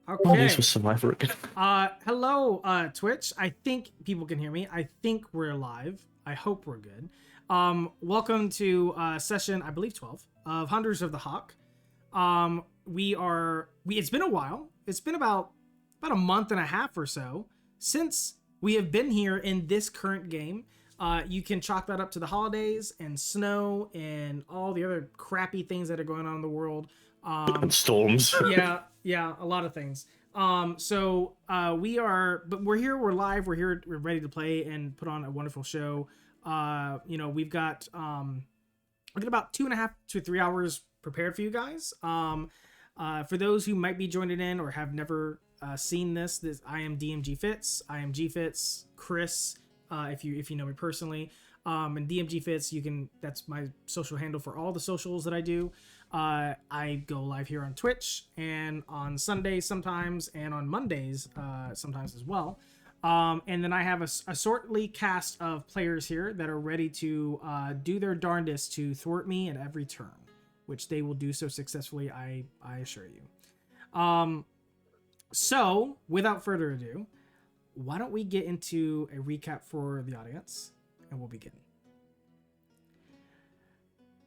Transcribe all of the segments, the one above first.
Always Okay. with Survivor again. Hello, Twitch. I think people can hear me. I think we're live. I hope we're good. Welcome to session, I believe 12 of Hunters of the Hawk. It's been a while. It's been about a month and a half or so since we have been here in this current game. You can chalk that up to the holidays and snow and all the other crappy things that are going on in the world. And storms. Yeah, a lot of things. We're here, we're live, we're here, we're ready to play and put on a wonderful show. We've got about 2.5 to 3 hours prepared for you guys. For those who might be joining in or have never seen this, I am DMG Fitz. I am G Fitz, Chris, if you know me personally. And DMG Fitz, that's my social handle for all the socials that I do. I go live here on Twitch and on Sundays sometimes, and on Mondays sometimes as well. And then I have a sortly cast of players here that are ready to do their darndest to thwart me at every turn, which they will do so successfully, I assure you. So, without further ado, why don't we get into a recap for the audience, and we'll begin.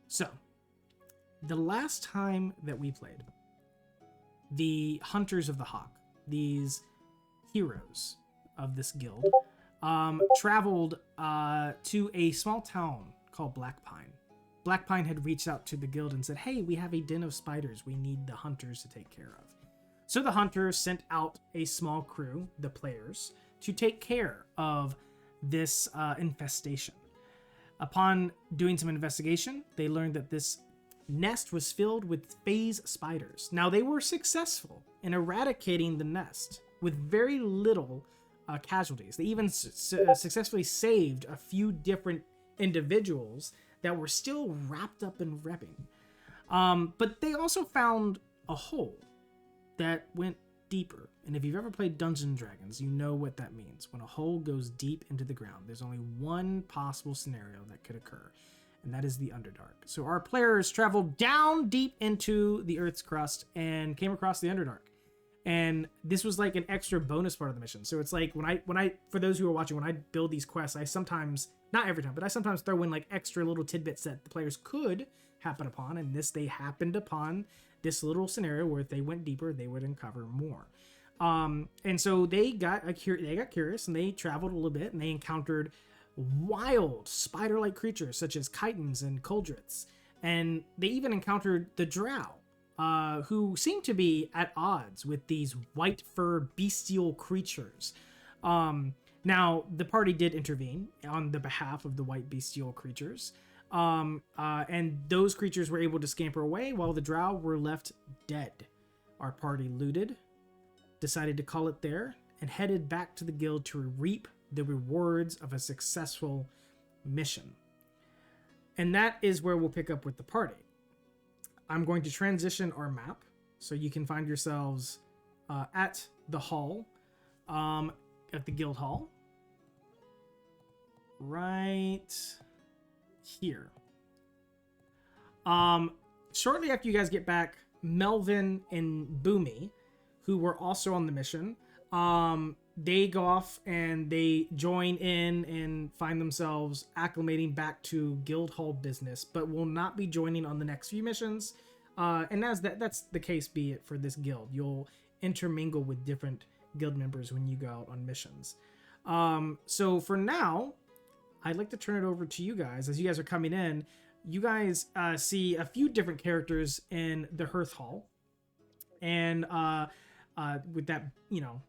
So, the last time that we played, the Hunters of the Hawk, these heroes of this guild, traveled to a small town called Black Pine. Black Pine had reached out to the guild and said, hey, we have a den of spiders we need the hunters to take care of. So the hunters sent out a small crew, the players, to take care of this infestation. Upon doing some investigation, they learned that this nest was filled with phase spiders. Now, they were successful in eradicating the nest with very little casualties. They even successfully saved a few different individuals that were still wrapped up in webbing. But they also found a hole that went deeper. And if you've ever played Dungeons & Dragons, you know what that means. When a hole goes deep into the ground, there's only one possible scenario that could occur, and that is the Underdark. So our players traveled down deep into the Earth's crust and came across the Underdark. And this was like an extra bonus part of the mission. So it's like when I for those who are watching, when I build these quests, I sometimes, not every time, but I sometimes throw in like extra little tidbits that the players could happen upon. And they happened upon this little scenario where if they went deeper, they would uncover more. And so they got curious and they traveled a little bit and they encountered wild spider-like creatures such as chitons and coldrits. And they even encountered the drow, who seemed to be at odds with these white fur bestial creatures. Now, the party did intervene on the behalf of the white bestial creatures. And those creatures were able to scamper away while the drow were left dead. Our party looted, decided to call it there, and headed back to the guild to reap the rewards of a successful mission. And that is where we'll pick up with the party. I'm going to transition our map so you can find yourselves at the hall, at the guild hall, right here. Shortly after you guys get back, Melvin and Boomy, who were also on the mission, they go off and they join in and find themselves acclimating back to guild hall business, but will not be joining on the next few missions. And that's the case be it for this guild. You'll intermingle with different guild members when you go out on missions. So for now, I'd like to turn it over to you guys. As you guys are coming in, you guys see a few different characters in the Hearth Hall. And with that,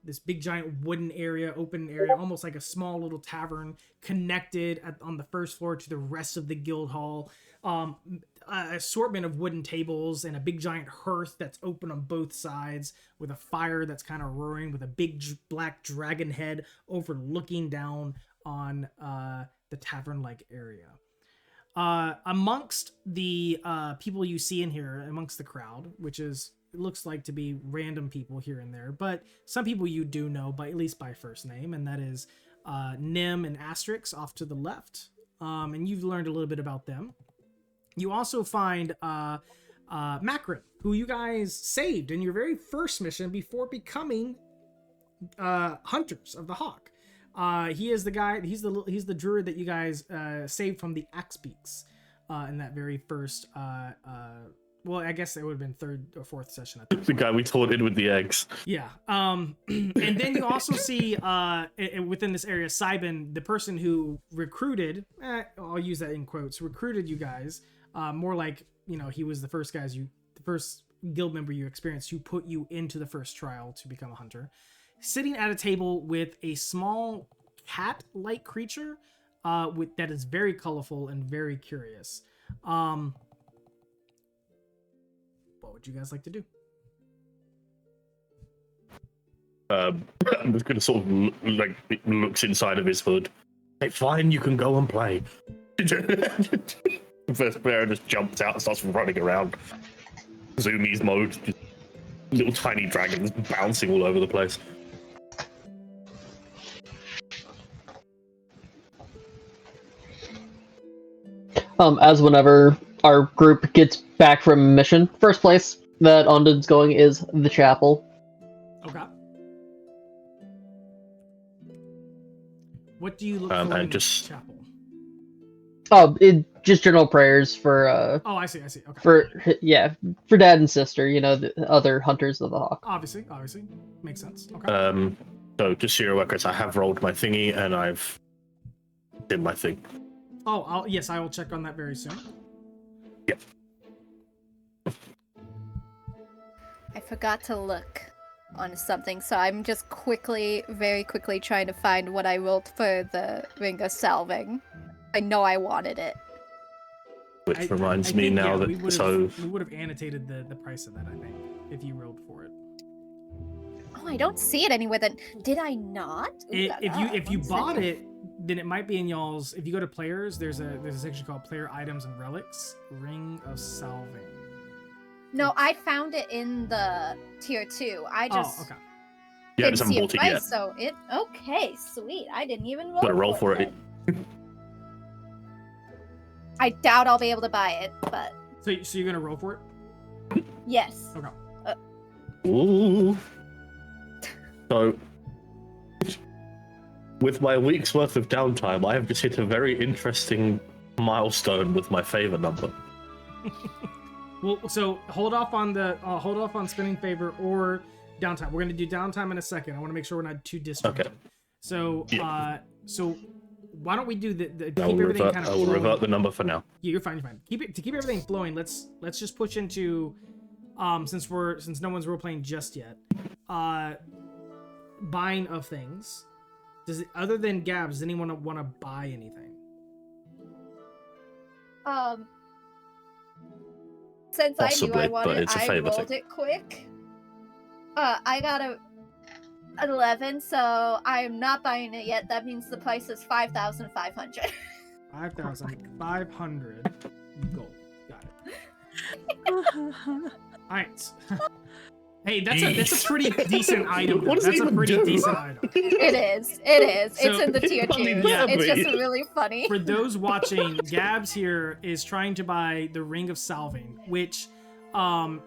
this big giant wooden area, open area, almost like a small little tavern connected on the first floor to the rest of the guild hall. Assortment of wooden tables and a big giant hearth that's open on both sides with a fire that's kind of roaring with a big black dragon head overlooking down on the tavern-like area. Amongst the people you see in here, amongst the crowd, which is it looks like to be random people here and there, but some people you do know, at least by first name, and that is Nim and Asterix off to the left. And you've learned a little bit about them. You also find Macron, who you guys saved in your very first mission before becoming hunters of the Hawk. He is the guy. He's the druid that you guys saved from the axe beaks in that very first. Well, I guess it would have been third or fourth session. I think. The guy we taunted with the eggs. Yeah. And then you also see within this area, Sybin, the person who recruited. I'll use that in quotes. Recruited you guys. More like he was the first guild member you experienced who put you into the first trial to become a hunter. Sitting at a table with a small cat-like creature that is very colorful and very curious. What would you guys like to do? I'm just gonna sort of looks inside of his hood. Hey, fine, you can go and play. First player just jumps out and starts running around. Zoomies mode, just little tiny dragons bouncing all over the place. As whenever our group gets back from mission, first place that Ondin's going is the chapel. Okay. What do you look for in the chapel? Oh, just general prayers for. Oh, I see. Okay. For dad and sister, the other hunters of the Hawk. Obviously, makes sense. Okay. So just so you're aware, Chris, I have rolled my thingy and I've did my thing. Oh, yes, I will check on that very soon. Yep. I forgot to look on something, so I'm just very quickly trying to find what I rolled for the Ring of Salving. I know I wanted it. Which reminds me now that we would have annotated the price of that, I think, if you rolled for it. Oh, I don't see it anywhere. Then did I not? If you bought it, then it might be in y'all's. If you go to players, there's a section called Player Items and Relics, Ring of Salving. No, I found it in the tier 2. I just okay. Yeah, didn't see a bought it price, yet. so it okay, sweet. I didn't even roll. Gotta roll for it. I doubt I'll be able to buy it, but so you're gonna roll for it? yes. Okay. Ooh. So, with my week's worth of downtime, I have just hit a very interesting milestone with my favor number. Well, so hold off on spending favor or downtime. We're gonna do downtime in a second. I want to make sure we're not too distracted. Okay. So, so why don't we do the keep I will everything kind of? I will revert the number for now. Yeah, you're fine. Keep everything flowing. Let's just push into, since no one's role playing just yet, buying of things. Other than Gabs, does anyone want to buy anything? Since Possibly, I knew I wanted, it's a I favor rolled thing. it quick. I got an 11, so I'm not buying it yet. That means the price is 5,500. 5,500 gold. Got it. All right. Hey, that's a pretty decent item. What does it even do? Decent item. It is. So, It's in the tier 2. yeah, It's just really funny. For those watching, Gabs here is trying to buy the Ring of Salving, which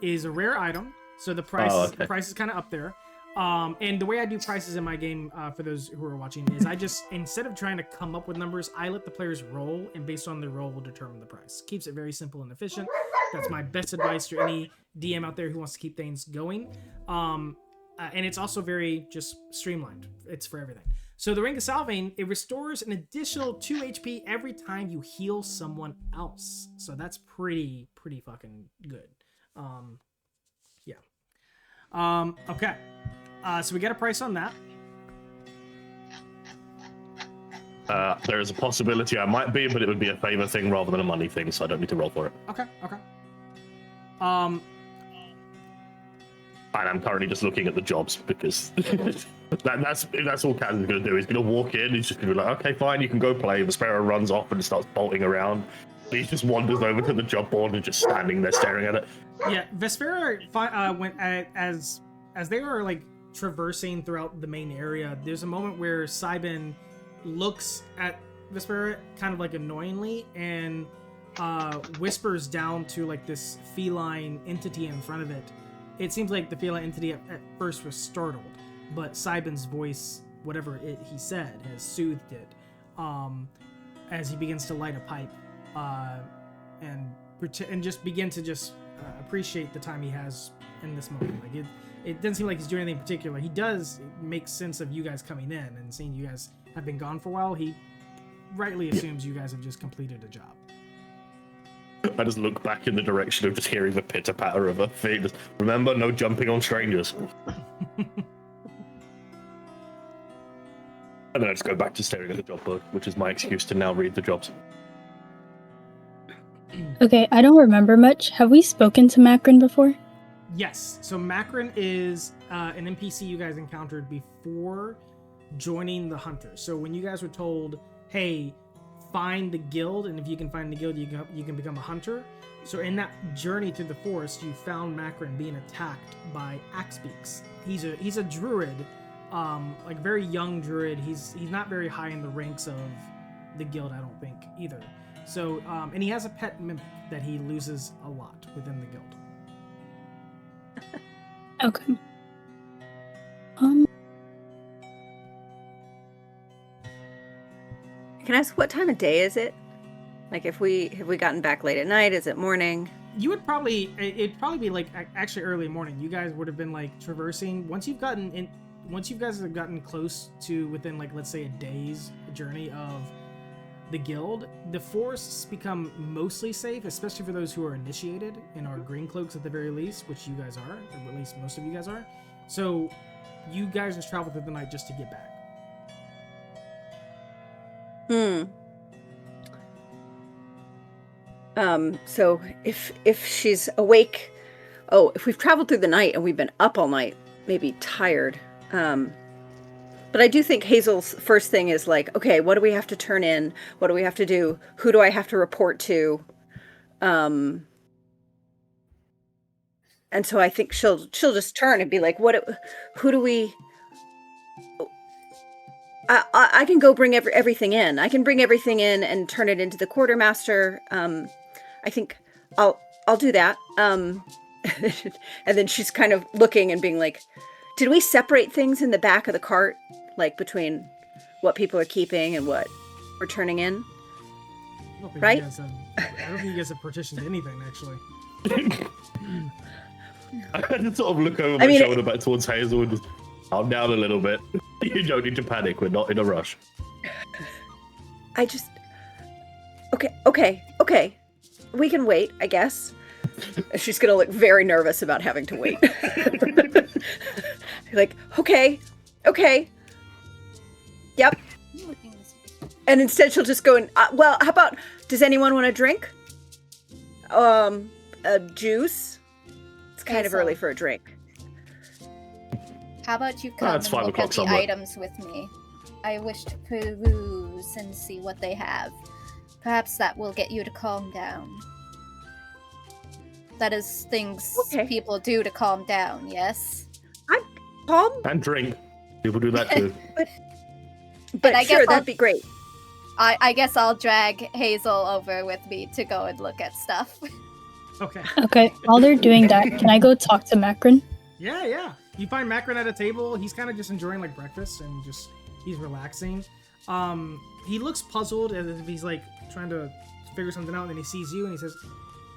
is a rare item. So the price the price is kind of up there. And the way I do prices in my game, for those who are watching, is I just, instead of trying to come up with numbers, I let the players roll, and based on their roll, will determine the price. Keeps it very simple and efficient. That's my best advice to any DM out there who wants to keep things going. And it's also very just streamlined. It's for everything. So the Ring of Salving, it restores an additional 2 HP every time you heal someone else. So that's pretty fucking good. Yeah. Okay. So we get a price on that. There is a possibility I might be, but it would be a favor thing rather than a money thing, so I don't need to roll for it. Okay. And I'm currently just looking at the jobs because that's all Kaz is going to do. He's going to walk in. He's just going to be like, okay, fine, you can go play. The sparrow runs off and starts bolting around. He just wanders over to the job board and just standing there staring at it. Yeah, Vespera went as they were like traversing throughout the main area. There's a moment where Sybin looks at Vespera kind of like annoyingly and whispers down to like this feline entity in front of it. It seems like the feline entity at first was startled, but Siben's voice, whatever he said, has soothed it. As he begins to light a pipe, and just begin to appreciate the time he has in this moment. Like it doesn't seem like he's doing anything particular. He does make sense of you guys coming in and seeing you guys have been gone for a while. He rightly assumes you guys have just completed a job. I just look back in the direction of just hearing the pitter patter of her feet. Just, remember, no jumping on strangers. And then I just go back to staring at the job book, which is my excuse to now read the jobs. Okay, I don't remember much. Have we spoken to Macron before? Yes. So Macron is an NPC you guys encountered before joining the Hunters. So when you guys were told, hey, find the guild, and if you can find the guild, you can become a hunter. So in that journey through the forest, you found Macron being attacked by Axebeaks. He's a druid, like very young druid. He's not very high in the ranks of the guild, I don't think either. So and he has a pet mimic that he loses a lot within the guild. Okay. Can I ask what time of day is it? Like, have we gotten back late at night? Is it morning? You would it'd probably be like actually early morning. You guys would have been like traversing once you guys have gotten close to within like, let's say, a day's journey of the guild. The forests become mostly safe, especially for those who are initiated and are green cloaks at the very least, which you guys are, or at least most of you guys are. So you guys just travel through the night just to get back. So if she's awake, if we've traveled through the night and we've been up all night, maybe tired. But I do think Hazel's first thing is like, okay, what do we have to turn in? What do we have to do? Who do I have to report to? And so I think she'll just turn and be like, who do we? I can go bring everything in. I can bring everything in and turn it into the quartermaster. I think I'll do that. And then she's kind of looking and being like, did we separate things in the back of the cart, like between what people are keeping and what we're turning in? Right? I don't think you guys have partitioned anything, actually. I had to sort of look over my shoulder back towards Hazel and just calm down a little bit. You don't need to panic. We're not in a rush. Okay. We can wait, I guess. She's gonna look very nervous about having to wait. Like, okay. Yep. And instead she'll just go and, well, how about, does anyone want a drink? A juice? It's kind of early for a drink. How about you come it's and 5 look o'clock at the somewhere. items with me? I wish to peruse and see what they have. Perhaps that will get you to calm down. That is things people do to calm down, yes? I'm calm. And drink. People do that too. But I sure, guess that'd be great. I guess I'll drag Hazel over with me to go and look at stuff. Okay. Okay, while they're doing that, can I go talk to Macron? Yeah. You find Macron at a table. He's kind of just enjoying like breakfast and he's relaxing. He looks puzzled as if he's like trying to figure something out, and then he sees you and he says,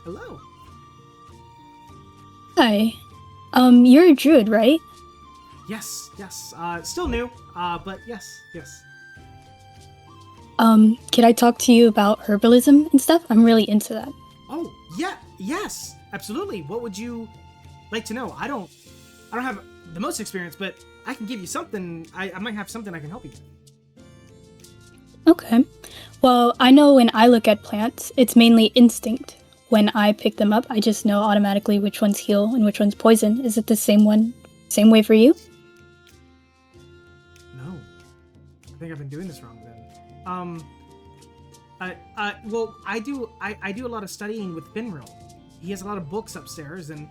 "Hello." Hi. You're a druid, right? Yes. Still new, but yes. Could I talk to you about herbalism and stuff? I'm really into that. Oh, yes, absolutely. What would you like to know? I don't have the most experience, but I can give you something. I might have something I can help you with. Okay. Well, I know when I look at plants, it's mainly instinct. When I pick them up, I just know automatically which ones heal and which ones poison. Is it the same way for you? No. I think I've been doing this wrong then. Well, I do a lot of studying with Finril. He has a lot of books upstairs, and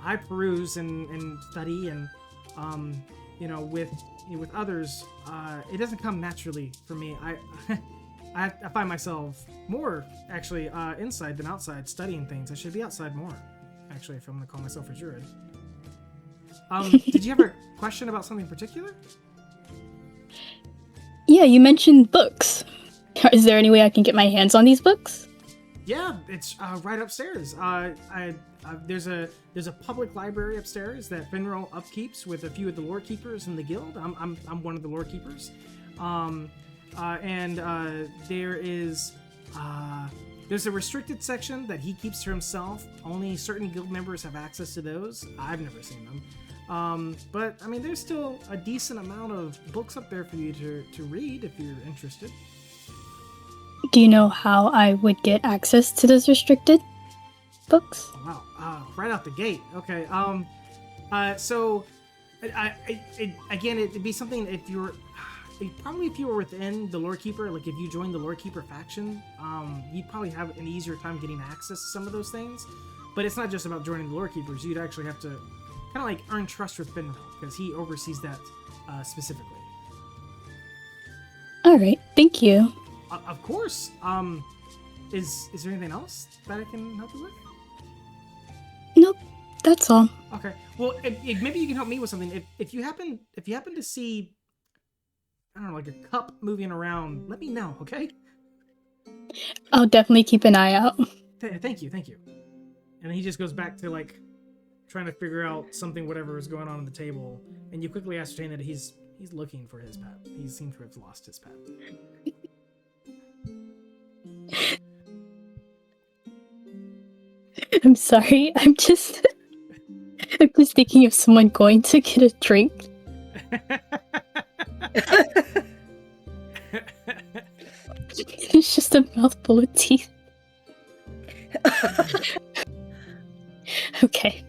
I peruse and study, and with others, it doesn't come naturally for me. I find myself more actually inside than outside studying things. I should be outside more, actually, if I'm gonna call myself a druid. Did you have a question about something particular? Yeah, you mentioned books. Is there any way I can get my hands on these books? Yeah, it's right upstairs. There's a public library upstairs that Finral upkeeps with a few of the lore keepers in the guild. I'm one of the lore keepers. There's a restricted section that he keeps to himself. Only certain guild members have access to those. I've never seen them. But I mean, there's still a decent amount of books up there for you to read if you're interested. Do you know how I would get access to those restricted books? Oh, wow. Right out the gate. Okay. So, again, it'd be something if you were within the lore keeper, like if you joined the lore keeper faction, you'd probably have an easier time getting access to some of those things. But it's not just about joining the lore keepers. You'd actually have to kind of like earn trust with Finral because he oversees that specifically. All right, thank you. Of course. Is there anything else that I can help you with? Nope, that's all. Okay. Well, if maybe you can help me with something. If you happen to see, I don't know, like a cup moving around, let me know. Okay. I'll definitely keep an eye out. Thank you. And then he just goes back to like trying to figure out something, whatever is going on the table, and you quickly ascertain that he's looking for his pet. He seems to have lost his pet. I'm sorry. I'm just thinking of someone going to get a drink. It's just a mouthful of teeth. Okay.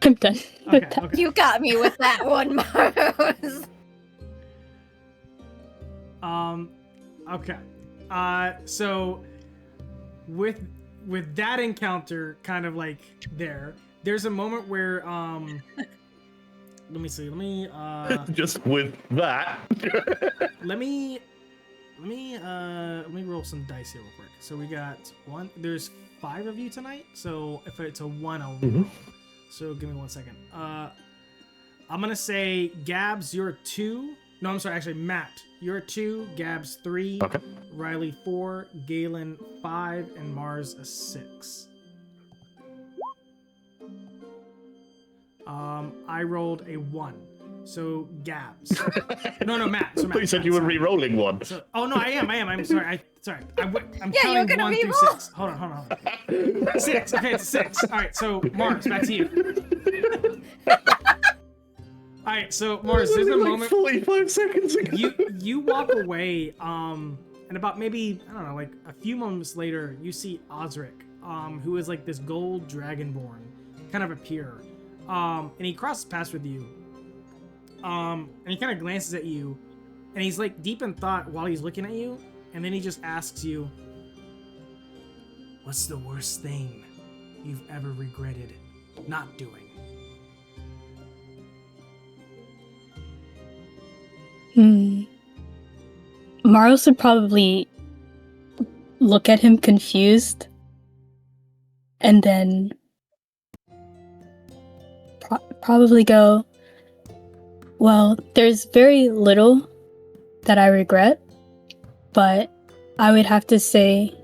I'm done with that. Okay. You got me with that one, Mars. Okay. So with that encounter kind of like there's a moment where let me see. Let me Just with that. let me roll some dice here real quick. So we got one. There's 5 of you tonight. So if it's a 1, I'll reroll. So give me 1 second. I'm gonna say Gabs, you're 2. No, I'm sorry. Actually, Matt, you're 2. Gabs 3. Okay. Riley 4. Galen 5, and Mars a 6. I rolled a 1. So Gabs. No, Matt. So I thought you said you were re-rolling one. So, oh no, I am. I'm sorry. I'm Yeah, you're counting gonna 1 through re-roll. 6. Hold on. 6. Okay, it's a 6. All right. So Mars, back to you. All right. So Mars, there's a like moment 45 seconds ago. you walk away. And about maybe I don't know, like a few moments later, you see Osric, who is like this gold dragonborn, kind of appear. And he crosses paths with you. And he kind of glances at you, and he's like deep in thought while he's looking at you, and then he just asks you, "What's the worst thing you've ever regretted not doing?" Maros would probably look at him confused, and then probably go, well, there's very little that I regret, but I would have to say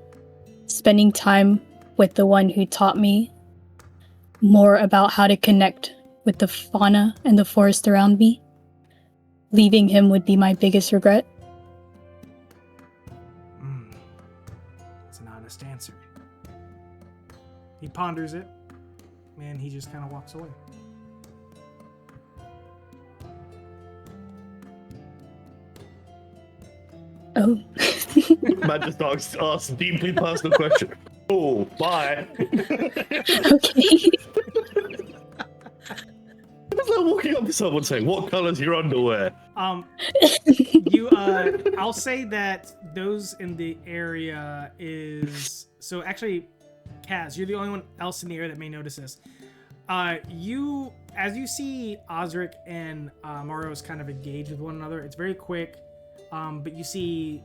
spending time with the one who taught me more about how to connect with the fauna and the forest around me. Leaving him would be my biggest regret. It's an honest answer. He ponders it, and he just kind of walks away. Oh. Matt just asked a deeply personal question. Oh, bye. Okay. It's like walking up to someone saying, "What color's your underwear?" I'll say that those in the area is so actually, Kaz, you're the only one else in the area that may notice this. As you see Osric and Maros kind of engage with one another, it's very quick. But you see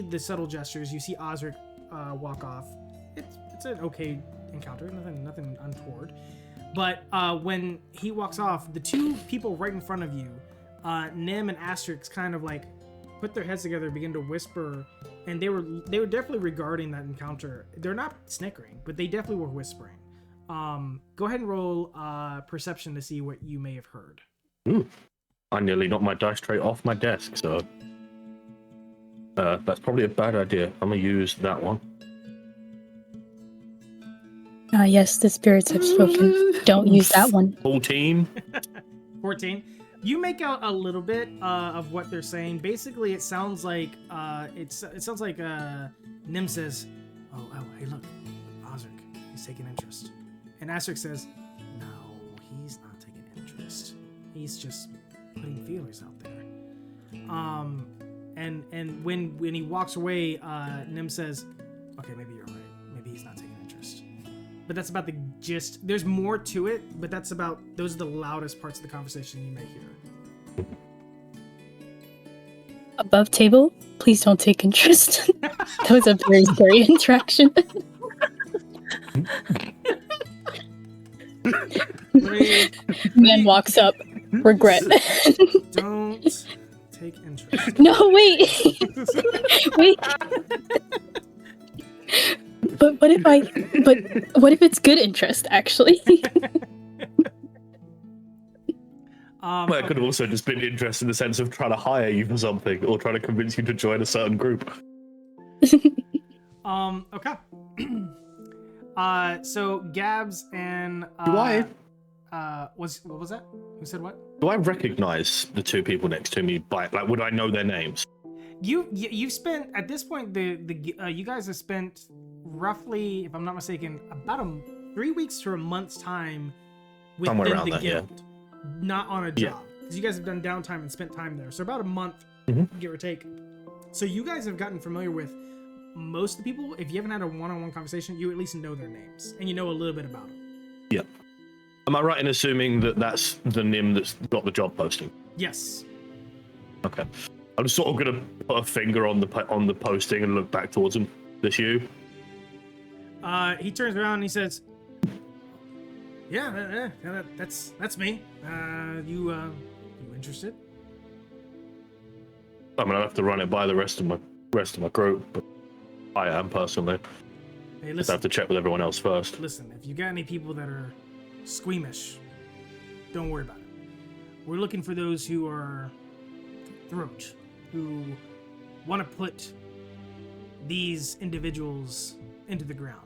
the subtle gestures. You see Osric walk off. It's an okay encounter, nothing untoward. But when he walks off, the two people right in front of you, Nim and Asterix, kind of like put their heads together, begin to whisper, and they were definitely regarding that encounter. They're not snickering, but they definitely were whispering. Go ahead and roll perception to see what you may have heard. Ooh. I nearly knocked my dice tray off my desk, so that's probably a bad idea. I'm gonna use that one. Yes, the spirits have spoken. Don't use that one. 14. 14. You make out a little bit of what they're saying. Basically, it sounds like Nim says, "Oh, hey, look, Osric, he's taking interest," and Asterix says, "No, he's not taking interest. He's just putting feelers out there." And when he walks away, Nim says, "Okay, maybe you're right. Maybe he's not taking interest." But that's about the gist. There's more to it, but those are the loudest parts of the conversation you may hear. Above table, please don't take interest. That was a very scary interaction. Man walks up. Regret. Don't take interest. No, wait. Wait. But what if it's good interest, actually? Well, it could have also just been interest in the sense of trying to hire you for something or trying to convince you to join a certain group. Okay. So Gabs and What was that? Who said what? Do I recognize the two people next to me by would I know their names? You've spent at this point you guys have spent roughly, if I'm not mistaken, about 3 weeks to a month's time within the guild, not on a job, because you guys have done downtime and spent time there. So about a month, give or take. So you guys have gotten familiar with most of the people. If you haven't had a one-on-one conversation, you at least know their names and you know a little bit about them. Yeah. Am I right in assuming that that's the Nim that's got the job posting? Yes. Okay. I'm just sort of gonna put a finger on the posting and look back towards him. This you? He turns around and he says, "Yeah, that's me. You interested?" I mean, I'll have to run it by the rest of my group, but I am personally. Hey, Just have to check with everyone else first. Listen, if you got any people that are squeamish, don't worry about it. We're looking for those who are throat, who want to put these individuals into the ground.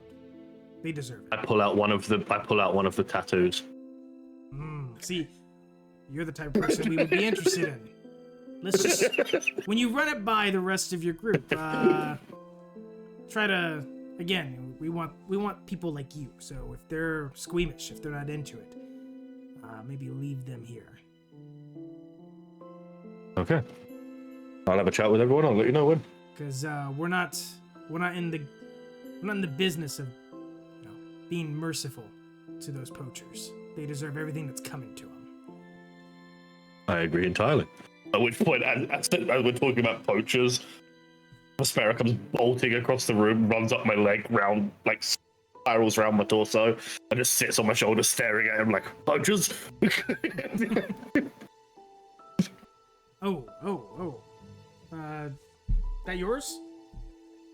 They deserve it. I pull out one of the tattoos. See, you're the type of person we would be interested in. Let's just, when you run it by the rest of your group, try to, again, we want people like you. So if they're squeamish, if they're not into it, maybe leave them here. Okay. I'll have a chat with everyone. I'll let you know when. Because we're not in the business of being merciful to those poachers. They deserve everything that's coming to them. I agree entirely. At which point, as we're talking about poachers, Prospera comes bolting across the room, runs up my leg, spirals around my torso, and just sits on my shoulder, staring at him like, "Poachers." Oh. That yours?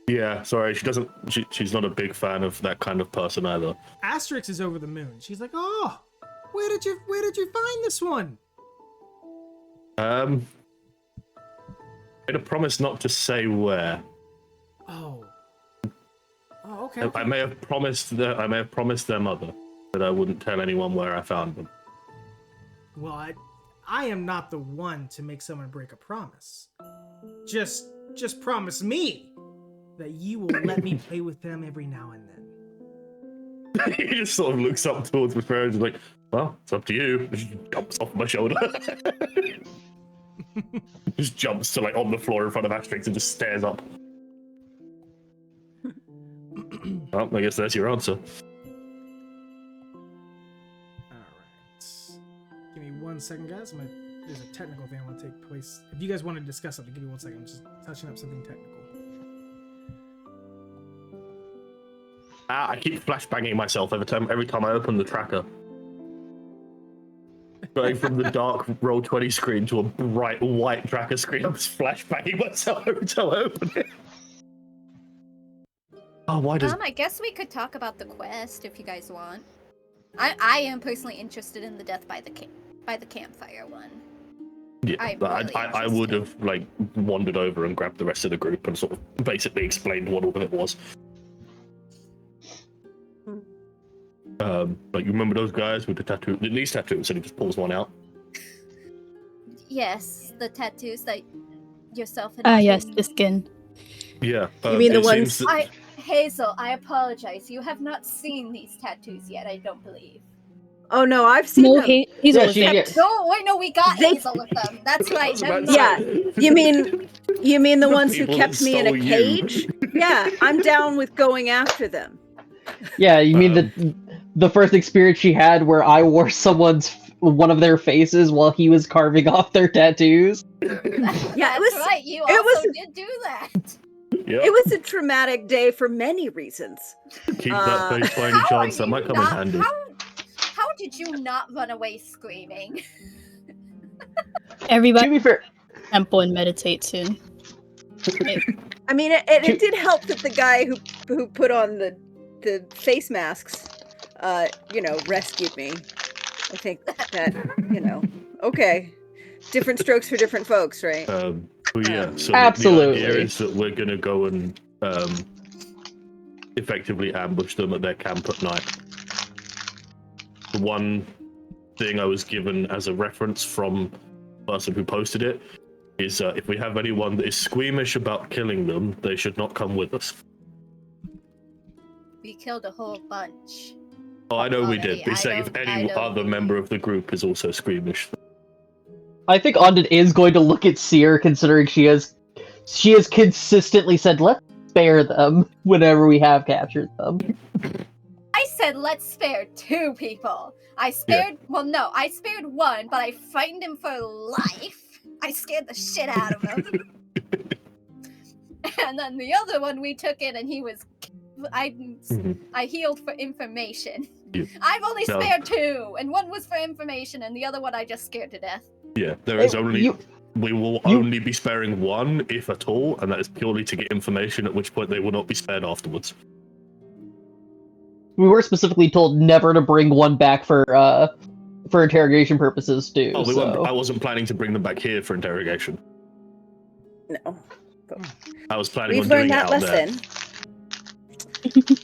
Yeah, sorry, she's not a big fan of that kind of person either. Asterix is over the moon. She's like, "Oh, where did you find this one?" Made a promise not to say where. Oh, okay. I may have promised their mother that I wouldn't tell anyone where I found them. Well, I am not the one to make someone break a promise. Just promise me that you will let me play with them every now and then. He just sort of looks up towards my parents and is like, "Well, it's up to you." Just jumps off my shoulder. Just jumps to on the floor in front of Asterix and just stares up. Well, I guess that's your answer. Alright. Give me 1 second, guys. I'm gonna there's a technical thing I want to take place. If you guys want to discuss something, give me 1 second. I'm just touching up something technical. I keep flashbanging myself every time I open the tracker. Going from the dark Roll20 screen to a bright white tracker screen, I'm just flashbanging myself every time I open it. Oh, why does... I guess we could talk about the quest if you guys want. I am personally interested in the death by the campfire one. Yeah, really I would have like wandered over and grabbed the rest of the group and sort of basically explained what all of it was. Like, you remember those guys with the tattoo, these tattoos, and he just pulls one out. Yes, the tattoos that yourself and yes, the skin. Yeah. You mean the it ones- seems that- Hazel, I apologize. You have not seen these tattoos yet, I don't believe. Oh no, I've seen No, them. Hazel Yeah, was she- there. yeah. No, wait, no, we got They- Hazel with them. That's right. I was about Never to mind. say. Yeah, you mean the ones who people kept that me in a stole you. cage? Yeah, I'm down with going after them. Yeah, you mean the first experience she had where I wore one of their faces while he was carving off their tattoos? Yeah, That's it was right. You it also was- did do that. Yeah. it was a traumatic day for many reasons. Keep that face by any How chance are that might you come in not- handy. How did you not run away screaming? To Everybody be fair, temple and meditate soon. I mean, it did help that the guy who put on the face masks, rescued me. I think that okay, different strokes for different folks, right? Well, yeah, so Absolutely. the idea is that we're going to go and effectively ambush them at their camp at night. The one thing I was given as a reference from the person who posted it is if we have anyone that is squeamish about killing them, they should not come with us. We killed a whole bunch. Oh, I know we Already, did. But he's saying if I any don't other think- member of the group is also squeamish. I think Undead is going to look at Seer, considering she has consistently said, let's spare them whenever we have captured them. I said let's spare 2 people. I spared I spared one, but I frightened him for life. I scared the shit out of him. And then the other one we took in and he was I healed for information. Yeah. I've only No. spared 2, and one was for information and the other one I just scared to death. Yeah, there is only... We will you- only be sparing one, if at all, and that is purely to get information, at which point they will not be spared afterwards. We were specifically told never to bring one back for interrogation purposes too. Oh, so. I wasn't planning to bring them back here for interrogation. No, I was planning we've on doing learned it that out there. lesson.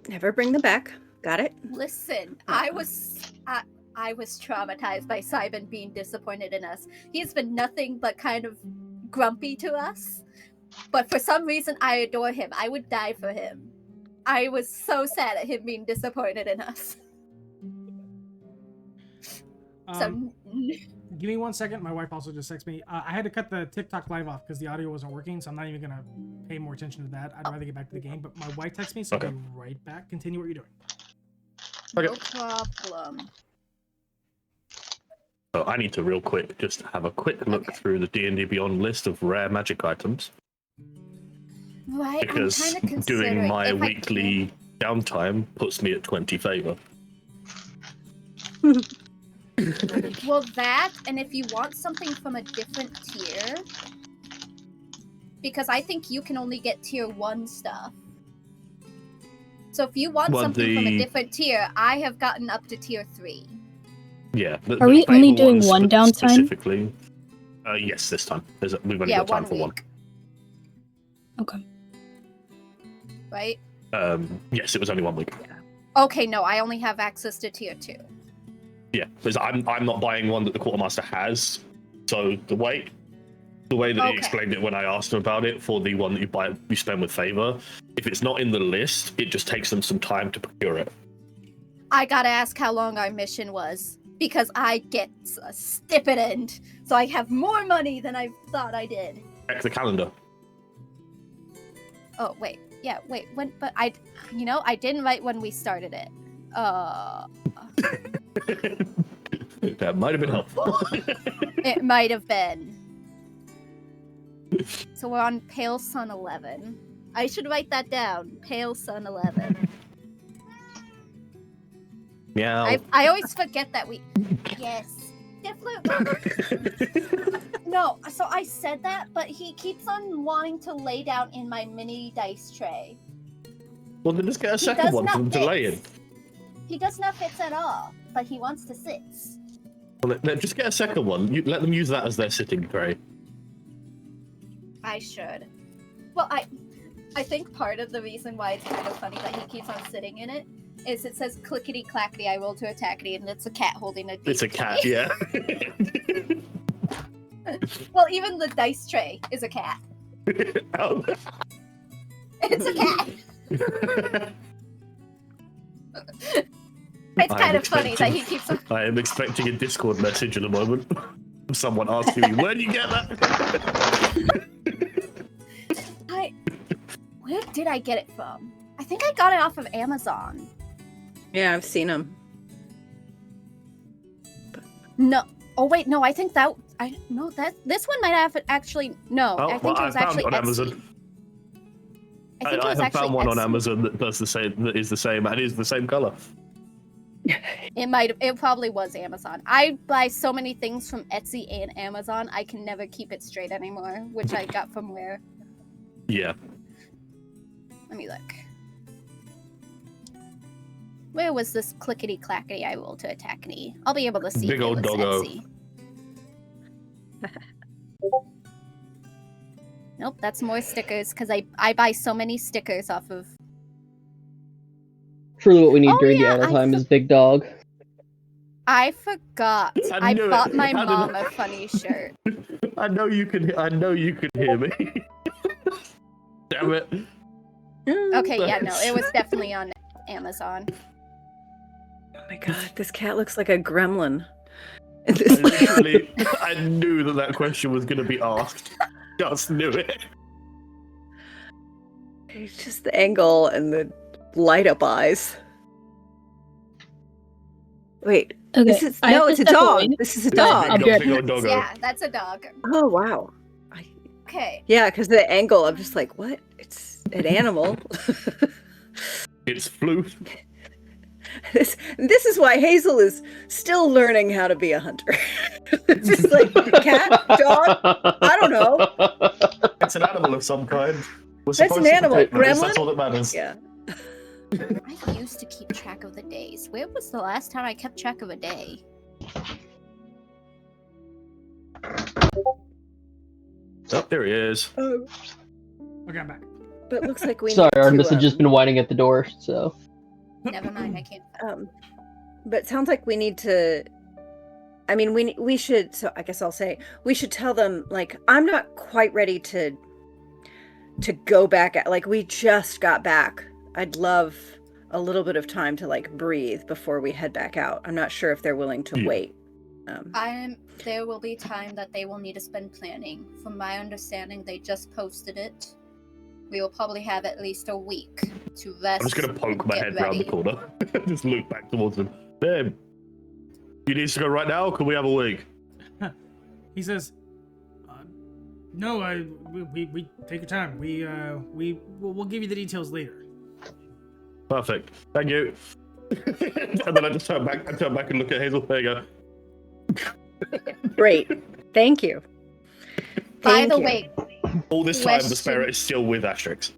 Never bring them back. Got it? Listen, I was traumatized by Simon being disappointed in us. He's been nothing but kind of grumpy to us. But for some reason, I adore him. I would die for him. I was so sad at him being disappointed in us. Give me 1 second. My wife also just texted me. I had to cut the TikTok live off because the audio wasn't working, so I'm not even gonna pay more attention to that. I'd rather get back to the game. But my wife texted me, so Okay. I'll be right back. Continue what you're doing. No Okay. problem. So I need to real quick just have a quick look through the D&D Beyond list of rare magic items, Right, because I'm kind of considering doing my if I weekly downtime puts me at 20 favor. Well, that, and if you want something from a different tier, because I think you can only get tier 1 stuff. So if you want Well, something from a the- different tier, I have gotten up to tier 3. Yeah. Are we only Fable doing ones one downtime? Specifically. Yes, this time. We've only Yeah, got time 1 for one. week, Okay. right? Yes, it was only 1 week. Okay, no, I only have access to tier 2. Yeah, because I'm not buying one that the quartermaster has. So the way that Okay. he explained it when I asked him about it for the one that you spend with favor, if it's not in the list, it just takes them some time to procure it. I gotta ask how long our mission was, because I get a stipend, so I have more money than I thought I did. Check the calendar. Oh, wait. Yeah, wait. When? But I didn't write when we started it. That might have been helpful. It might have been. So we're on Pale Sun 11. I should write that down. Pale Sun 11. Meow. I always forget that we. Yes. No, so I said that, but he keeps on wanting to lay down in my mini dice tray. Well, then just get a second one for them to lay in. He does not fit at all, but he wants to sit. Well, just get a second one. Let them use that as their sitting tray. I should. Well, I think part of the reason why it's kind of funny that he keeps on sitting in it is it says clickety clackety, I roll to attackety, and it's a cat holding a dice It's a cat, tray. yeah. Well, even the dice tray is a cat. Oh. It's a cat. It's I kind am of funny that he keeps on. I am expecting a Discord message in a moment. Someone asking me, where did you get that? Where did I get it from? I think I got it off of Amazon. Yeah, I've seen them. No. Oh wait, no. I think that this one might have actually no. Oh, I think it was found actually it on Etsy. Amazon. I think it I was have actually found one on Etsy. Amazon that does the same. That is the same and is the same color. It probably was Amazon. I buy so many things from Etsy and Amazon, I can never keep it straight anymore. Which I got from where? Yeah. Let me look. Where was this clickety clackety I roll to attack me? I'll be able to see. Big if it old was doggo. Etsy. Nope, that's more stickers because I buy so many stickers off of. Truly, what we need Oh, during yeah, the idle I time is Big Dog. I forgot. I knew bought it. my How did mom I- a funny shirt. I know you can hear me. Damn it. Okay, yeah, no, it was definitely on Amazon. Oh my god, this cat looks like a gremlin. I knew that question was going to be asked. Just knew it. It's just the angle and the light up eyes. Wait, Okay. this is I have to it's a step dog. away. This is a But I'll dog. be right Big old doggo. Yeah, that's a dog. Oh wow. Okay. Yeah, because the angle, I'm just like, what? It's an animal. It's flute. This is why Hazel is still learning how to be a hunter. It's just like cat, dog. I don't know. It's an animal of some kind. We're That's supposed an to animal. protect them, Gremlin? That's all that matters. Yeah. I used to keep track of the days. Where was the last time I kept track of a day? Oh, there he is. Oh, Okay, I'm back. but looks like we Sorry, need Artemis to, had just been whining at the door, so. Never mind, I can't. But it sounds like we need to. I mean, we should. So I guess I'll say we should tell them. Like, I'm not quite ready to go back. Like, we just got back. I'd love a little bit of time to like breathe before we head back out. I'm not sure if they're willing to Yeah. wait. There will be time that they will need to spend planning. From my understanding, they just posted it. We will probably have at least a week to rest. I'm just going to poke my get head round the ready. corner. Just look back towards him. Babe, you need to go right now, or can we have a week? He says, "No, we take your time. We'll give you the details later." Perfect. Thank you. And then I just turn back and look at Hazel. There you go. Great. Thank you. By Thank the you. way, All this time, the Question. spirit is still with Asterix.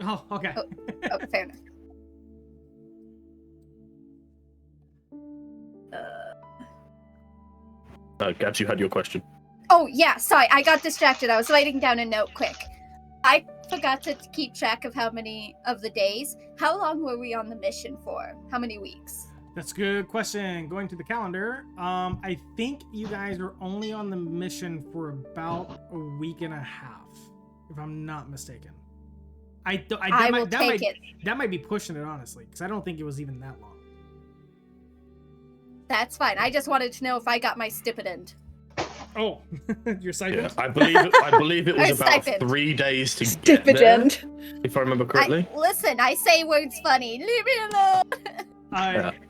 Oh, okay. oh, fair enough. Gabs, you had your question. Oh yeah, sorry, I got distracted. I was writing down a note quick. I forgot to keep track of how many of the days. How long were we on the mission for? How many weeks? That's a good question. Going to the calendar, I think you guys are only on the mission for about a week and a half, if I'm not mistaken. I will take it. That might be pushing it, honestly, because I don't think it was even that long. That's fine. I just wanted to know if I got my stipend. Oh, your Yeah, stipend? I believe it was Or about stipend. 3 days to get there, Stipend. if I remember correctly. Listen, I say words funny. Leave me alone.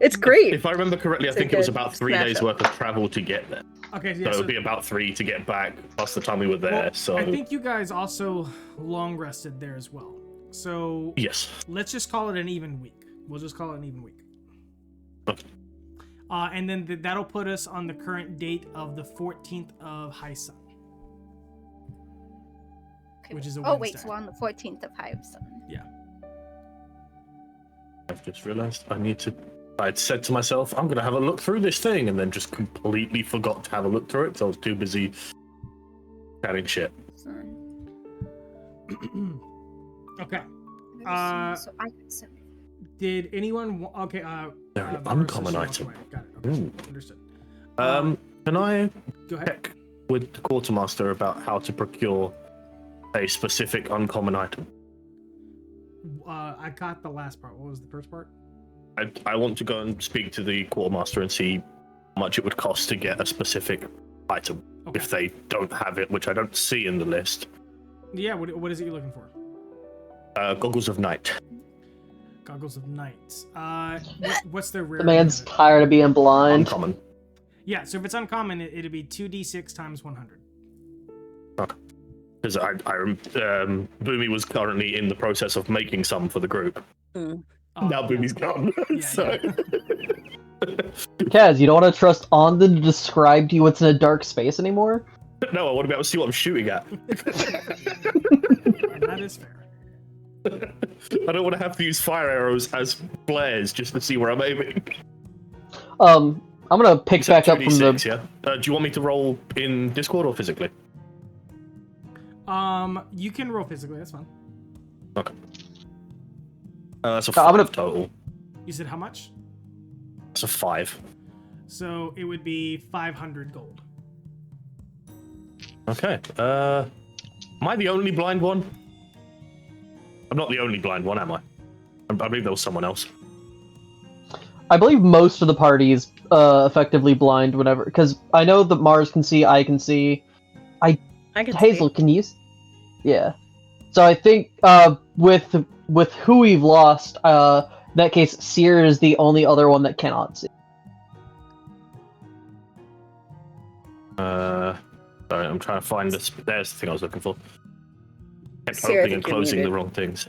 It's great. If I remember correctly, I It's a think it was good about 3 days smash-up. worth of travel to get there. Okay, So yeah. it would be about 3 to get back, plus the time we were there. Well, So I think you guys also long rested there as well. So yes. let's just call it an even week. We'll just call it an even week. Okay. And then that'll put us on the current date of the 14th of High Sun. Okay. Which is a Oh wait, Wednesday. so on the 14th of High Sun. Yeah. I've just realized I'd said to myself, I'm going to have a look through this thing, and then just completely forgot to have a look through it because I was too busy chatting shit. Okay. So I could send it. Did anyone? Okay. They're an Varus uncommon says she item. walked away. Got it. Okay. Ooh. Understood. Can I Go ahead. check with the quartermaster about how to procure a specific uncommon item? I got the last part. What was the first part? I want to go and speak to the quartermaster and see how much it would cost to get a specific item Okay. if they don't have it, which I don't see in the list. Yeah. What is it you're looking for? Goggles of night. Goggles of Night. What's their rare? The man's tired of being blind. Uncommon. Yeah. So if it's uncommon, it'd be 2d6 times 100. Because Boomy was currently in the process of making some for the group. Now Boomy's gone. Yeah, So Kaz, you don't want to trust Ondon to describe to you what's in a dark space anymore? no, I want to be able to see what I'm shooting at. That is fair. I don't want to have to use fire arrows as flares just to see where I'm aiming. I'm gonna pick Is that back up from 2d6, the. yeah? Do you want me to roll in Discord or physically? You can roll physically. That's fine. Okay. That's a I'm 5 gonna- total. You said how much? That's a 5. So it would be 500 gold. Okay. Am I the only blind one? I'm not the only blind one, am I? I believe there was someone else. I believe most of the party is effectively blind whenever, because I know that Mars can see, I can see. I can Hazel, see. can you? Yeah. So I think with who we've lost, in that case, Seer is the only other one that cannot see. Sorry, I'm trying to find this. There's the thing I was looking for. Kept Sarah, I opening and think you're closing the muted. wrong things.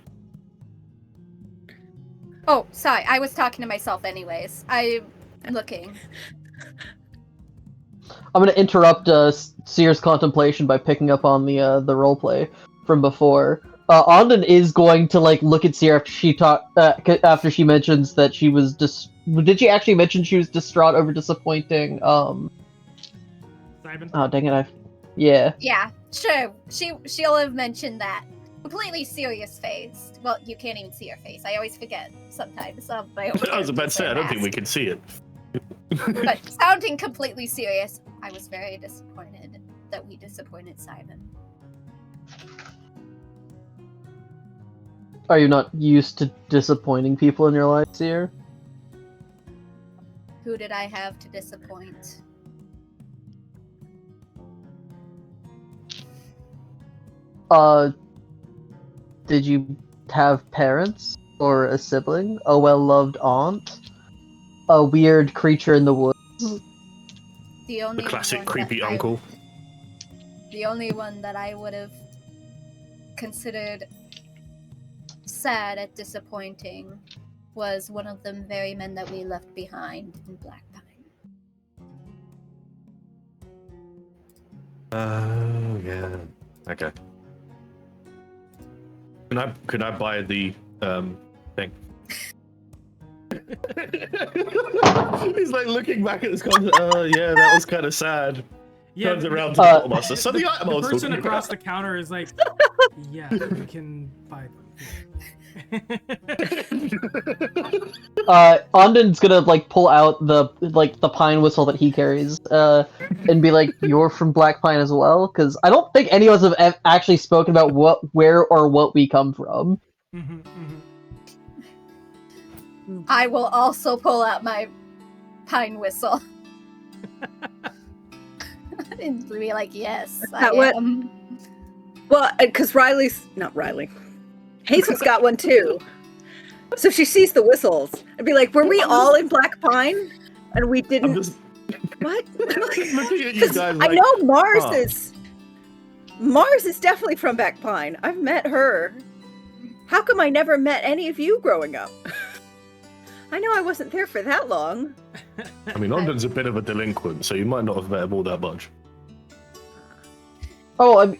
Oh, sorry. I was talking to myself anyways. I'm looking. I'm gonna interrupt Seer's contemplation by picking up on the roleplay from before. Ondon is going to look at Seer after she mentions that she was Did she actually mention she was distraught over disappointing? Simon? Oh dang it! Yeah. Yeah, sure. She'll have mentioned that. Completely serious face. Well, you can't even see her face. I always forget sometimes. I was about to say, I don't think we can see it. But sounding completely serious, I was very disappointed that we disappointed Simon. Are you not used to disappointing people in your life, Seer? Who did I have to disappoint? Did you have parents? Or a sibling? A well-loved aunt? A weird creature in the woods? The only The classic one creepy that uncle. The only one that I would have considered sad at disappointing was one of the very men that we left behind in Black Pine. Oh yeah. Okay. Can I buy the thing? He's like looking back at this content. Oh yeah, that was kind of sad. Yeah, Turns around to the quartermaster. So the item I the was person talking across about. the counter is like, yeah, you can buy them. Ondon's gonna pull out the pine whistle that he carries, and be like, "You're from Black Pine as well," because I don't think any of us have actually spoken about where or what we come from. Mhm, mhm. I will also pull out my pine whistle. And be like, yes, I What? am. Well, because not Riley. Hazel's got one too. So she sees the whistles. I'd be like, were we all in Black Pine? And we I'm didn't. just What? looking at you 'Cause guys I like, know Mars huh. is. Mars is definitely from Black Pine. I've met her. How come I never met any of you growing up? I know I wasn't there for that long. I mean, London's a bit of a delinquent, so you might not have met him all that much. Oh,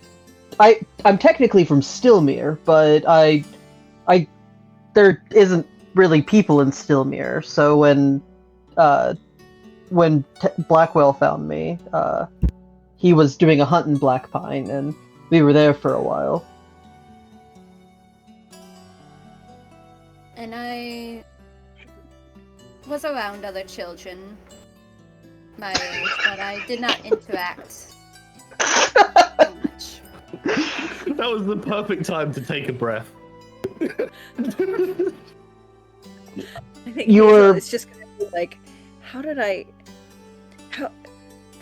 I'm technically from Stillmere, but there isn't really people in Stillmere. So when Blackwell found me, he was doing a hunt in Black Pine, and we were there for a while. And I was around other children my age, but I did not interact too much. That was the perfect time to take a breath. I think You were- It's just gonna be like, how this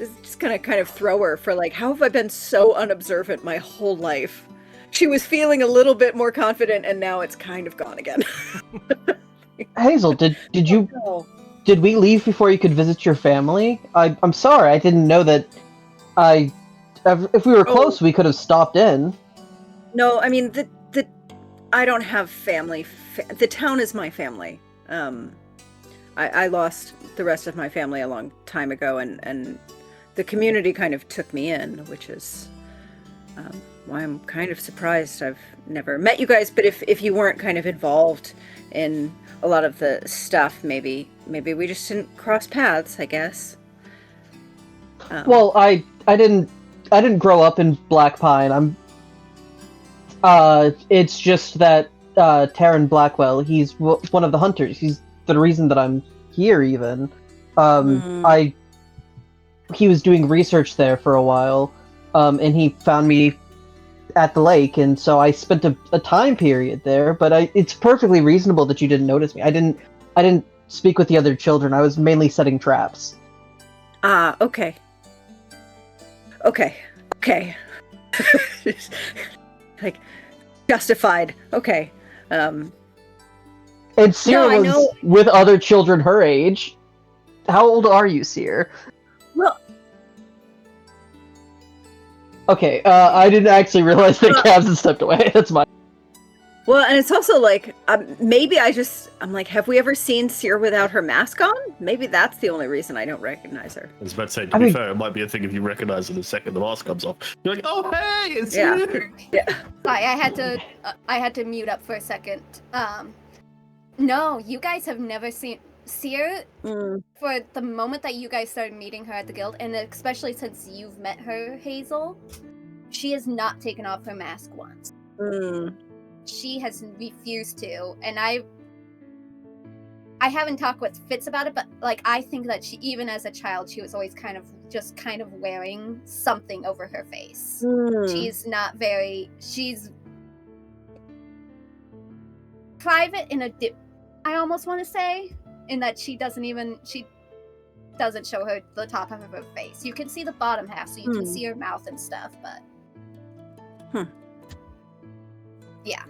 is just gonna kind of throw her for like, how have I been so unobservant my whole life? She was feeling a little bit more confident, and now it's kind of gone again. Hazel, did Oh, we leave before you could visit your family? I'm sorry, I didn't know that. If we were close, we could have stopped in. no, I mean the I don't have family. The town is my family. I lost the rest of my family a long time ago, and the community kind of took me in, which is why I'm kind of surprised I've never met you guys. But if you weren't kind of involved in a lot of the stuff, maybe we just didn't cross paths, I guess. Well, I didn't grow up in Black Pine. It's just that Taryn Blackwell, he's one of the hunters. He's the reason that I'm here, even. He was doing research there for a while, and he found me at the lake, and so I spent a time period there. But it's perfectly reasonable that you didn't notice me. I didn't speak with the other children. I was mainly setting traps. Okay. Like, justified. Okay. And Seer I was know- with other children her age. How old are you, Seer? Well- Okay, I didn't actually realize that Cabs had stepped away. That's my. Well, and it's also like, maybe I'm like, have we ever seen Seer without her mask on? Maybe that's the only reason I don't recognize her. I was about to say, to be fair, it might be a thing if you recognize it the second the mask comes off. You're like, oh hey, it's Yeah. you. Yeah. Sorry, I had to mute up for a second. No, you guys have never seen Seer for the moment that you guys started meeting her at the guild, and especially since you've met her, Hazel, she has not taken off her mask once. She has refused to, and I haven't talked with Fitz about it, but like I think that she, even as a child, she was always kind of wearing something over her face. She's private in a I almost want to say, in that she doesn't show her the top half of her face. You can see the bottom half, so you can see her mouth and stuff, but yeah.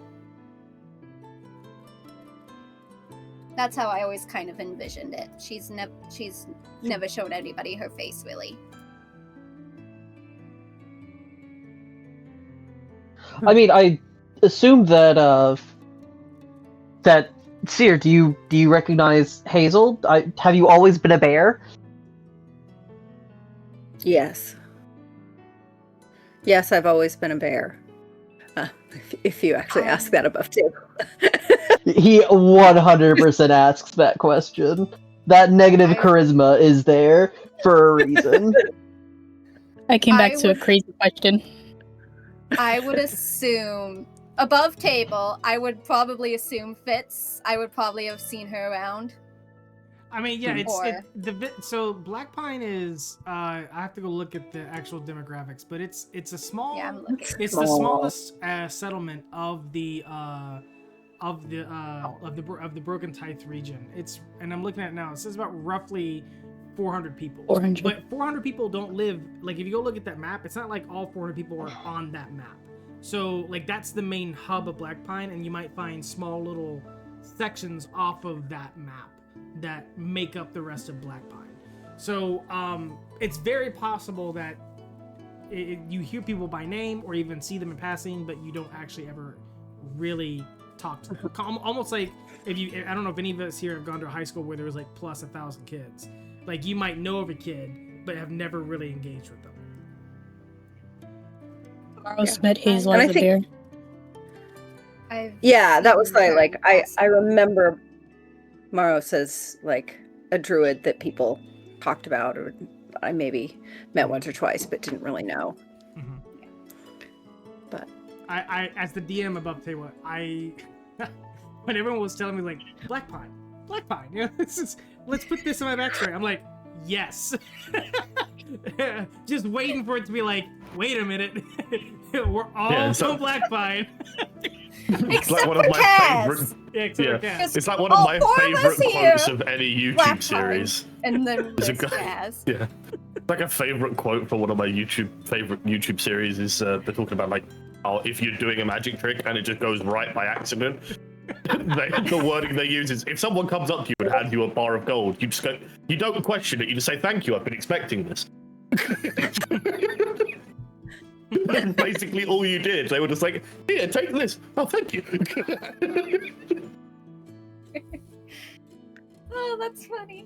That's how I always kind of envisioned it. She's never shown anybody her face, really. I mean, I assume that Seer, do you recognize Hazel? Have you always been a bear? Yes. Yes, I've always been a bear. If you actually ask that above too. He 100% asks that question. That negative charisma is there for a reason. I came back to a crazy question. I would assume above table. I would probably assume Fitz. I would probably have seen her around. I mean, yeah, so Black Pine is. I have to go look at the actual demographics, but it's a small. Yeah, I'm looking. It's the smallest settlement of the Broken Tithe region. And I'm looking at it now. It says about roughly 400 people. 400. But 400 people don't live. Like if you go look at that map, it's not like all 400 people are on that map. So like that's the main hub of Black Pine, and you might find small little sections off of that map that make up the rest of Black Pine. So it's very possible that you hear people by name or even see them in passing, but you don't actually ever really talk to them. Almost like I don't know if any of us here have gone to a high school where there was like plus 1,000 kids. Like you might know of a kid, but have never really engaged with them. Maros met Hazel And I as a think- bear. That was I remember Maros as like a druid that people talked about, or I maybe met once or twice, but didn't really know. Mm-hmm. But I as the DM above, tell you what, when everyone was telling me like Black Pine, you know, let's put this in my backstory. I'm like, yes. Just waiting for it to be like, wait a minute, we're all from Black Pine. It's Except like one of for my Kaz. favorite. Yeah, except for Kaz. It's like one of All my four of favorite us here, quotes of any YouTube Black Pine. series. And then There's a there's guy- Kaz. Yeah, it's like a favorite quote for one of my favorite YouTube series is they're talking about like, oh, if you're doing a magic trick and it just goes right by accident. The wording they use is if someone comes up to you and hands you a bar of gold, you just go, you don't question it, you just say thank you, I've been expecting this. That's basically all you did. They were just like, here, take this. Oh, thank you. Oh, that's funny.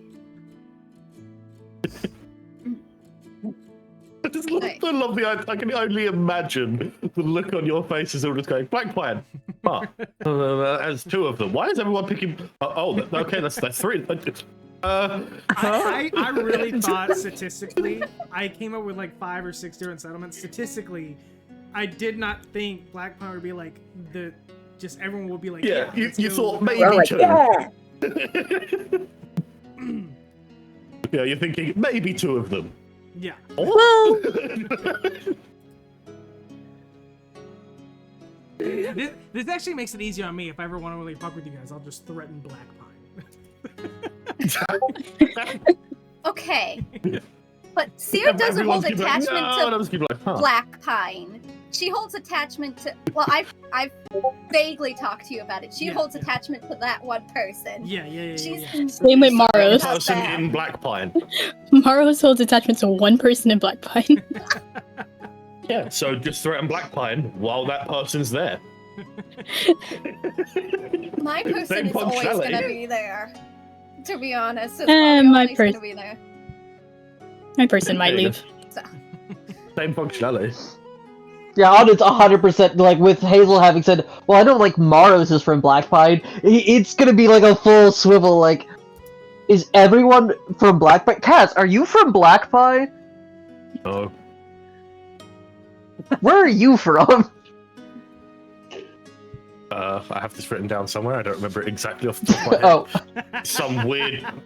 I just love, I love the. I can only imagine the look on your faces. They're just going Black Pine. As two of them. Why is everyone picking? Okay, that's three. I really thought statistically, I came up with like 5 or 6 different settlements. Statistically, I did not think Black Pine would be like just everyone would be like, Yeah, you let's go. thought maybe we're like, two. yeah. Yeah, you're thinking maybe 2 of them. Yeah. Well, This actually makes it easier on me. If I ever want to really fuck with you guys, I'll just threaten Black Pine. Okay. But Seer doesn't Everyone's hold gonna be like, attachment no, to and others gonna be like, huh. Black Pine. She holds attachment to. Well, I've vaguely talked to you about it. She Yeah, holds yeah. attachment to that one person. Yeah. She's Same with One Maros. person bad. in Black Pine. Maros holds attachment to one person in Black Pine. Yeah, so just threaten Black Pine while that person's there. My person Same is always functionality. gonna be there. To be honest, it's my probably always pers- gonna be there. My person might There you leave. So. Same functionality. Yeah, Audit's 100% like with Hazel having said, well, I don't like Maros is from Black Pine. It's gonna be like a full swivel. Like, is everyone from Black Pine? Kaz, are you from Black Pine? Oh. Where are you from? I have this written down somewhere. I don't remember it exactly off the top of my head. Oh,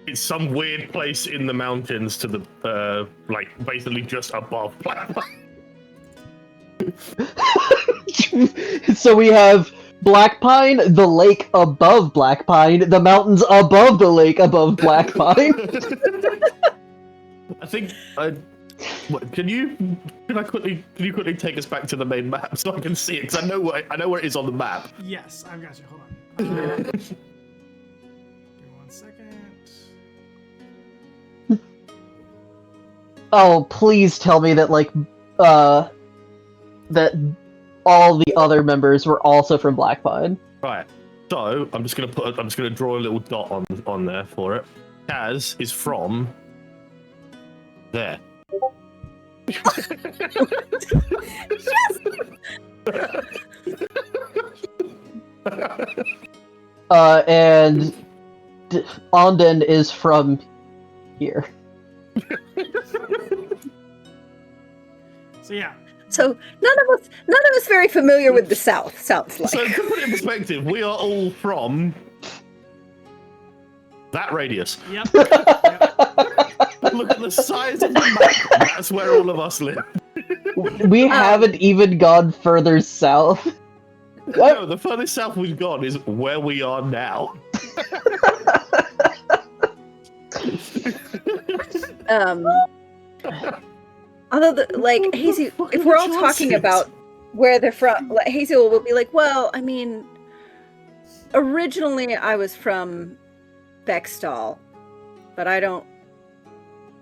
It's some weird place in the mountains to the like basically just above Black Pine. so we have Black Pine, the lake above Black Pine, the mountains above the lake above Black Pine. I think can you quickly take us back to the main map so I can see it, because I know where it is on the map. Yes, I've got you. Hold on. Give me 1 second. Oh, please tell me that that all the other members were also from Black Pine. Right. So I'm just gonna draw a little dot on there for it. Kaz is from there. And Onden is from here. So yeah, so none of us very familiar with the South. Sounds like. So to put it in perspective, we are all from that radius. yep. Look at the size of the map. That's where all of us live. We haven't even gone further south. No, the furthest south we've gone is where we are now. Although, Hazel, if we're all talking about where they're from, Hazel will be like, well, I mean, Originally, I was from Bextall, but I don't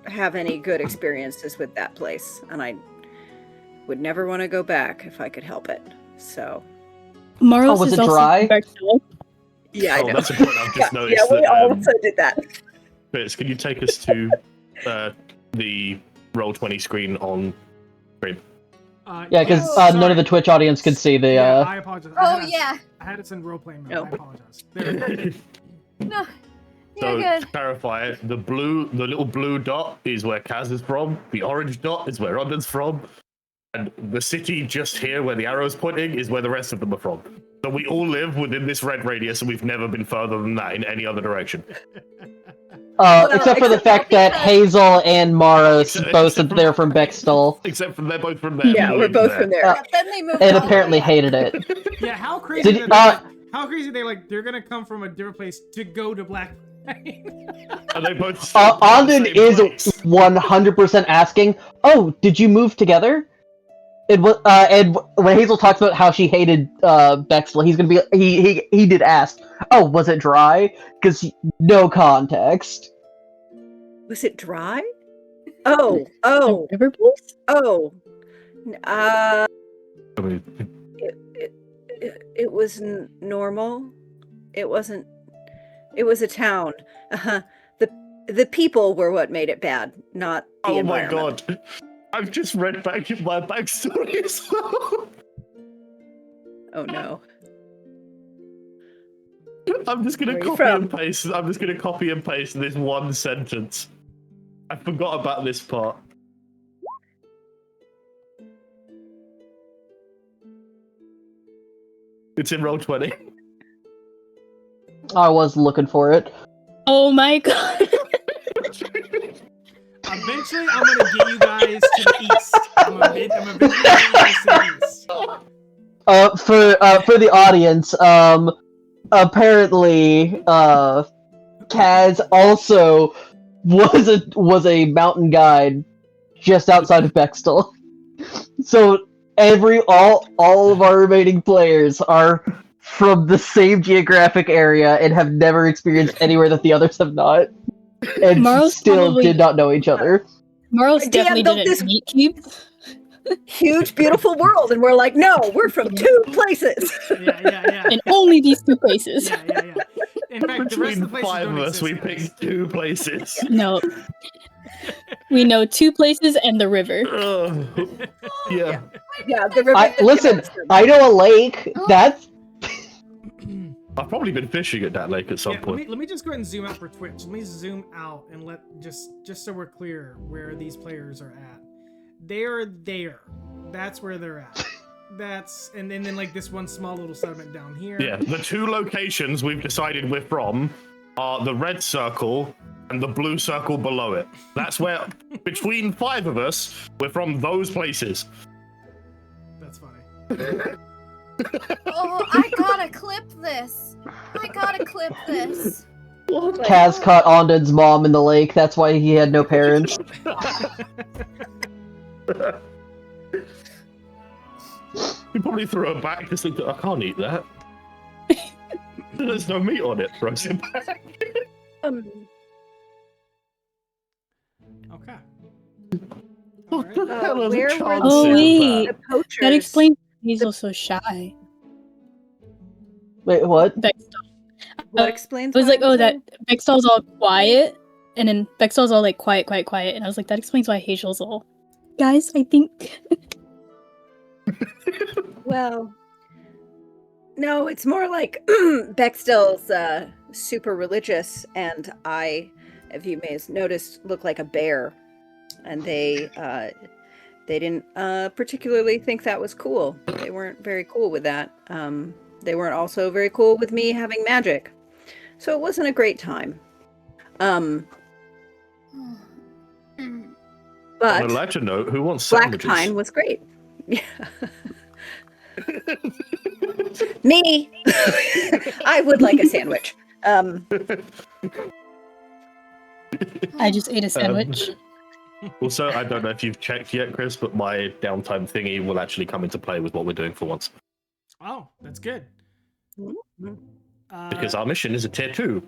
have any good experiences with that place, and I would never want to go back if I could help it. So, Maros was is it also dry? Bextall. yeah, I know. That's a point I've just yeah, noticed. we that, also did that. Fitz, can you take us to the Roll20 screen on screen? Yeah, because Oh, none of the Twitch audience could see the. Yeah, I apologize. Oh yeah. I had it in role-playing mode. No. I apologize. There we go. No. So You're to good. clarify, the little blue dot is where Kaz is from. The orange dot is where Ronden's from, and the city just here where the arrow's pointing is where the rest of them are from. So we all live within this red radius, and we've never been further than that in any other direction. Except for the fact that Hazel and Maros both Except they're from Bextall, Except for they're both from there. Yeah, we we're live both there. from there. But then they moved and all the apparently way up. hated it. Yeah, how crazy Did, that how crazy they like they're gonna come from a different place to go to Black Plain. And they both still Andon the same is place. 100% asking, "Oh, did you move together?" It was, and when Hazel talks about how she hated Bexley, he's gonna be he did ask, "Oh, was it dry?" Because no context. Was it dry? Oh, oh, River place? oh. I mean, It was normal. It wasn't. It was a town. The people were what made it bad, not the oh my environment. god. I've just read back in my backstory as well. Oh no. I'm just gonna Where are you copy from? and paste. I'm just gonna copy and paste this one sentence. I forgot about this part. It's in Roll20. I was looking for it. Oh my god. Eventually, I'm gonna get you guys to the east. I'm eventually get you guys to the east. For the audience, apparently, Kaz also was a mountain guide just outside of Bextall. So all of our remaining players are from the same geographic area and have never experienced anywhere that the others have not, and Maros still probably- did not know each other. Maros DM definitely built didn't this- meet Keep. Huge, beautiful world, and we're like, no, we're from two places. Yeah. In only these two places. Yeah. In fact, the rest Between of the places five don't of us, we exist, guys. picked 2 places. No. We know 2 places and the river. Yeah. Yeah, the river. Listen, I know a lake. That's I've probably been fishing at that lake at some Yeah, point. let me just go ahead and zoom out for Twitch. Let me zoom out and let just so we're clear where these players are at. They are there. That's where they're at. That's and then like this one small little settlement down here. Yeah, the 2 locations we've decided we're from are the red circle and the blue circle below it. That's where, between 5 of us, we're from those places. That's funny. Oh, I gotta clip this. I gotta clip this. Kaz caught Ondin's mom in the lake. That's why he had no parents. We probably threw it back because I can't eat that. There's no meat on it. Throws it back. Okay. What the Alright. hell are the where were chances Oh, of wait. The that? poachers. That explains why Hazel's so shy. Wait, what? Bextall. What explains? I was why like, I'm oh, that so- Bextall's all quiet, and then Bextall's all like quiet, and I was like, that explains why Hazel's all. Guys, I think. Well, no, it's more like Bextell's super religious, and I, if you may have noticed, look like a bear, and they didn't particularly think that was cool. They weren't very cool with that. They weren't also very cool with me having magic, so it wasn't a great time. On a But lighter note, who wants Black sandwiches? Pine was great. Yeah. Me, I would like a sandwich. I just ate a sandwich. Also, I don't know if you've checked yet, Chris, but my downtime thingy will actually come into play with what we're doing for once. Oh, that's good. Because our mission is a tier 2,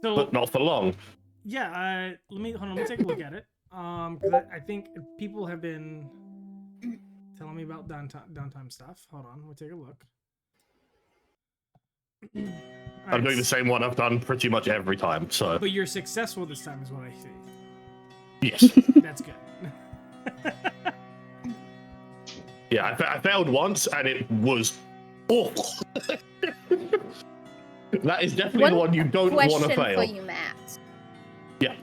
so but not for long. yeah, let me take a look at it. Because I think people have been telling me about downtime stuff. Hold on, we'll take a look. I'm doing the same one I've done pretty much every time, so... But you're successful this time, is what I see. Yes. That's good. Yeah, I failed once, and it was awful. That is definitely the one you don't want to Question fail. for you, Matt. Yeah.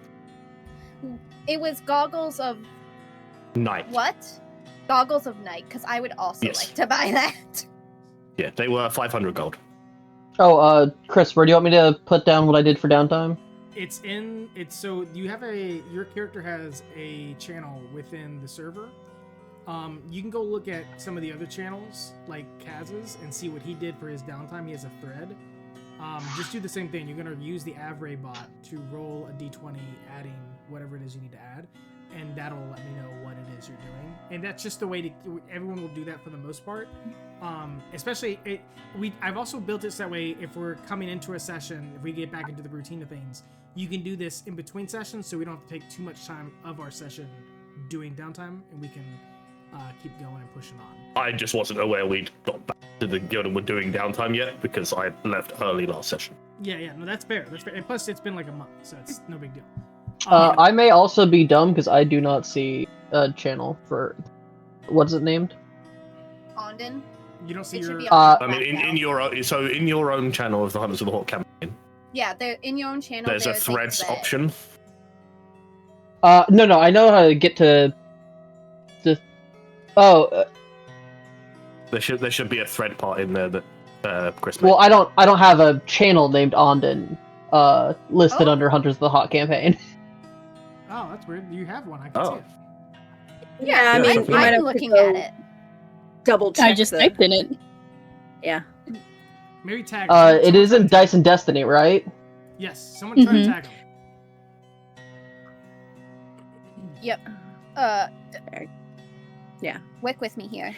It was Goggles of Night. what? Goggles of Night, because I would also Yes. like to buy that. Yeah, they were 500 gold. Oh, Chris, where do you want me to put down what I did for downtime? So you have your character has a channel within the server. You can go look at some of the other channels, like Kaz's, and see what he did for his downtime. He has a thread. Just do the same thing. You're gonna use the Avray bot to roll a d20, adding whatever it is you need to add, and that'll let me know what it is you're doing. And that's just the way to. Everyone will do that for the most part. Especially I've also built it so that way if we're coming into a session, if we get back into the routine of things, you can do this in between sessions, so we don't have to take too much time of our session doing downtime, and we can keep going and pushing on. I just wasn't aware we'd got back to the guild and were doing downtime yet, because I left early last session. Yeah, no, that's fair. That's fair. And plus, it's been like a month, so it's no big deal. I may also be dumb because I do not see a channel for what's it named? Ondon. You don't see It should your. be I on mean, in your own channel of the Hunters of the Hawk campaign, yeah, they're in your own channel. there's a threads thread. option. No, I know how to get to. There should be a thread part in there that Chris Well, made. I don't have a channel named Ondon listed Oh. under Hunters of the Hawk campaign. Oh, that's weird. You have one. I can see it. Yeah, I Yeah, mean, so you might I'm have looking to go at it. double check. I just the, typed in it. Yeah. Maybe tag. It is in Dice and Destiny, right? Yes, someone try to Mhm. tag him. Yep. Yeah. Work with me here.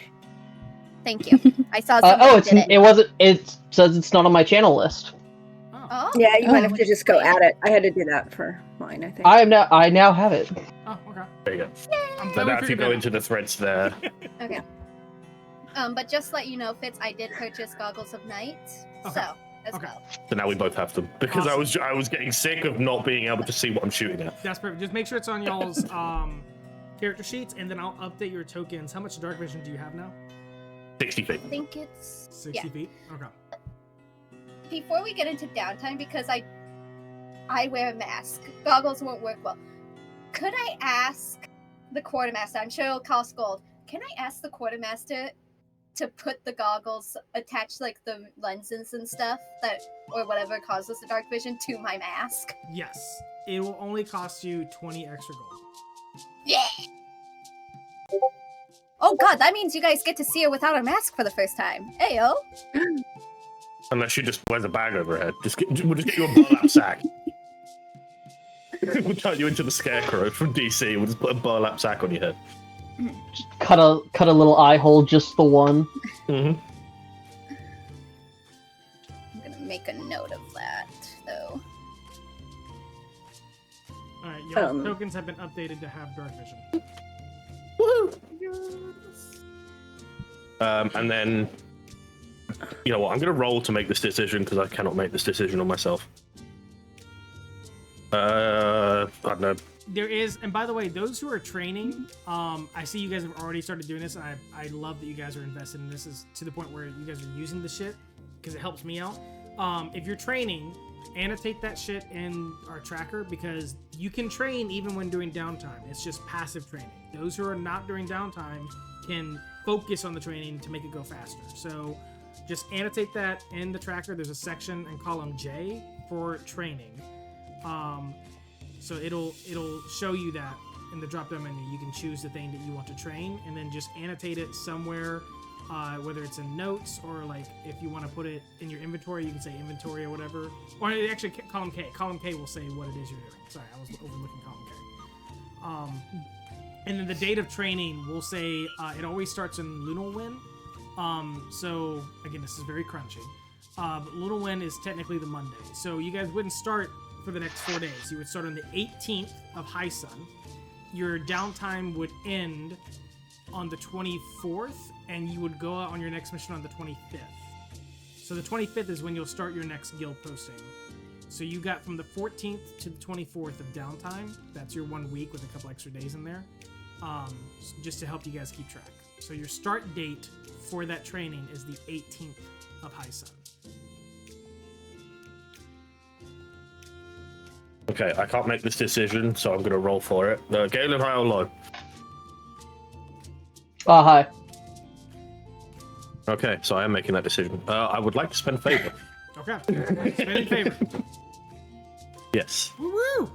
Thank you. I saw someone did It wasn't. It says it's not on my channel list. Oh. Oh. Yeah, you might have Oh. to just go add it. I had to do that for mine, I think. I now have it. Oh, okay. There you go. I'm So glad we now if you figured go that into the threads there, Okay. But just let you know, Fitz, I did purchase Goggles of Night, Okay. so as Okay. well. so now we both have them because I was getting sick of not being able to see what I'm shooting at. That's perfect. Just make sure it's on y'all's character sheets, and then I'll update your tokens. How much dark vision do you have now? 60 feet. I think it's 60 feet. Okay. before we get into downtime, because I wear a mask, goggles won't work well. Could I ask the quartermaster? I'm sure it'll cost gold. Can I ask the quartermaster to put the goggles, attach like the lenses and stuff that or whatever causes the dark vision to my mask? Yes. It will only cost you 20 extra gold. Yeah. Oh god, that means you guys get to see her without her mask for the first time. Ayo. Unless she just wears a bag over her head. We'll just get you a burlap sack. We'll turn you into the Scarecrow from DC. We'll just put a burlap sack on your head. Cut a little eye hole just the one. Mm-hmm. I'm gonna make a note of that, though. Alright, your Um. tokens have been updated to have dark vision. And then, you know what? I'm going to roll to make this decision because I cannot make this decision on myself. I don't know. There is, and by the way, those who are training, I see you guys have already started doing this, and I love that you guys are invested in this, is to the point where you guys are using the shit because it helps me out. If you're training, annotate that shit in our tracker because you can train even when doing downtime. It's just passive training. Those who are not doing downtime can focus on the training to make it go faster. So just annotate that in the tracker. There's a section in column J for training. So it'll show you that in the drop-down menu. You can choose the thing that you want to train, and then just annotate it somewhere, whether it's in notes or like if you want to put it in your inventory, you can say inventory or whatever. Or actually, column K. Column K will say what it is you're doing. Sorry, I was overlooking column K. And then the date of training will say it always starts in Lunal Wind. So again, this is very crunchy. But Little Win is technically the Monday. So you guys wouldn't start for the next 4 days. You would start on the 18th of High Sun. Your downtime would end on the 24th, and you would go out on your next mission on the 25th. So the 25th is when you'll start your next guild posting. So you got from the 14th to the 24th of downtime. That's your 1 week with a couple extra days in there, just to help you guys keep track. So your start date for that training is the 18th of High Sun. Okay, I can't make this decision, so I'm going to roll for it. Galen, high or low? Hi. Okay, so I am making that decision. I would like to spend favor. Okay, spend in favor. Yes. Woo-woo!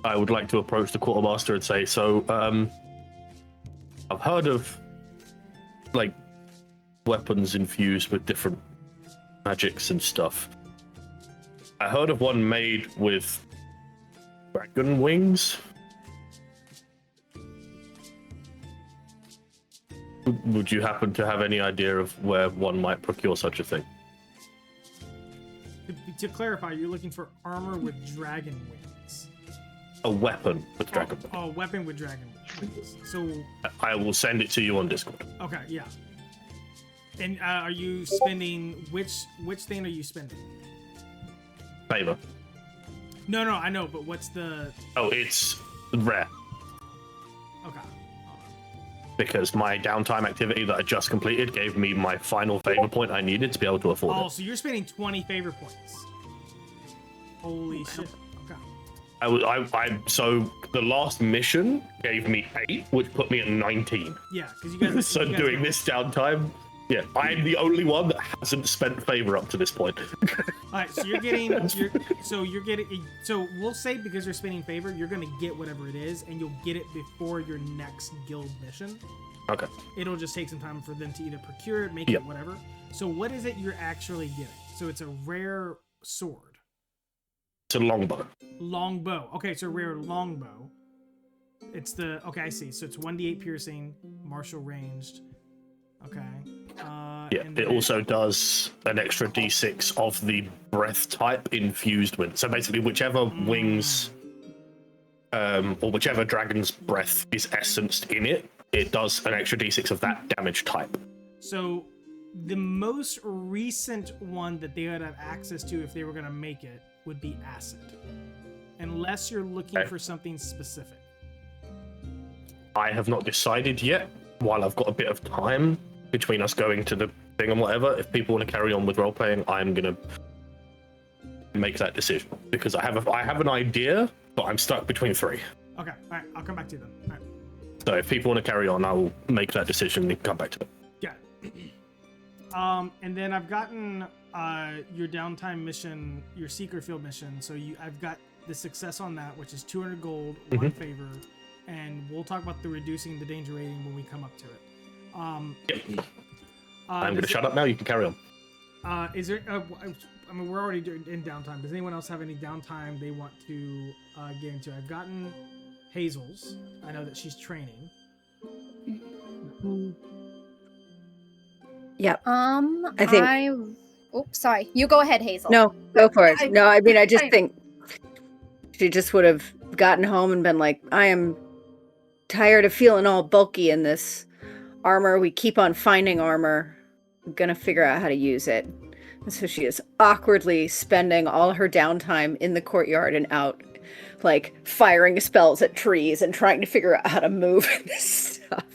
I would like to approach the quartermaster and say, so, I've heard of, like, weapons infused with different magics and stuff. I heard of one made with dragon wings. Would you happen to have any idea of where one might procure such a thing? To clarify, you're looking for armor with dragon wings. A weapon with dragon wings. Oh, a weapon with dragon wings. So, I will send it to you on Discord. okay, yeah. And are you spending which thing are you spending? Favor. No, I know, but what's the? Oh, it's rare. Okay. Because my downtime activity that I just completed gave me my final favor point I needed to be able to afford Oh, it. so you're spending 20 favor points. Holy shit. Okay. So the last mission gave me 8, which put me at 19. Yeah, because you guys. So you guys doing this downtime, yeah, I'm the only one that hasn't spent favor up to this point. All right, so you're getting. So we'll say because you're spending favor, you're gonna get whatever it is, and you'll get it before your next guild mission. Okay. It'll just take some time for them to either procure it, make it, whatever. So what is it you're actually getting? So it's a rare sword. It's a longbow. Longbow. Okay, so rare longbow. It's the I see. So it's 1d8 piercing, martial ranged. Okay. Yeah, and it then- also does an extra d6 of the breath type infused with. So basically, whichever wings, or whichever dragon's breath is essenced in it, it does an extra d6 of that damage type. So the most recent one that they would have access to if they were going to make it would be acid. Unless you're looking for something specific. I have not decided yet. While I've got a bit of time between us going to the thing and whatever, if people want to carry on with role playing, I'm gonna make that decision because I have an idea, but I'm stuck between 3. Okay, all right, I'll come back to you then. All right. So if people want to carry on, I'll make that decision and come back to it. Yeah. And then I've gotten your downtime mission, your secret field mission. So I've got the success on that, which is 200 gold, 1 favor, and we'll talk about the reducing the danger rating when we come up to it. I'm going to shut up now. You can carry on. Is there? I mean, we're already in downtime. Does anyone else have any downtime they want to get into? I've gotten Hazel's. I know that she's training. Yep. I think- Oops, sorry. You go ahead, Hazel. No, go for it. No, I mean, I just think she just would have gotten home and been like, I am tired of feeling all bulky in this armor. We keep on finding armor. I'm gonna figure out how to use it. And so she is awkwardly spending all her downtime in the courtyard and out, like firing spells at trees and trying to figure out how to move this stuff.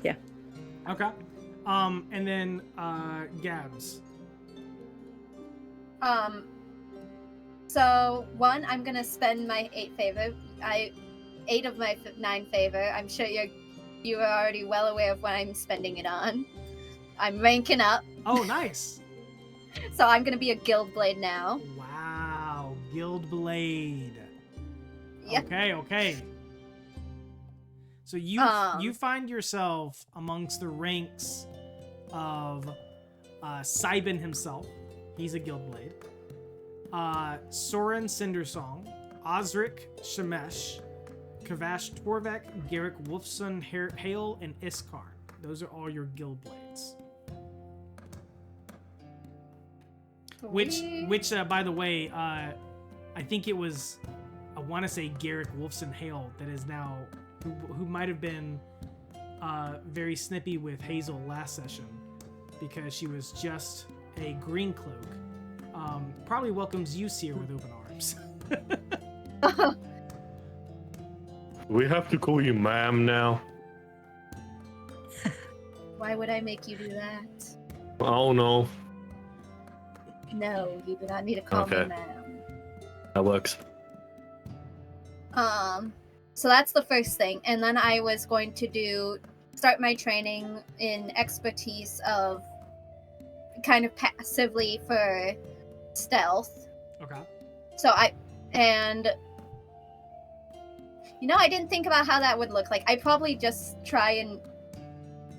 Yeah. Okay. And then Gabs. So one, I'm gonna spend my 8 favor. 8 of my 9 favor. I'm sure you are already well aware of what I'm spending it on. I'm ranking up. Oh, nice. So I'm gonna be a guild blade now. Wow, guild blade. Yep. Okay. So you find yourself amongst the ranks of Sybin himself. He's a guild blade. Soren Cindersong, Osric Shemesh, Kavash Torvek, Garrick Wolfson, Hale, and Iskar. Those are all your guild blades. Which, by the way, I think it was, I want to say Garrick Wolfson Hale that is now, who might have been very snippy with Hazel last session because she was just a green cloak. Probably welcomes you, Seer, with open arms. We have to call you ma'am now. Why would I make you do that? Oh no. No, you do not need to call me Okay. ma'am. That works. So that's the first thing, and then I was going to start my training in expertise of kind of passively for stealth. Okay. So I didn't think about how that would look like. I'd probably just try and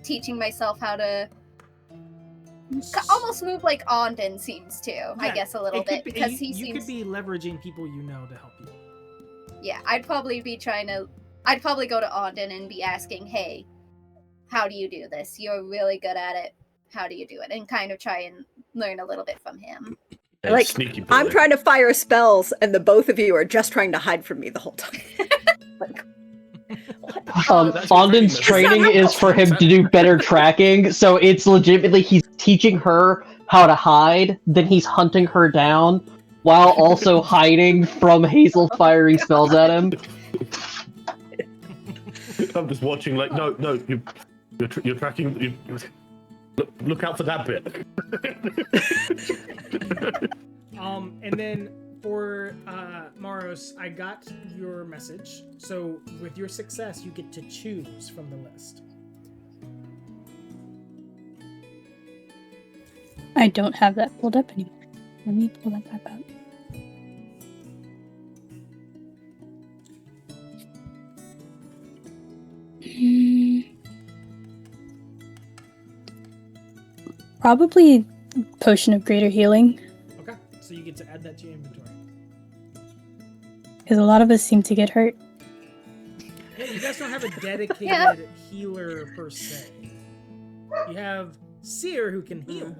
teaching myself how to almost move like Ondon seems to, I guess a little bit, because he seems... You could be leveraging people you know to help you. Yeah, I'd probably go to Ondon and be asking, hey, how do you do this? You're really good at it. How do you do it? And kind of try and learn a little bit from him. Hey, Like, sneaky I'm boy. trying to fire spells, and the both of you are just trying to hide from me the whole time. Like, That's your Ondon's training training is for him to do better tracking, so it's legitimately he's teaching her how to hide, then he's hunting her down, while also hiding from Hazel firing spells at him. I'm just watching. Like, no, you're tracking. Look out for that bit. And then for Maros, I got your message. So with your success, you get to choose from the list. I don't have that pulled up anymore. Let me pull that back up. Probably Potion of Greater Healing, Okay, so you get to add that to your inventory. because a lot of us seem to get hurt. Yeah, you guys don't have a dedicated healer per se. You have Seer who can heal,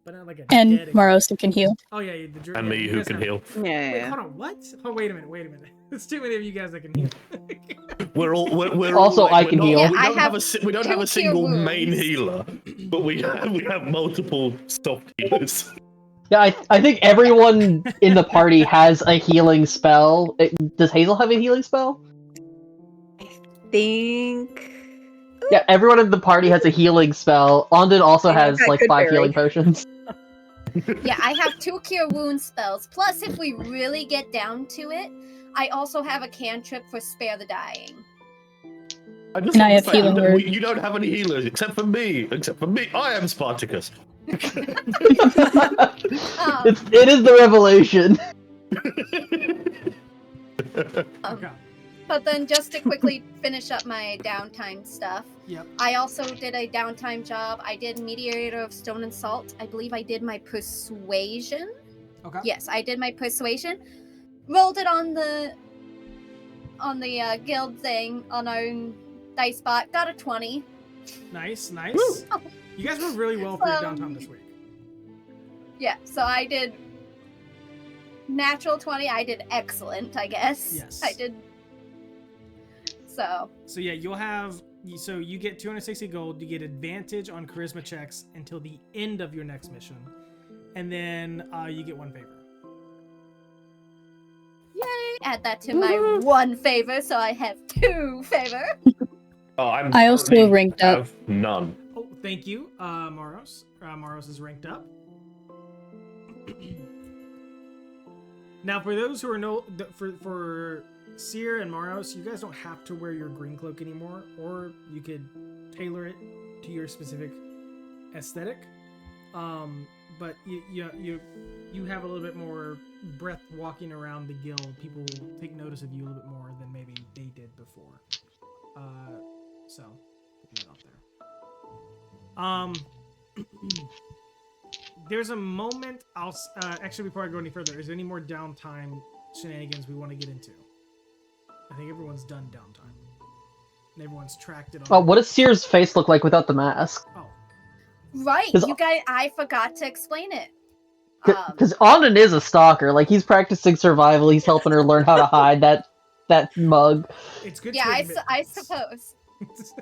but not like a And dedicated... Maros who can heal. Oh yeah, And me you who guys can have- heal. Wait, hold on, what? Oh, wait a minute. There's too many of you guys that can heal. We're Also, all, I can heal. Yeah, We I don't have have we don't two have a single cure main wounds. healer, but we have multiple soft healers. Yeah, I think everyone in the party has a healing spell. Does Hazel have a healing spell? think... Yeah, everyone in the party has a healing spell. Ondon also Yeah, I've has got like good 5 berry. healing potions. Yeah, I have 2 cure wound spells. Plus, if we really get down to it, I also have a cantrip for spare the dying. I just And I want have to say, healing word. you don't have any healers except for me. I am Spartacus. It is the revelation. Okay. But then just to quickly finish up my downtime stuff, Yep. I also did a downtime job. I did Mediator of Stone and Salt. I believe I did my Persuasion. Okay. Yes, I did my Persuasion. Rolled it on the guild thing on our own dice bot. Got a 20. Nice. Woo. You guys were really well for your Um, downtime this week. Yeah, so I did natural 20. I did excellent, I guess. Yes. I did. So, So yeah, you get 260 gold. You get advantage on charisma checks until the end of your next mission, and then you get 1 favor. yay! Add that to my 1 favor, so I have 2 favor. Oh, I also ranked up. have none. Oh, thank you, Maros. Maros is ranked up. Now, for those who are for Seer and Maros, you guys don't have to wear your green cloak anymore, or you could tailor it to your specific aesthetic. But you have a little bit more breath walking around the guild. People take notice of you a little bit more than maybe they did before. So put that out there. There's a moment. Actually, before I go any further, is there any more downtime shenanigans we want to get into? I think everyone's done downtime. And everyone's tracked it on. What does Seer's face look like without the mask? Oh, Right, 'Cause- you guys, I forgot to explain it. Because Auden is a stalker. Like, he's practicing survival. He's helping her learn how to hide that mug. It's good Yeah, to I admit suppose.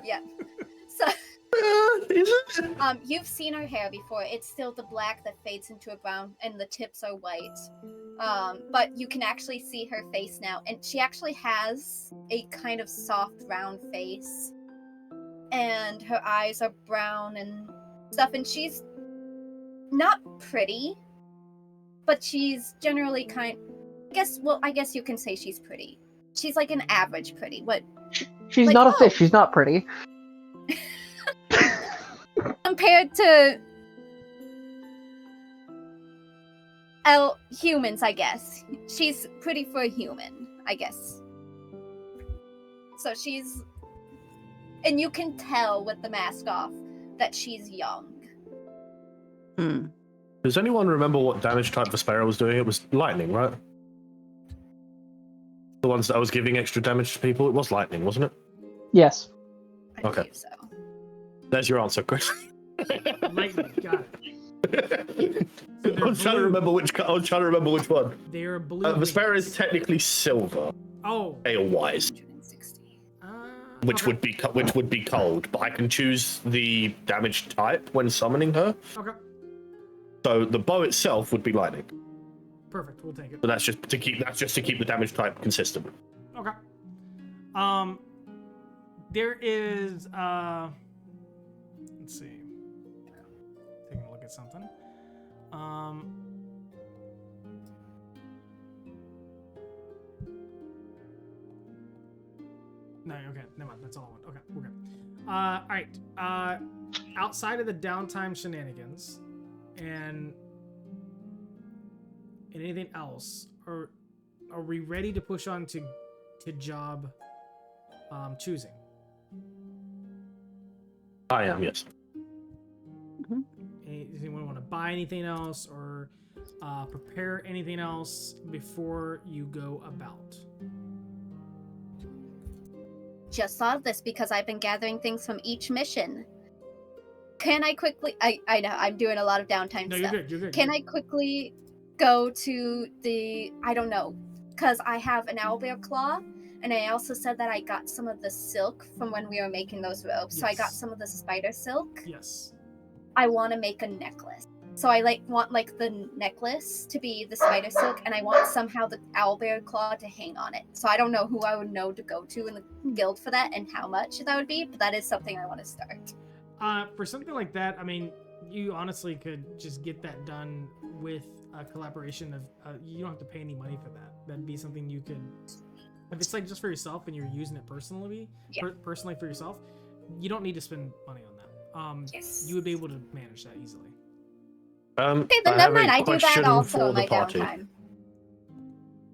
Yeah. So, you've seen her hair before. It's still the black that fades into a brown, and the tips are white. But you can actually see her face now, and she actually has a kind of soft, round face, and her eyes are brown and stuff. And she's not pretty, but she's generally I guess you can say she's pretty. She's like an average pretty. What? She's Like, not a oh. fish. She's not pretty. Compared to humans, I guess. She's pretty for a human, I guess. So she's... And you can tell with the mask off that she's young. Does anyone remember what damage type Vespera was doing? It was lightning, right? The ones that I was giving extra damage to people? It was lightning, wasn't it? Yes. I Okay. believe so. There's your answer, Chris. lightning. Got it. So I was trying to remember which one. They're blue. Vespera wings. is technically silver, Oh. ale-wise, 260. which okay. would be cold. But I can choose the damage type when summoning her. Okay. So the bow itself would be lightning. Perfect. We'll take it. But that's just to keep the damage type consistent. Okay. There is let's see. Taking a look at something. No, okay, never mind. That's all I want. Okay, we're good. All right. Outside of the downtime shenanigans and anything else, are we ready to push on to job choosing? I am, yes. Does anyone want to buy anything else or prepare anything else before you go about? Just thought of this because I've been gathering things from each mission. Can I quickly... I know, I'm doing a lot of downtime No, stuff. you're good. Can I quickly go to the... I don't know. Because I have an owlbear claw, and I also said that I got some of the silk from when we were making those robes. So I got Yes. some of the spider silk. Yes. I want to make a necklace. So I want the necklace to be the spider silk, and I want somehow the owlbear claw to hang on it. So I don't know who I would know to go to in the guild for that and how much that would be, but that is something I want to start. For something like that, I mean, you honestly could just get that done with a collaboration of. You don't have to pay any money for that. That'd be something you could. If it's like just for yourself and you're using it personally, personally for yourself, you don't need to spend money on that. Yes. You would be able to manage that easily. Okay, then never mind. I do that also in my party. downtime.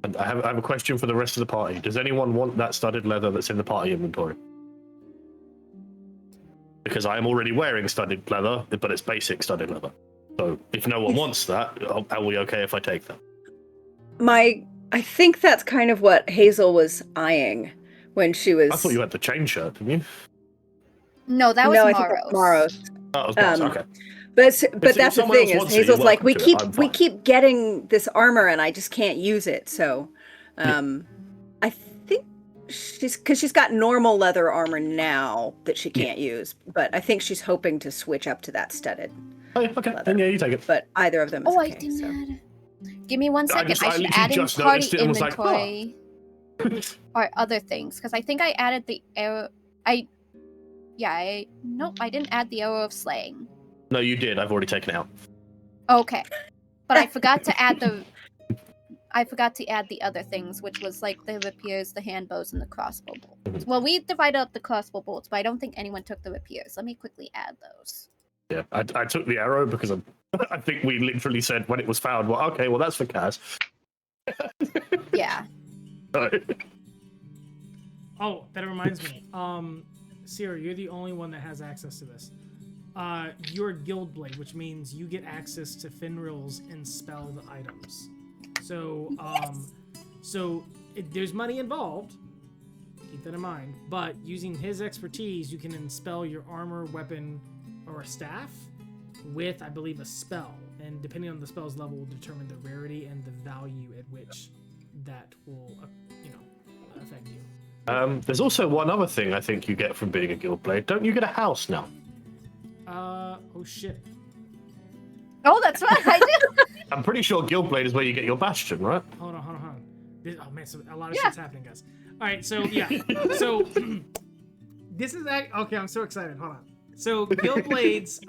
And I have a question for the rest of the party. Does anyone want that studded leather that's in the party inventory? Because I am already wearing studded leather, but it's basic studded leather. So if no one wants that, are we okay if I take that? I think that's kind of what Hazel was eyeing when she was... I thought you had the chain shirt, didn't you? No, that was I Maros. think that's Maros. Oh, it was Maros, okay. But that's the thing is Hazel's like, we welcome to it. I'm keep getting this armor and I just can't use it. So I think she's got normal leather armor now that she can't use, but I think she's hoping to switch up to that studded. Oh, okay, leather. then yeah, you take it. But either of them is Oh, okay. I didn't so. add. Give me 1 second. I should literally add in just party noticed it and was like, inventory or other things because I think I added the arrow. Nope, I didn't add the arrow of slaying. No, you did. I've already taken it out. Okay, but I forgot to add the. I forgot to add the other things, which was like the rapiers, the hand bows, and the crossbow bolts. Well, we divided up the crossbow bolts, but I don't think anyone took the rapiers. Let me quickly add those. Yeah, I took the arrow because I think we literally said when it was found, well, okay, well, that's for Kaz. Yeah. Oh, that reminds me. Sierra, you're the only one that has access to this. You're Guild Blade, which means you get access to Finril's enspelled items. So, there's money involved. Keep that in mind. But using his expertise, you can enspell your armor, weapon, or a staff with, I believe, a spell. and depending on the spell's level will determine the rarity and the value at which that will, affect you. There's also one other thing I think you get from being a Guildblade. Don't you get a house now? Oh shit. Oh, that's right. I do. I'm pretty sure Guildblade is where you get your bastion, right? Hold on. Oh man, so a lot of shit's happening, guys. All right, so yeah, so this is okay. I'm so excited. Hold on. So Guildblades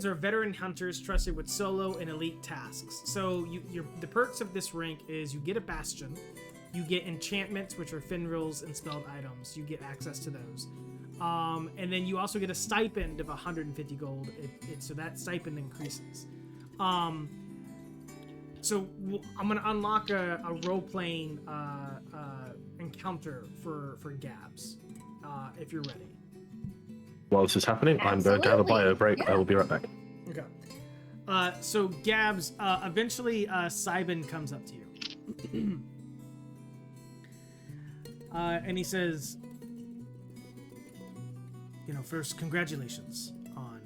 are veteran hunters trusted with solo and elite tasks. So the perks of this rank is you get a bastion, you get enchantments, which are finrils and spelled items. You get access to those. And then you also get a stipend of 150 gold. So that stipend increases. So I'm gonna unlock a role-playing encounter for Gabs, if you're ready. While this is happening, I'm going to have a bio break. Yeah. I will be right back. Okay. So Gabs, eventually Simon comes up to you. And he says, first, congratulations on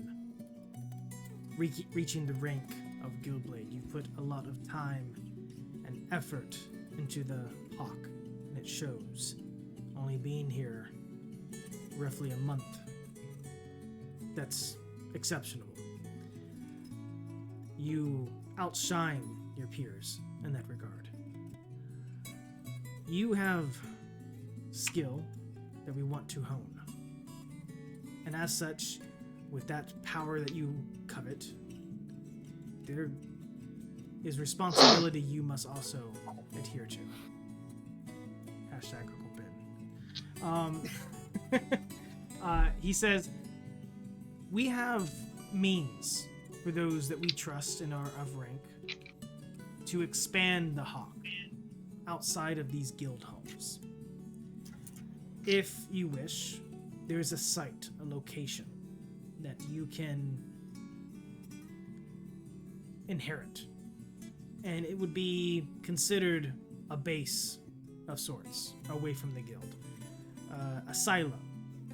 reaching the rank of Guildblade. You put a lot of time and effort into the Hauk, and it shows. Only being here roughly a month. That's exceptional. You outshine your peers in that regard. You have skill that we want to hone. And as such, with that power that you covet, there is responsibility you must also adhere to. Uncle Ben. He says, we have means for those that we trust and are of rank to expand the Hauk outside of these guild homes. If you wish, there's a site, a location that you can inherit, and it would be considered a base of sorts away from the guild, a silo,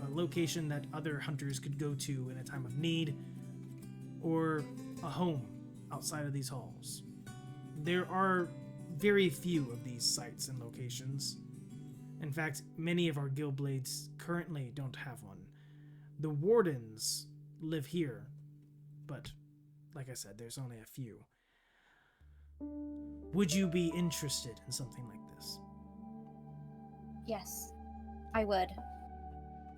a location that other hunters could go to in a time of need, or a home outside of these halls. There are very few of these sites and locations. In fact, many of our Guildblades currently don't have one. The wardens live here, but like I said, there's only a few. Would you be interested in something like this? Yes, I would.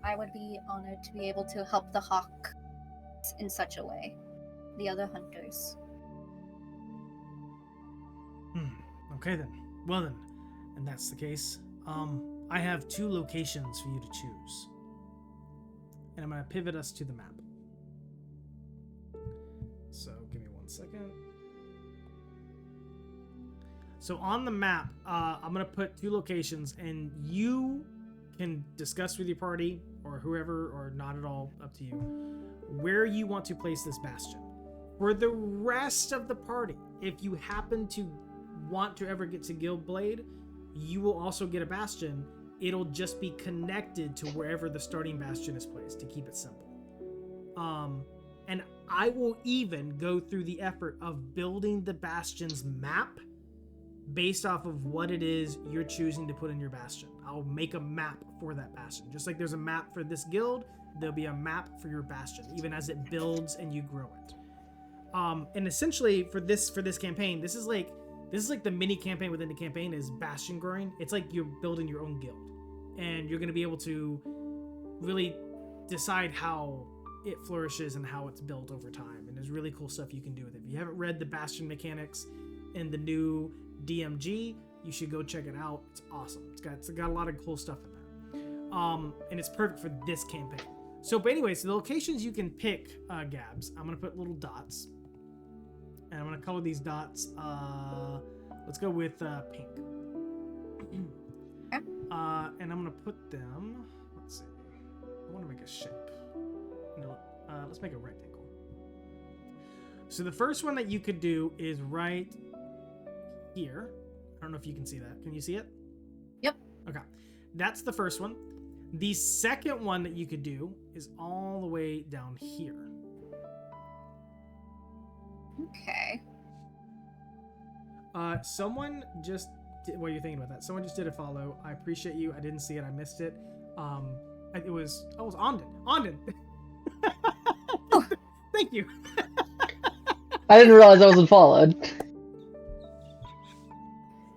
I would be honored to be able to help the Hauk in such a way. The other hunters. Okay then. Well then, and that's the case. I have 2 locations for you to choose. And I'm going to pivot us to the map. So, give me 1 second. So, on the map, I'm going to put 2 locations, and you can discuss with your party, or whoever, or not at all, up to you, where you want to place this bastion. For the rest of the party, if you happen to want to ever get to Guildblade, you will also get a bastion. It'll just be connected to wherever the starting bastion is placed, to keep it simple. And I will even go through the effort of building the bastion's map based off of what it is you're choosing to put in your bastion. I'll make a map for that bastion. Just like there's a map for this guild, there'll be a map for your bastion, even as it builds and you grow it. And essentially for this campaign, this is like the mini campaign within the campaign is bastion growing. It's like you're building your own guild, and you're going to be able to really decide how it flourishes and how it's built over time. And there's really cool stuff you can do with it. If you haven't read the bastion mechanics in the new DMG, you should go check it out. It's awesome. It's got a lot of cool stuff in there. And it's perfect for this campaign. So, but anyways, the locations you can pick, Gabs, I'm going to put little dots. And I'm going to color these dots. Let's go with pink. And I'm going to put them, let's see. I want to make a shape. No, let's make a rectangle. So the first one that you could do is right here. I don't know if you can see that. Can you see it? Yep. Okay. That's the first one. The second one that you could do is all the way down here. Okay. Someone just did, what are you thinking about that? Someone just did a follow. I appreciate you. I didn't see it. I missed it. It was Ondin. Ondin. Thank you. I didn't realize I wasn't followed.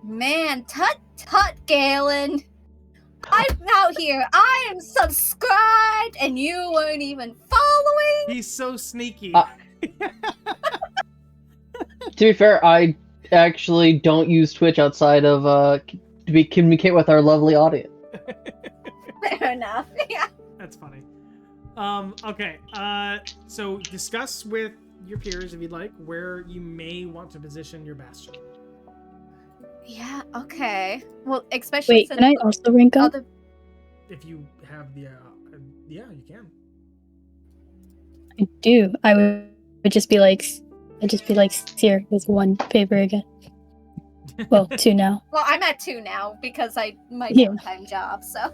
Man, tut, Galen. I'm out here. I am subscribed, and you weren't even following. He's so sneaky. To be fair, I actually don't use Twitch outside of to communicate with our lovely audience. Fair enough. Yeah. That's funny. Okay. So discuss with your peers, if you'd like, where you may want to position your bastion. Yeah. Okay. Well, especially Wait, since can I also rank up? other. If you have the, yeah, you can. I do. I would just be like, Seer with 1 favor again. Well, 2 now. Well, I'm at 2 now because I my Yeah. full-time job. So.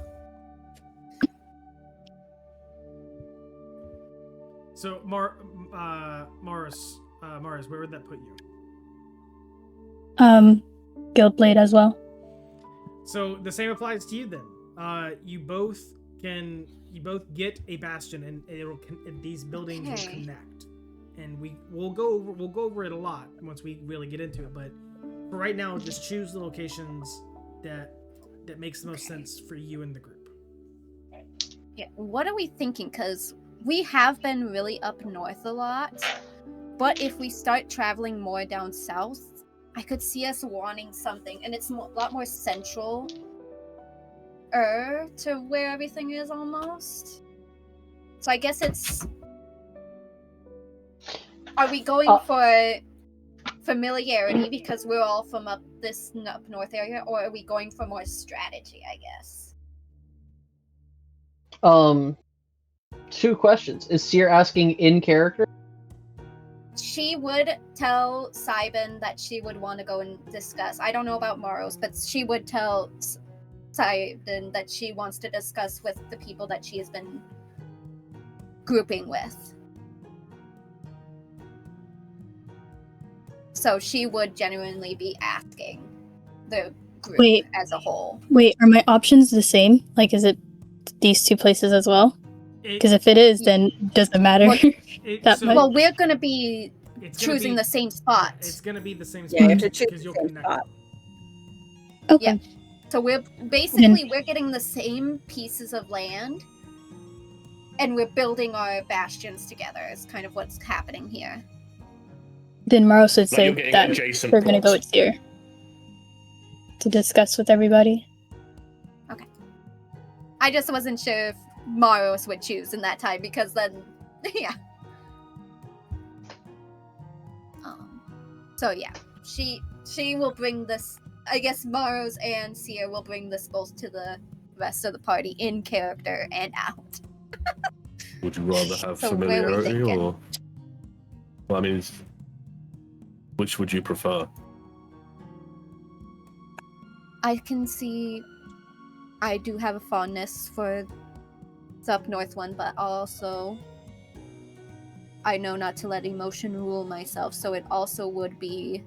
So Morris, where would that put you? Guildblade as well. So the same applies to you then. You both get a bastion, and and these buildings will Okay. connect. And we'll go over it a lot once we really get into it. But for right now, just choose the locations that makes the most sense for you and the group. Yeah. What are we thinking? Because we have been really up north a lot, but if we start traveling more down south, I could see us wanting something, and it's a lot more central to where everything is almost. So I guess it's. Are we going for familiarity because we're all from up north area, or are we going for more strategy? I guess. 2 questions. Is Seer asking in character? She would tell Cybin that she would want to go and discuss. I don't know about Moros, but she would tell Cybin that she wants to discuss with the people that she has been grouping with. So she would genuinely be asking the group Wait. as a whole. Wait, are my options the same? Like, is it these 2 places as well? Because if it is, then it doesn't matter. Well, that much. Well, we're going to be It's gonna choosing be- the same spot. It's gonna be the same Yeah, you have spot to choose because the you'll same connect spot. them. Okay. Yeah. So we're basically we're getting the same pieces of land, and we're building our bastions together. Is kind of what's happening here. Then Maros would Like say you're getting that adjacent we're gonna go plots. with Seer to discuss with everybody. I just wasn't sure if Maros would choose in that time because then, yeah. So yeah, she will bring this. I guess Maros and Seer will bring this both to the rest of the party in character and out. Would you rather have So where we familiarity thinking? or? Well, I mean, which would you prefer? I can see. I do have a fondness for the up north one, but also I know not to let emotion rule myself, so it also would be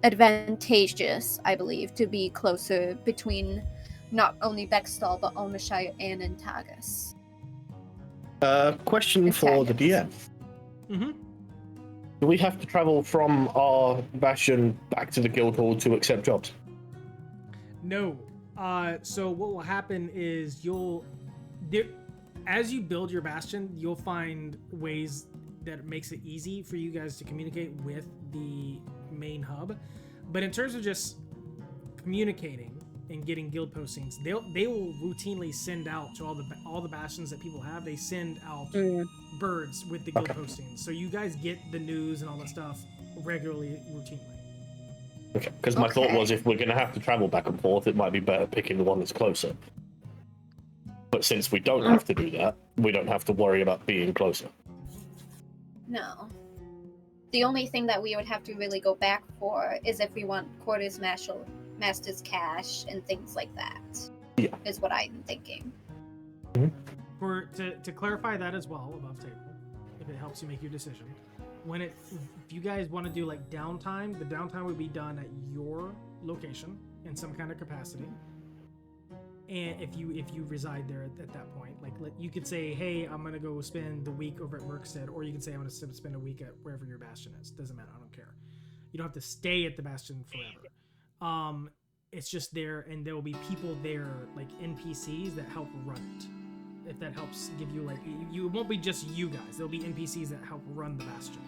advantageous, I believe, to be closer between not only Bextal but Olmashire and Intagus. Question for the DM. Mm-hmm. Do we have to travel from our bastion back to the guild hall to accept jobs? No. So what will happen is as you build your bastion, you'll find ways that makes it easy for you guys to communicate with the main hub. But in terms of just communicating and getting guild postings, they will routinely send out to all the bastions that people have. They send out birds with the guild postings, so you guys get the news and all that stuff regularly, routinely. Okay, because my thought Okay. was if we're going to have to travel back and forth, it might be better picking the one that's closer. But since we don't have to do that, we don't have to worry about being closer. No. The only thing that we would have to really go back for is if we want quarters master's cash and things like that. Yeah. Is what I'm thinking. To clarify that as well above table, if it helps you make your decision. if you guys want to do like downtime, the downtime would be done at your location in some kind of capacity. And if you reside there at that point, like you could say, hey, I'm gonna go spend the week over at Merkstead, or you can say I'm gonna spend a week at wherever your bastion is. Doesn't matter, I don't care. You don't have to stay at the bastion forever. It's just there, and there will be people there, like NPCs that help run it. If that helps give you like, it won't be just you guys. There'll be NPCs that help run the bastion.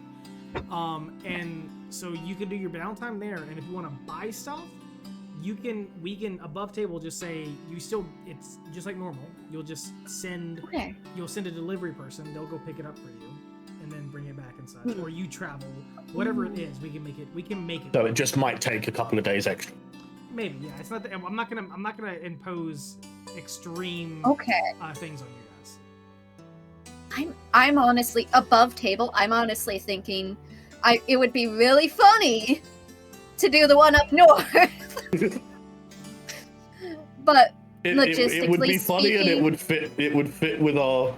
And so you can do your downtime there, and if you want to buy stuff, we can above table just say it's just like normal. You'll just send you'll send a delivery person, they'll go pick it up for you and then bring it back and such. Or you travel, whatever it is, we can make it. So it just might take a couple of days extra. Maybe, yeah. It's not I'm not gonna impose extreme things on you guys. I'm honestly above table. I'm honestly thinking it would be really funny to do the one up north. But logistically it would be funny, speaking, and it would fit with our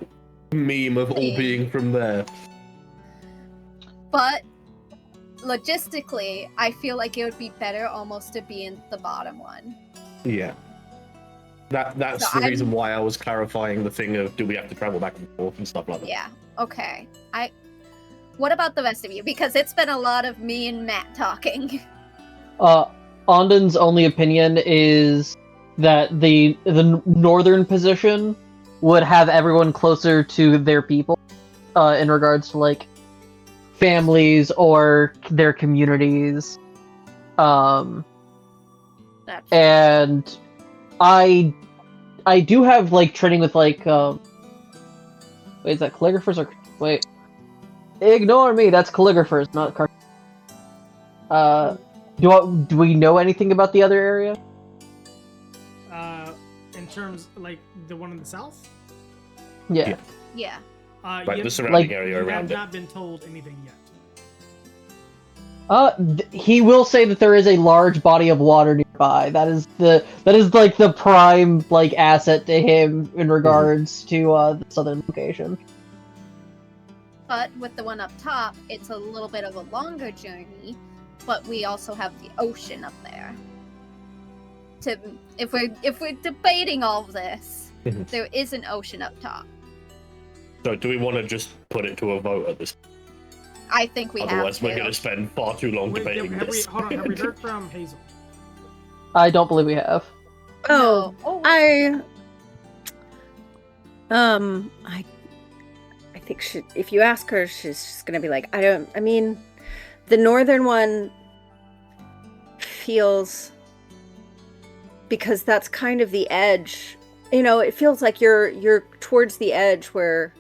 meme of all being from there. But logistically, I feel like it would be better almost to be in the bottom one. Yeah. That's So the reason why I was clarifying the thing of do we have to travel back and forth and stuff like that. Yeah. Okay. What about the rest of you? Because it's been a lot of me and Matt talking. Onden's only opinion is that the northern position would have everyone closer to their people, in regards to like families or their communities. And I do have like training with like wait, is that calligraphers or wait? Ignore me. That's calligraphers, not do we know anything about the other area? In terms like the one in the south? Yeah. Yeah. Like the surrounding area you around have it. not been told anything yet. He will say that there is a large body of water nearby. That is like the prime like asset to him in regards to the southern location. But with the one up top, it's a little bit of a longer journey, but we also have the ocean up there. If we're debating all of this, there is an ocean up top. So do we want to just put it to a vote at this? I think we Otherwise, have to. we're going to spend far too long debating this. Hold on, have we heard from Hazel? I don't believe we have. Oh, No. I think if you ask her, she's just gonna be like, I mean, the northern one feels, because that's kind of the edge, it feels like you're towards the edge where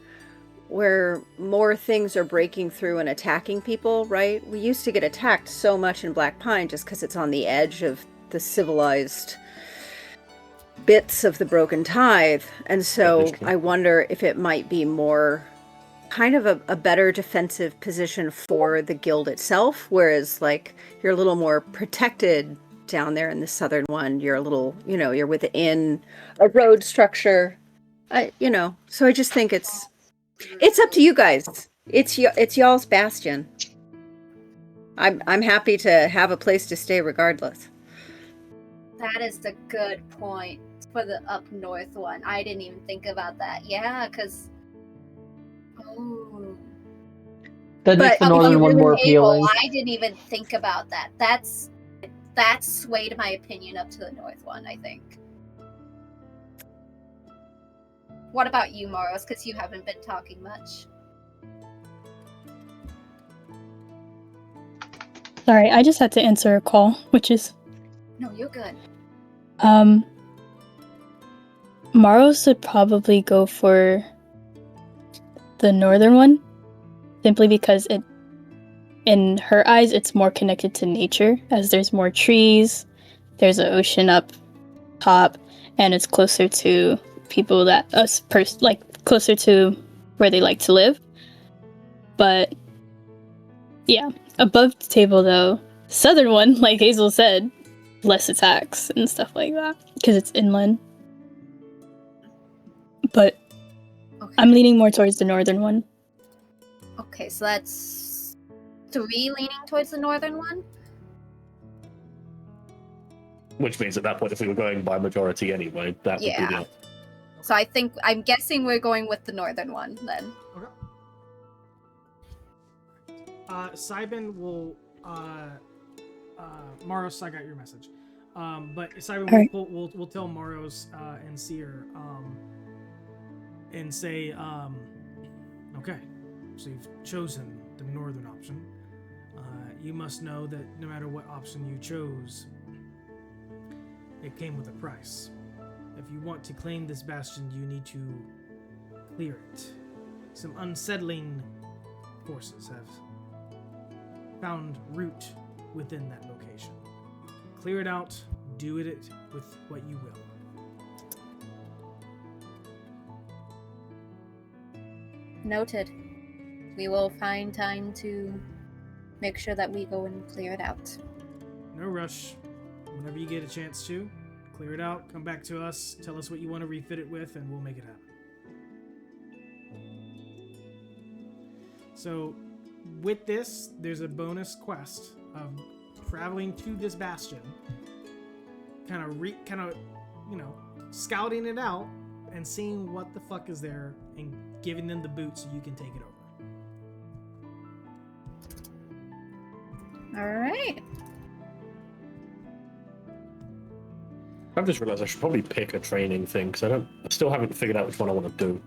more things are breaking through and attacking people, right? We used to get attacked so much in Black Pine just because it's on the edge of the civilized bits of the Broken Tithe. And so I wonder if it might be more kind of a better defensive position for the guild itself, whereas like you're a little more protected down there in the southern one. You're a little, you're within a road structure. So I just think it's up to you guys. It's y'all's bastion. I'm happy to have a place to stay regardless. That is a good point for the up north one. I didn't even think about that. Yeah, because That makes the northern one more appealing. I didn't even think about that. That's swayed my opinion up to the north one, I think. What about you, Moros? Because you haven't been talking much. Sorry, I just had to answer a call, which is... No, you're good. Maros would probably go for the northern one, simply because in her eyes, it's more connected to nature, as there's more trees, there's an ocean up top, and it's closer to people that closer to where they like to live. But yeah, above the table though, southern one, like Hazel said, less attacks and stuff like that because it's inland. But Okay. I'm leaning more towards the northern one. Okay, so that's 3 leaning towards the northern one. Which means at that point, if we were going by majority anyway, that would be Yeah. the... So I'm guessing we're going with the northern one then. Okay. Cybin will. Maros, I got your message. But Cybin Alright. we'll tell Maros and Seer and say, okay, so you've chosen the northern option. You must know that no matter what option you chose, it came with a price. If you want to claim this bastion, you need to clear it. Some unsettling forces have found root within that location. Clear it out, do it with what you will. Noted. We will find time to make sure that we go and clear it out. No rush. Whenever you get a chance to, clear it out, come back to us, tell us what you want to refit it with, and we'll make it happen. So, with this, there's a bonus quest of traveling to this bastion, kind of, scouting it out and seeing what the fuck is there and giving them the boot so you can take it over. All right. I've just realised I should probably pick a training thing because I still haven't figured out which one I want to do.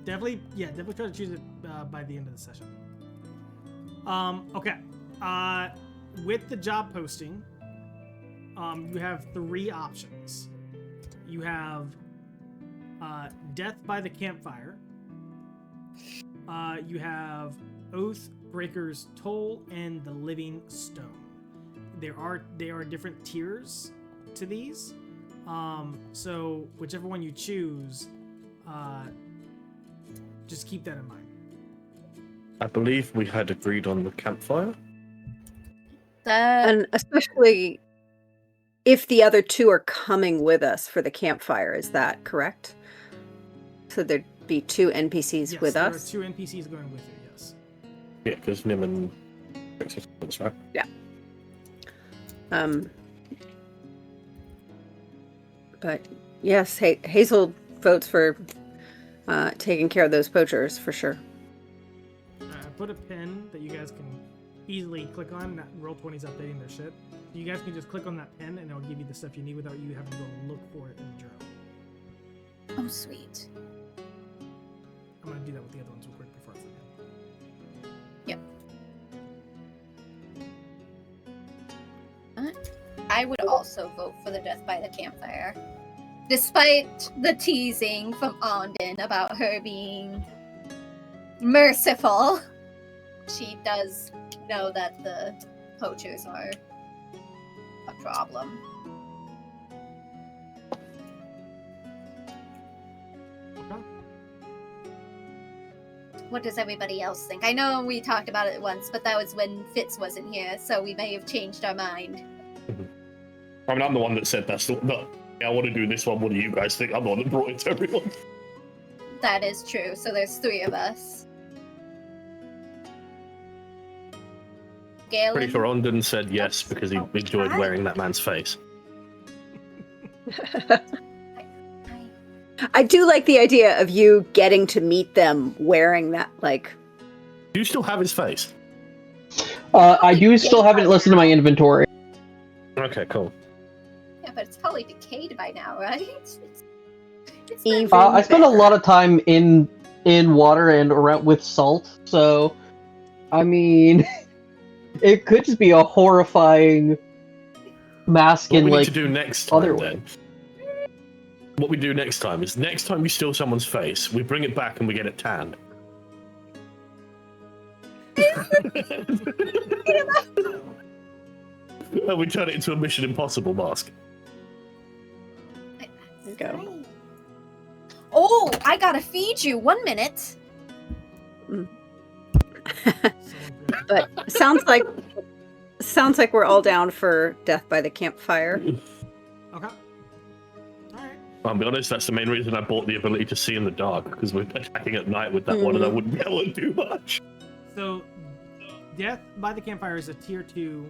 Definitely try to choose it by the end of the session. Okay. With the job posting, you have 3 options. You have Death by the Campfire. You have Oath Breaker's Toll and the Living Stone. There are different tiers to these. So whichever one you choose, just keep that in mind. I believe we had agreed on the campfire. And especially if the other 2 are coming with us for the campfire, is that correct? So there'd be 2 NPCs Yes, with there us? are 2 NPCs going with you, yes. Yeah, because Nim and that's right. Yeah. But yes, Hazel votes for taking care of those poachers for sure. I put a pin that you guys can easily click on. That Roll20's updating their shit. You guys can just click on that pin and it'll give you the stuff you need without you having to go look for it in the journal. Oh, sweet. I'm gonna do that with the other ones real quick before I forget. Yep. I would also vote for the Death by the Campfire. Despite the teasing from Ondin about her being merciful, she does know that the poachers are a problem. What does everybody else think? I know we talked about it once, but that was when Fitz wasn't here, so we may have changed our mind. I mean, I'm the one that said that's the I want to do this one. What do you guys think? I'm the one that brought it to everyone. That is true, so there's 3 of us. Galen? Pretty sure Ondon said yes because he enjoyed wearing that man's face. I do like the idea of you getting to meet them wearing that, like... Do you still have his face? I do still have it listed in my inventory. Okay, cool. Yeah, but it's probably decayed by now, right? It's Even I spend a better. lot of time in water and around with salt, so I mean, it could just be a horrifying mask What in we need like to do next time, other then, what we do next time is next time you steal someone's face, we bring it back and we get it tanned. And we turn it into a Mission Impossible mask. There you go. Oh, I gotta feed you. 1 minute. But sounds like we're all down for Death by the Campfire. Okay. Alright. I'll be honest, that's the main reason I bought the ability to see in the dark, because we're attacking at night with that one and I wouldn't be able to do much. So, Death by the Campfire is a tier 2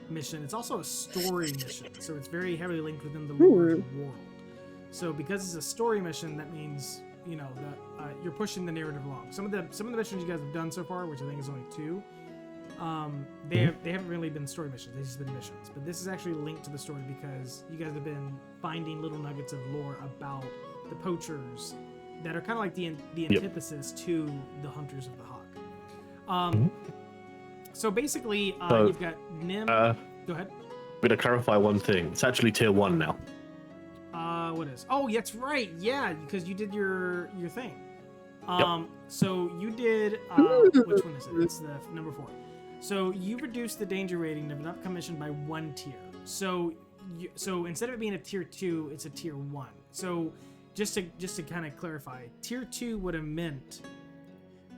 mission. It's also a story mission, so it's very heavily linked within the lore of the world. So because it's a story mission, that means that you're pushing the narrative along. Some of the missions you guys have done so far, which I think is only 2, they haven't really been story missions. They've just been missions. But this is actually linked to the story because you guys have been finding little nuggets of lore about the poachers that are kind of like the antithesis to the Hunters of the Hauk. So basically, you've got Nim. Go ahead. I'm gonna clarify one thing. It's actually tier 1 now. What is? Oh, that's right. Yeah, because you did your thing. So you did. Which one is it? It's the number 4. So you reduced the danger rating of an upcoming mission by 1 tier. So instead of it being a tier 2, it's a tier 1. So just to kind of clarify, tier 2 would have meant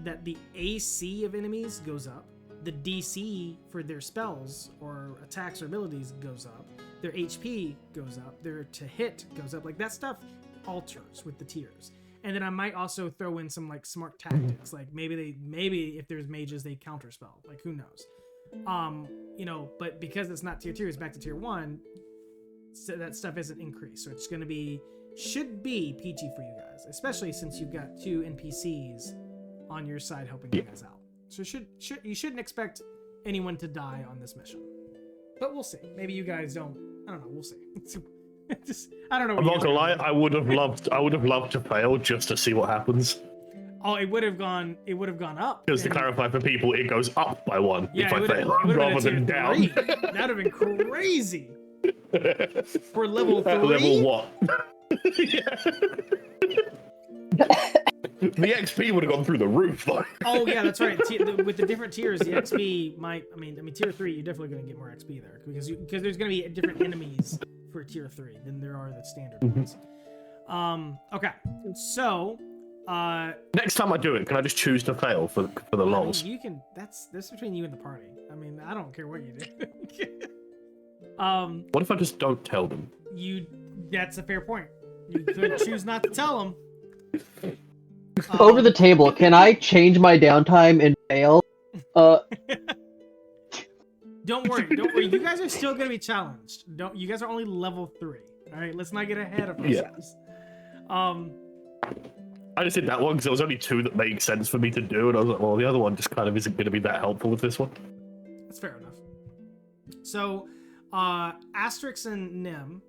that the AC of enemies goes up, the DC for their spells or attacks or abilities goes up, their HP goes up, their to hit goes up. Like that stuff alters with the tiers. And then I might also throw in some like smart tactics, like maybe if there's mages they counterspell, like who knows. But because it's not tier 2, it's back to tier 1, so that stuff isn't increased. So it's should be PG for you guys, especially since you've got 2 NPCs on your side helping you guys out. So you shouldn't expect anyone to die on this mission. But we'll see. Maybe you guys don't. I don't know. We'll see. I don't know. I'm not gonna lie. I would have loved to fail just to see what happens. Oh, it would have gone up. Just to clarify for people, it goes up by 1 if I fail, it rather than down. That'd have been crazy. For level 3. Level what? The XP would have gone through the roof, though. Oh yeah, that's right. With the different tiers, the XP might. I mean, tier 3, you're definitely going to get more XP there because there's going to be different enemies for tier 3 than there are the standard ones. Okay, so next time I do it, can I just choose to fail for the lols? You can. That's between you and the party. I mean, I don't care what you do. What if I just don't tell them? That's a fair point. You could choose not to tell them. Over the table, can I change my downtime and fail? Don't worry. You guys are still gonna be challenged. You guys are only level 3. All right, let's not get ahead of ourselves. I just did that one because there was only 2 that made sense for me to do, and I was like, well, the other one just kind of isn't going to be that helpful with this one. That's fair enough. So, Asterix and Nim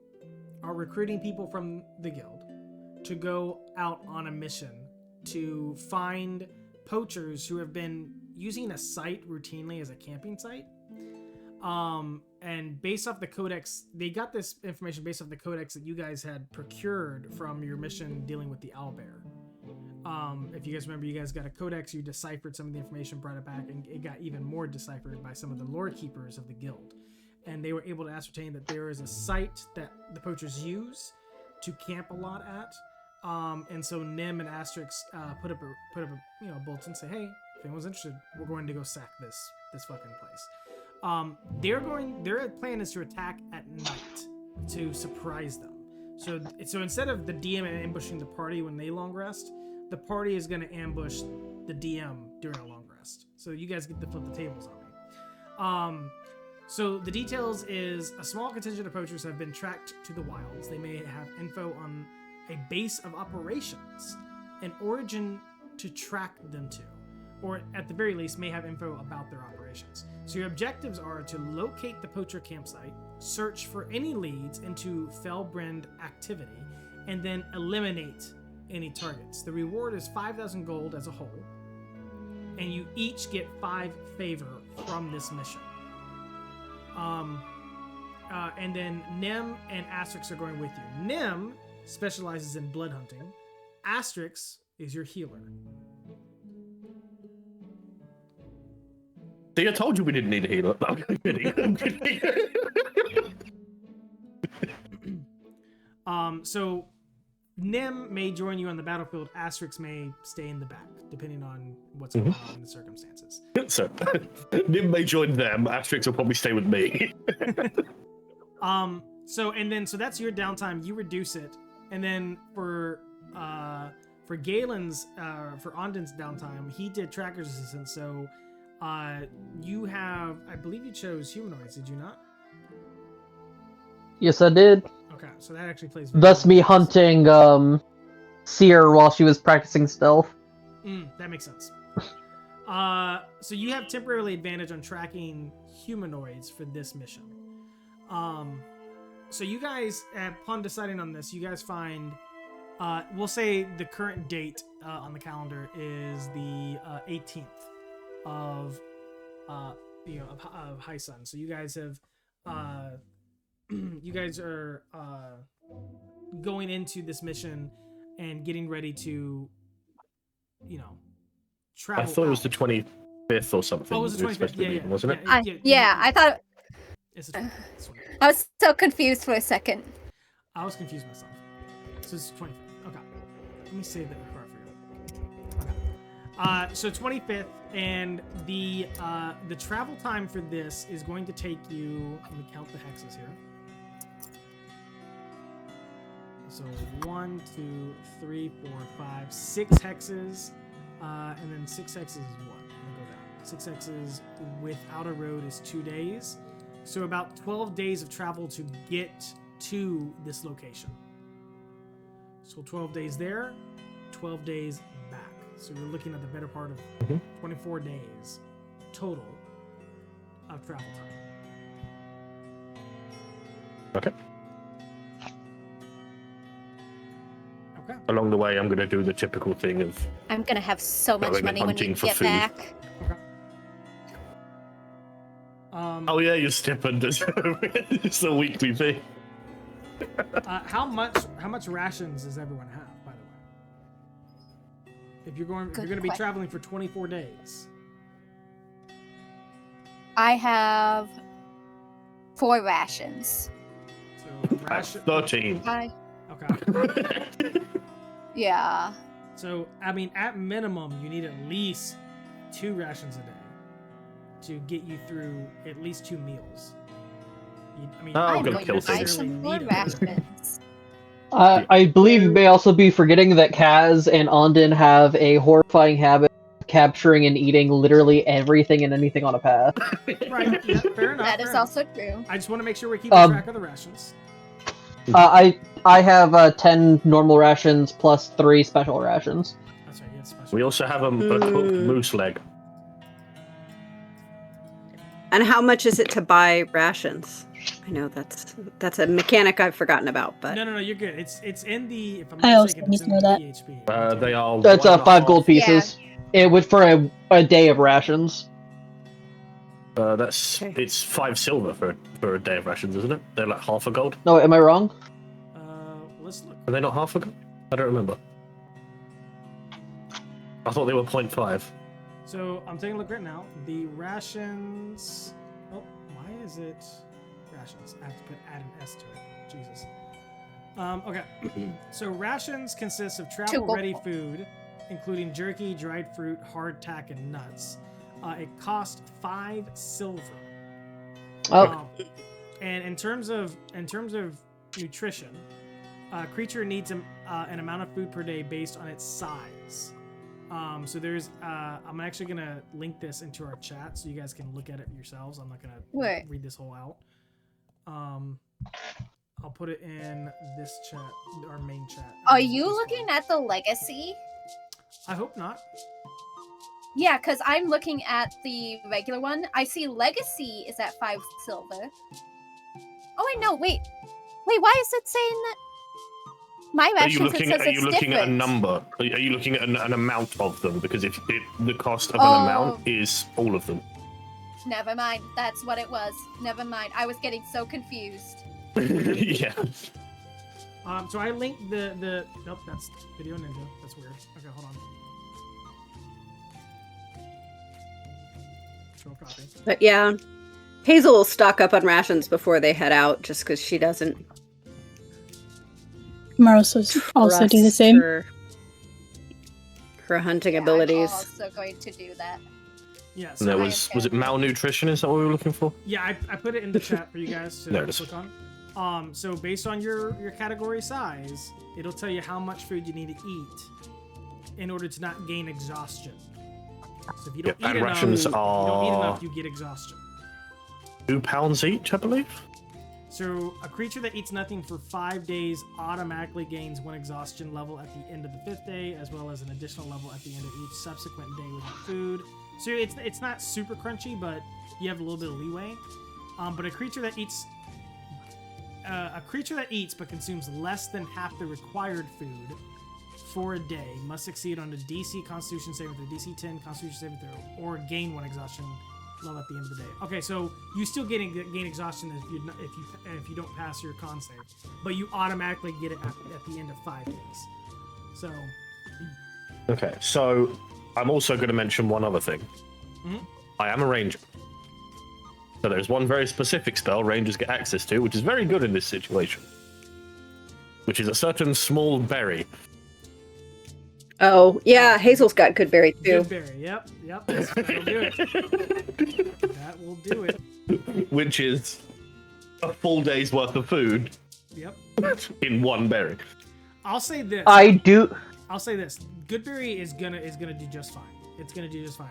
are recruiting people from the guild to go out on a mission to find poachers who have been using a site routinely as a camping site. And based off the codex, they got this information based off the codex that you guys had procured from your mission dealing with the owlbear. If you guys remember, you guys got a codex, you deciphered some of the information, brought it back, and it got even more deciphered by some of the lore keepers of the guild. And they were able to ascertain that there is a site that the poachers use to camp a lot at. And so Nim and Asterix put up a bulletin, say, hey, if anyone's interested, we're going to go sack this fucking place. Their plan is to attack at night to surprise them. So instead of the DM ambushing the party when they long rest, the party is going to ambush the DM during a long rest. So you guys get to flip the tables on me. So the details is a small contingent of poachers have been tracked to the wilds. They may have info on a base of operations, an origin to track them to, or at the very least may have info about their operations. So your objectives are to locate the poacher campsite, search for any leads into Fellbrand activity, and then eliminate any targets. The reward is 5,000 gold as a whole, and you each get 5 favor from this mission. And then Nim and Asterix are going with you. Nim specializes in blood hunting. Asterix is your healer. See, I told you we didn't need a healer. No, I'm kidding. So Nim may join you on the battlefield. Asterix may stay in the back, depending on what's going on in the circumstances. So Nim may join them. Asterix will probably stay with me. So that's your downtime. You reduce it, and then for Galen's for Onden's downtime, he did tracker's assistance. So You have, I believe you chose humanoids, did you not? Yes, I did. Okay, so that actually plays. very Thus well me with this. hunting Seer while she was practicing stealth. That makes sense. So you have temporarily advantage on tracking humanoids for this mission. So you guys, upon deciding on this, you guys find, we'll say the current date on the calendar is the 18th of, of High Sun. So you guys have, you guys are going into this mission and getting ready to, travel. I thought it was out. the 25th or something. Oh, it was the we were supposed 25th. to Yeah, be, yeah. wasn't it? I thought It's the 25th. That's right. I was so confused for a second. I was confused myself. So it's 25th. Okay. Let me save that before I forget. Okay. So 25th, and the travel time for this is going to take you. Let me count the hexes here. So 1, 2, 3, 4, 5, 6 hexes, and then 6 hexes is what? Let me go down. 6 hexes without a road is 2 days. So about 12 days of travel to get to this location. So 12 days there, 12 days back. So you're looking at the better part of 24 days total of travel time. Okay. Okay. Along the way, I'm going to do the typical thing of I'm gonna have so much Going money when we hunting for get food. back. oh yeah, you're stipend. It's a weekly thing. How much rations does everyone have, by the way? If you're going to be question. traveling for 24 days. I have 4 rations. So ration. 13. Okay. Yeah. So I mean, at minimum, you need at least 2 rations a day to get you through at least 2 meals. I mean, Oh, I'm I'm gonna going kill to buy things. some more Need 'em. rations. I believe you may also be forgetting that Kaz and Ondin have a horrifying habit of capturing and eating literally everything and anything on a path. Right. Yeah, fair enough. That fair is enough. also true. I just want to make sure we're keeping track of the rations. I have 10 normal rations plus 3 special rations. That's right. Yeah, special. We also have a cooked moose leg. And how much is it to buy rations? I know that's a mechanic I've forgotten about, but No, you're good. It's in the. If I'm I not also mistaken, it's need in to the know PHP. They are. That's 5 gold 1.5. pieces. It would for a day of rations. That's Okay. it's 5 silver for a day of rations, isn't it? They're like half a gold. No, am I wrong? Let's look. Are they not half a gold? I don't remember. I thought they were 0.5. So I'm taking a look right now. The rations. Oh, why is it rations? I have to add an S to it. Jesus. Okay. So rations consist of travel-ready food, including jerky, dried fruit, hardtack, and nuts. It costs 5 silver. Oh, And in terms of nutrition, creature needs an amount of food per day based on its size. So there's I'm actually gonna link this into our chat so you guys can look at it yourselves. I'm not gonna Right. read this whole out. I'll put it in this chat, our main chat. Are you looking at the legacy? I hope not. Yeah, because I'm looking at the regular one. I see legacy is at 5 silver. Oh, wait, no, wait. Wait, why is it saying that? My Are you rations, it looking? says Are you it's looking at a different. number? Are you looking at an amount of them? Because if the cost of Oh. an amount is all of them. Never mind. That's what it was. Never mind. I was getting so confused. Yeah. So I linked the nope, that's Video Ninja. That's weird. Okay, hold on. Control copy. But yeah, Hazel will stock up on rations before they head out, just because she doesn't Maros also do the trust same. her hunting Yeah, abilities. I'm also going to do that. Yeah, And so there I was am it malnutrition? Is that what we were looking for? yeah, I put it in the chat for you guys to There it is. click on. So based on your category size, it'll tell you how much food you need to eat in order to not gain exhaustion. So if you don't Yeah, eat and enough, rations if you don't eat are- enough, you get exhaustion. £2 each, I believe. So a creature that eats nothing for 5 days automatically gains 1 exhaustion level at the end of the 5th day, as well as an additional level at the end of each subsequent day without food. So it's not super crunchy, but you have a little bit of leeway. But a creature that eats but consumes less than half the required food for a day must succeed on a DC Constitution saving throw, DC 10 Constitution saving throw, or gain 1 exhaustion level at the end of the day. Okay, so you still gain exhaustion if you don't pass your con save, but you automatically get it at the end of 5 days. So. Okay, so I'm also going to mention one other thing. Mhm. I am a ranger. So there's one very specific spell rangers get access to, which is very good in this situation. Which is a certain small berry. Oh, yeah, Hazel's got good berry too. Good berry. Yep. That'll do it. That will do it. Which is a full day's worth of food Yep. in one berry. I'll say this. I'll say this. Goodberry is gonna do just fine. It's gonna do just fine.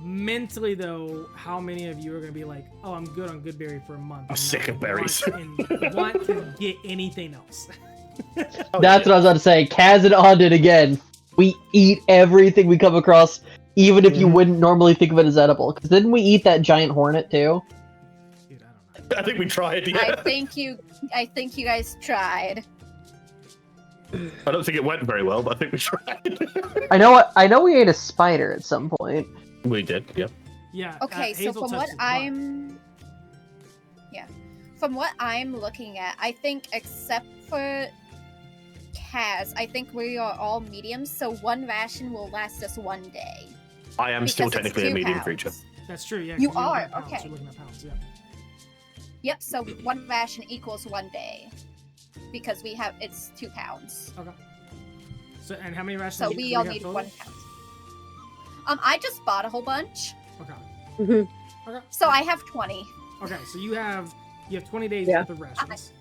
Mentally, though, how many of you are gonna be like, "Oh, I'm good on Goodberry for a month"? I'm sick of berries. And want to get anything else? That's what I was about to say. Kaz and On did again. We eat everything we come across, even if you wouldn't normally think of it as edible. Because didn't we eat that giant hornet too? Dude, I don't know. I think we tried. Yeah. I think you guys tried. I don't think it went very well, but I think we tried. I know we ate a spider at some point. We did, yeah. Yeah. Okay, so Hazel from what touched his from what I'm looking at, I think except for Kaz, I think we are all mediums, so 1 ration will last us 1 day. I am still because it's technically a 2 medium pounds. creature. That's true. Yeah. 'cause You you're looking are, at pounds, okay. You're looking at pounds. Yeah. Yep, so 1 ration equals 1 day. Because it's 2 pounds. Okay. So and how many rations? So do we have all need total? 1 pound. I just bought a whole bunch. Okay. Mm-hmm. Okay. So I have 20. Okay. So you have 20 days Yeah. worth of rations.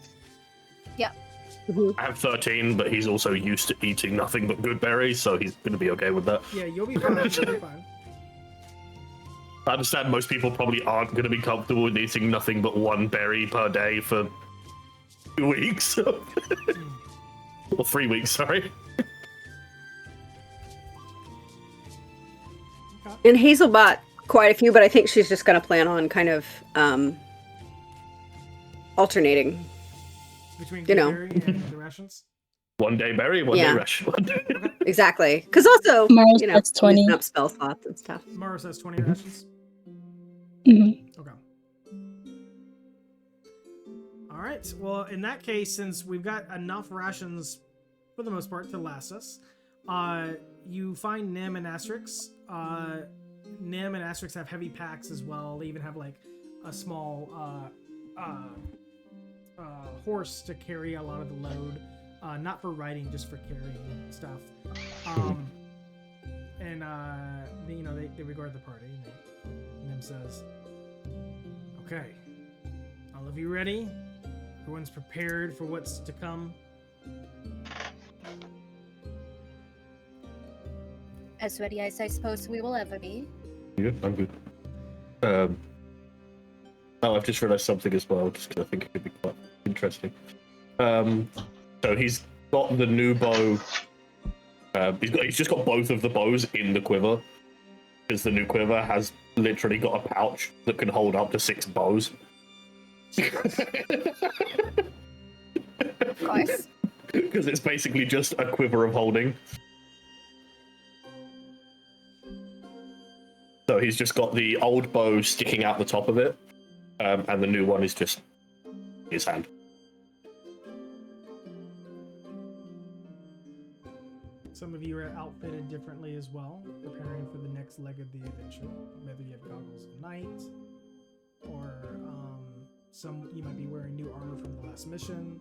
I have 13, but he's also used to eating nothing but good berries, so he's going to be okay with that. Yeah, you'll be fine. You'll be fine. I understand most people probably aren't going to be comfortable with eating nothing but 1 berry per day for 2 weeks. Or 3 weeks, sorry. Okay. And Hazel bought quite a few, but I think she's just going to plan on kind of alternating. Between You know. Goodberry and the rations. 1 day berry, 1 Yeah. day ration. Exactly. Because also, Mars, you know, that's 20. using up spell slots and stuff. Mara says 20 rations. Mhm. Okay. All right. Well, in that case, since we've got enough rations for the most part to last us, you find Nim and Asterix. Nim and Asterix have heavy packs as well. They even have like a small horse to carry a lot of the load. Not for riding, just for carrying stuff. And they regard the party. And Nim says, "Okay, all of you ready? Everyone's prepared for what's to come." As ready as I suppose we will ever be. Good, I'm good. I've just realised something as well, just because I think it could be quite interesting. So he's got the new bow. He's just got both of the bows in the quiver, because the new quiver has literally got a pouch that can hold up to 6 bows. Of course. Because it's basically just a quiver of holding. So he's just got the old bow sticking out the top of it, and the new one is just his hand. Some of you are outfitted differently as well, preparing for the next leg of the adventure. Whether you have goggles of night, or you might be wearing new armor from the last mission.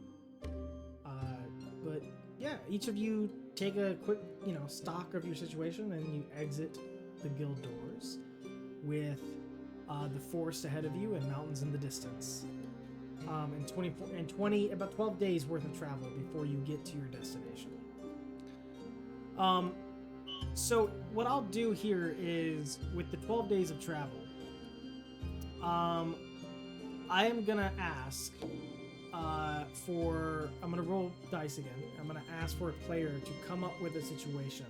But yeah, each of you take a quick, stock of your situation, and you exit the guild doors with the forest ahead of you and mountains in the distance. About 12 days worth of travel before you get to your destination. So what I'll do here is with the 12 days of travel, I am gonna ask I'm gonna roll dice again. I'm gonna ask for a player to come up with a situation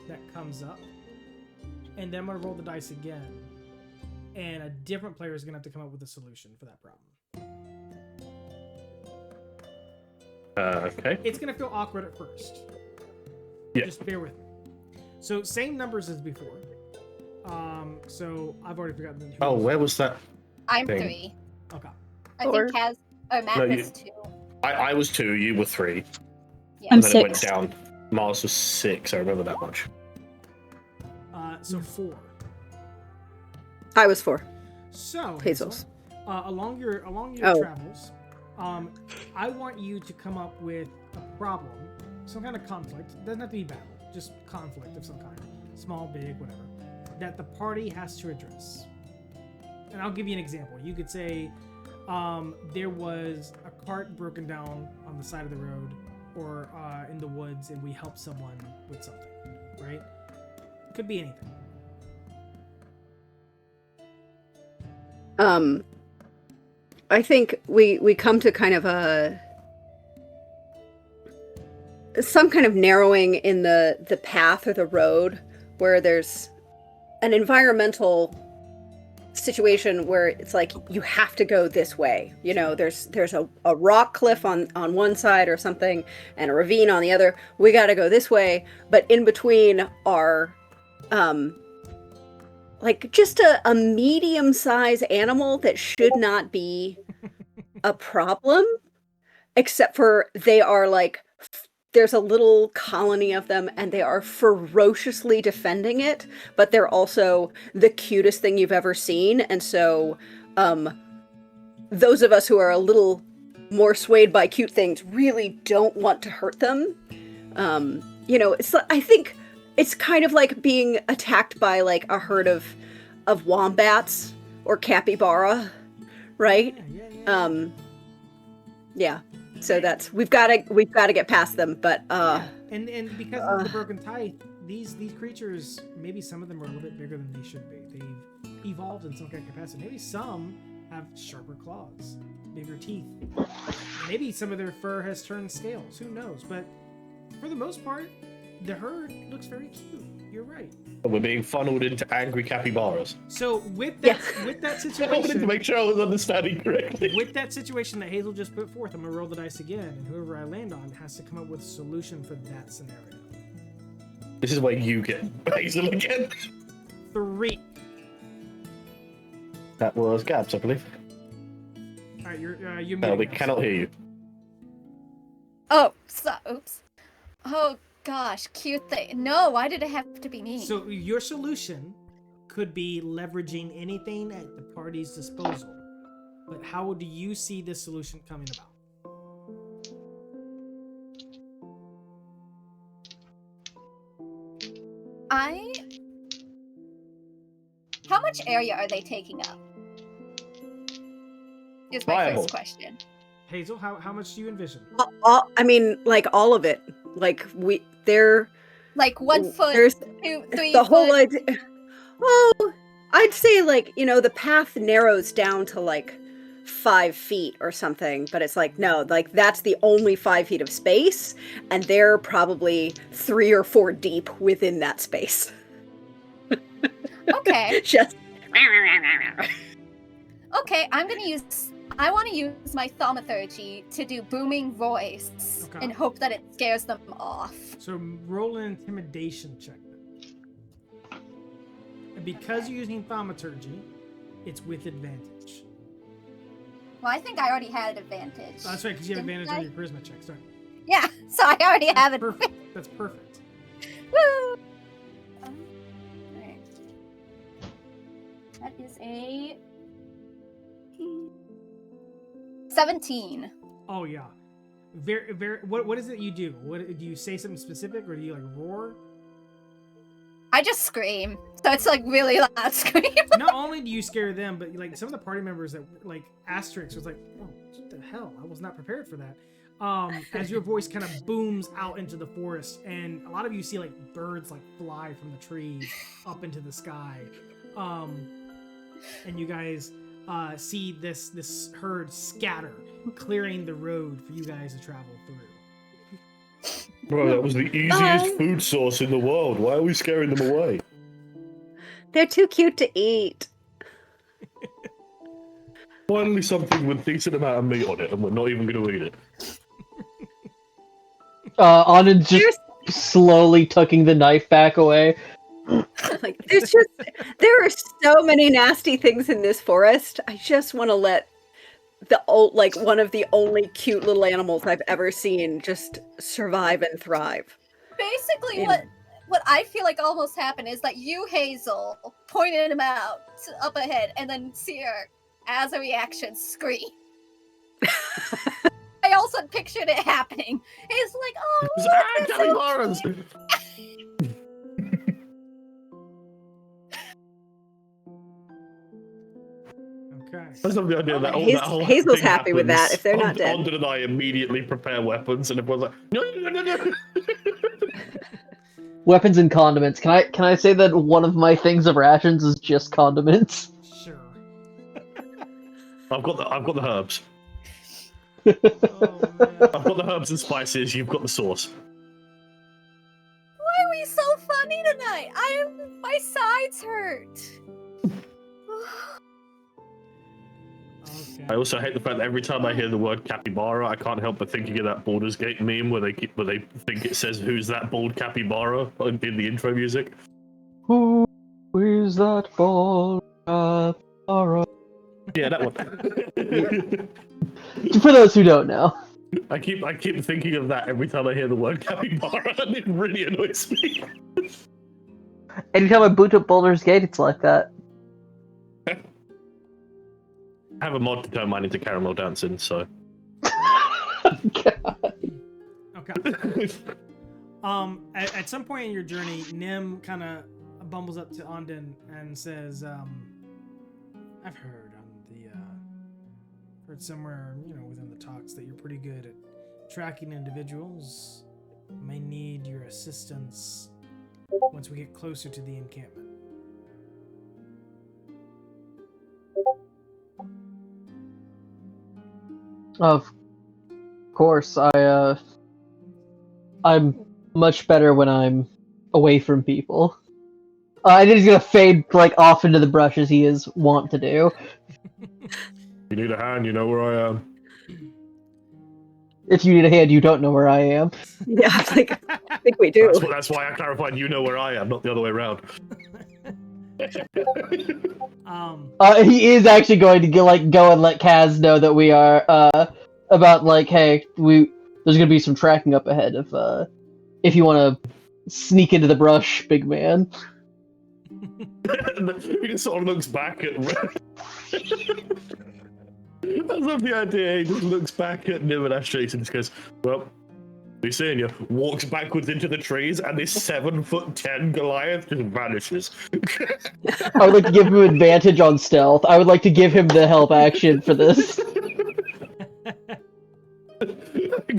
that comes up, and then I'm gonna roll the dice again, and a different player is gonna have to come up with a solution for that problem. Okay. It's gonna feel awkward at first. Yeah. Just bear with me. So same numbers as before. So I've already forgotten. Who Oh, where was that? I'm Thing. 3. Okay. I Four. think Kaz or Matt No, was 2. I was 2, you were 3. Yeah. I'm And then it went 6. down. Mars was 6, I remember that much. So 4. I was 4. So Hazel's. along your Oh. travels, I want you to come up with a problem, some kind of conflict. It doesn't have to be battle, just conflict of some kind, small, big, whatever, that the party has to address. And I'll give you an example. You could say there was a cart broken down on the side of the road or in the woods, and we helped someone with something, right? Could be anything. I think we come to kind of some kind of narrowing in the path or the road where there's an environmental situation where it's like you have to go this way. You know, there's a rock cliff on one side or something and a ravine on the other. We got to go this way, but in between are like just a medium-sized animal that should not be a problem, except for they are like there's a little colony of them and they are ferociously defending it, but they're also the cutest thing you've ever seen. And so those of us who are a little more swayed by cute things really don't want to hurt them. You know, I think it's kind of like being attacked by like a herd of wombats or capybara, right? Yeah. So that's we've got to get past them, but and because of the broken tie, these creatures, maybe some of them are a little bit bigger than they should be. They've evolved in some kind of capacity. Maybe some have sharper claws, bigger teeth. Maybe some of their fur has turned scales. Who knows? But for the most part, the herd looks very cute. You're right. We're being funneled into angry capybaras. So with that I wanted to situation, make sure I was understanding correctly. with that situation that Hazel just put forth, I'm gonna roll the dice again, and whoever I land on has to come up with a solution for that scenario. This is where you get Hazel again. 3. That was Gabs, I believe. All right, you're No, we muted now. cannot hear you. Oh, so, oops. Oh gosh, cute thing. No, why did it have to be me? So your solution could be leveraging anything at the party's disposal. But how do you see this solution coming about? How much area are they taking up? Is my Viable. first question. Hazel, how much do you envision? I mean, like all of it. Like they're Like 1 foot, there's 2, 3 the whole foot. idea. Well, I'd say like the path narrows down to like 5 feet or something, but it's like no, like that's the only 5 feet of space, and they're probably 3 or 4 deep within that space. Okay. Just Okay, I want to use my thaumaturgy to do booming voice Okay. and hope that it scares them off. So roll an intimidation check. Then. And because you're using thaumaturgy, it's with advantage. Well, I think I already had advantage. Oh, that's right, because you have Didn't advantage on I? your charisma check. Sorry. Yeah, so I already have it. Perfect. That's perfect. Woo! Alright. That is a 17. Oh yeah. Very, very. What is it you do? What do you say something specific, or do you like roar? I just scream. So it's like really loud scream. Not only do you scare them, but like some of the party members that like Asterix was like, oh, what the hell? I was not prepared for that. as your voice kind of booms out into the forest, and a lot of you see like birds like fly from the trees up into the sky, and you guys see this herd scatter, clearing the road for you guys to travel through. Bro, that was the easiest food source in the world. Why are we scaring them away? They're too cute to eat. Finally something with a decent amount of meat on it, and we're not even going to eat it. Anand's just slowly tucking the knife back away. Like, there are so many nasty things in this forest. I just want to let one of the only cute little animals I've ever seen just survive and thrive. Basically, Yeah. what I feel like almost happened is that you, Hazel, pointed him out up ahead, and then Seer, as a reaction, scream. I also pictured it happening. He's like, "Oh, look, they're so cute." Okay. I love the idea that that whole Hazel's thing happy with that, happens. if they're not dead. Ondon and I immediately prepare weapons, and everyone's like, no. Weapons and condiments. Can I say that one of my things of rations is just condiments? Sure. I've got the herbs. Oh, man. I've got the herbs and spices. You've got the sauce. Why are we so funny tonight? My sides hurt. Okay. I also hate the fact that every time I hear the word capybara, I can't help but thinking of that Baldur's Gate meme where they think it says "Who's that bald capybara?" in the intro music. Who is that ball? Yeah, that one. For those who don't know. I keep thinking of that every time I hear the word capybara, and it really annoys me. Anytime I boot up Baldur's Gate, it's like that. I have a mod to turn mine into caramel dancing, so. Okay. At some point in your journey, Nim kind of bumbles up to Ondon and says, "I've heard somewhere, within the talks that you're pretty good at tracking individuals. May need your assistance once we get closer to the encampment." Of course, I'm much better when I'm away from people. And he's gonna fade off into the brush as he is wont to do. You need a hand, you know where I am. If you need a hand, you don't know where I am. Yeah, I think we do. That's why I clarified you know where I am, not the other way around. He is actually going to go and let Kaz know that we are about hey, there's gonna be some tracking up ahead if you want to sneak into the brush, big man. He just sort of looks back at. I love the idea. He just looks back at Nim and Ashtray and just goes, "Well, be seeing you." Walks backwards into the trees, and this 7'10" Goliath just vanishes. I would like to give him advantage on stealth. I would like to give him the help action for this.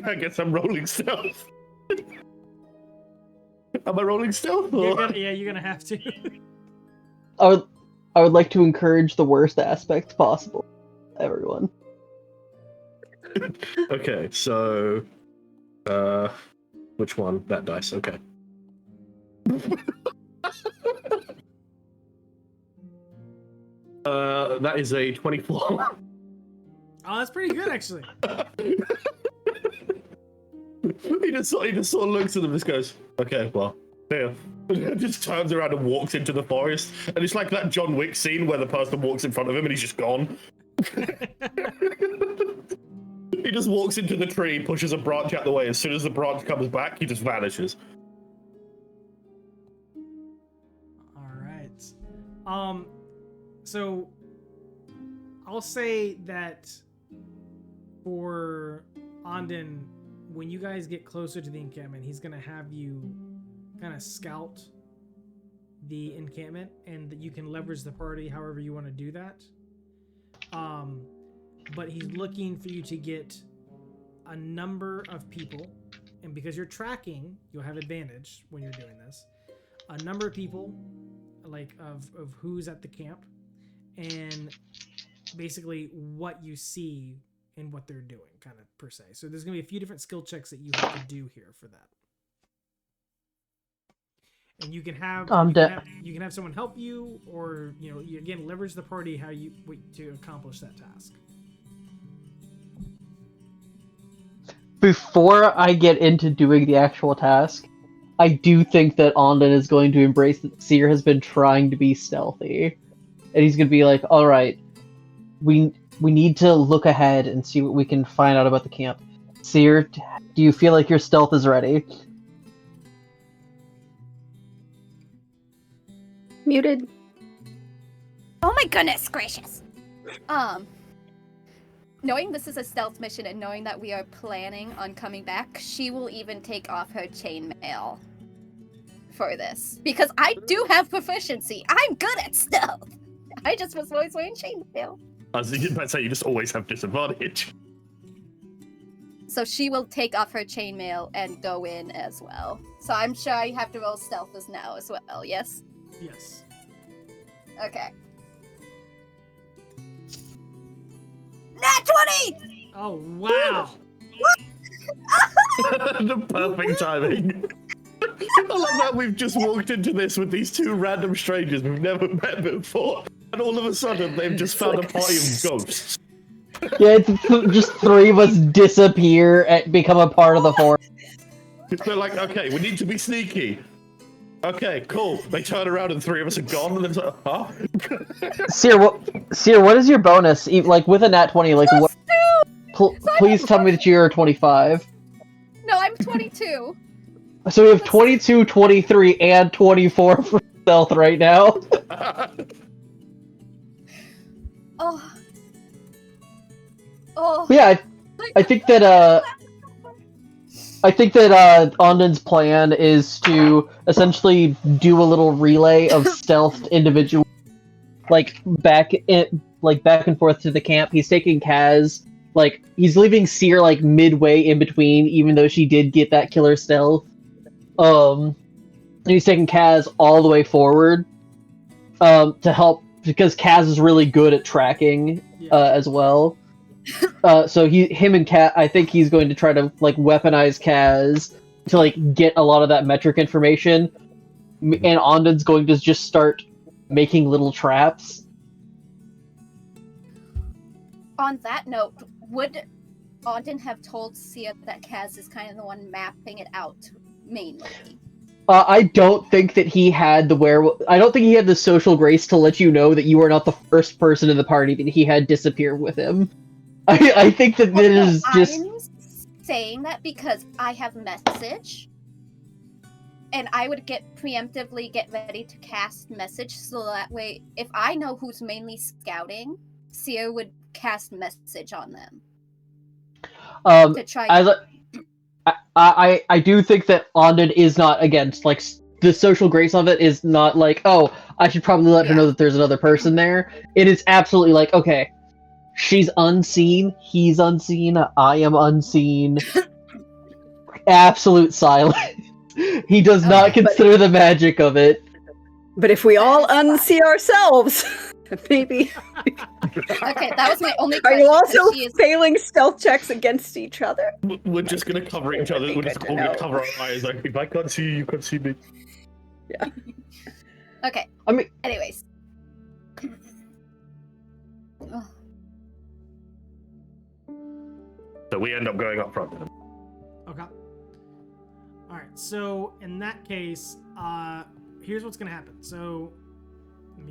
I guess I'm rolling stealth. Am I rolling stealth? Or? You're gonna have to. I would like to encourage the worst aspects possible, everyone. Okay, so which one? That dice. Okay. That is a 24. Oh, that's pretty good, actually. He just sort of looks at them and just goes, "Okay, well, there." Just turns around and walks into the forest, and it's like that John Wick scene where the person walks in front of him and he's just gone. He just walks into the tree, pushes a branch out the way. As soon as the branch comes back, he just vanishes. All right. So I'll say that for Ondon, when you guys get closer to the encampment, he's gonna have you kind of scout the encampment, and that you can leverage the party however you want to do that. But he's looking for you to get a number of people, and because you're tracking, you'll have advantage when you're doing this. A number of people, like of who's at the camp, and basically what you see and what they're doing, kind of per se. So there's gonna be a few different skill checks that you have to do here for that. And you can have you can have someone help you, or you again leverage the party to accomplish that task. Before I get into doing the actual task, I do think that Ondon is going to embrace that Seer has been trying to be stealthy. And he's going to be like, alright, we need to look ahead and see what we can find out about the camp. Seer, do you feel like your stealth is ready? Muted. Oh my goodness gracious. Knowing this is a stealth mission and knowing that we are planning on coming back, she will even take off her chainmail for this. Because I do have proficiency. I'm good at stealth. I just was always wearing chainmail. I was about to say, you just always have disadvantage. So she will take off her chainmail and go in as well. So I'm sure I have to roll stealth as now as well, yes? Yes. Okay. Nat 20! Oh wow! The perfect timing. I love that we've just walked into this with these two random strangers we've never met before, and all of a sudden they've just found a party of ghosts. Yeah, just three of us disappear and become a part of the force. They're like, okay, we need to be sneaky. Okay, cool. They turn around and three of us are gone, and then it's like, huh? Seer, what is your bonus? Like with a nat 20, like what? Please tell me that you're 25. No, I'm 22. So we have 22, 23, and 24 for stealth right now. Oh. Oh. Yeah, I think that Ondon's plan is to essentially do a little relay of stealthed individuals, like back and forth to the camp. He's taking Kaz, like he's leaving Seer like midway in between, even though she did get that killer stealth. And he's taking Kaz all the way forward, to help because Kaz is really good at tracking, as well. So him and Kaz, I think he's going to try to like weaponize Kaz to like get a lot of that metric information, and Ondon's going to just start making little traps. On that note, would Ondon have told Sia that Kaz is kind of the one mapping it out mainly? I don't think that he had I don't think he had the social grace to let you know that you are not the first person in the party that he had disappear with him. I think that this is just... I'm saying that because I have message, and I would preemptively get ready to cast message, so that way, if I know who's mainly scouting, Sia would cast message on them. To try. I do think that Ondon is not against, like, the social grace of it is not like, oh, I should probably let her know that there's another person there. It is absolutely like, okay, she's unseen, he's unseen, I am unseen. Absolute silence. He does not consider the magic of it. But if we all unsee ourselves, maybe. Okay, that was my only Are question. you also failing stealth checks against each other? We're just gonna cover each other. We're just all gonna cover our eyes. Like, if I can't see you, you can't see me. Yeah. Okay. I mean, anyways. So we end up going up front. Okay. All right. So in that case, here's what's gonna happen. So let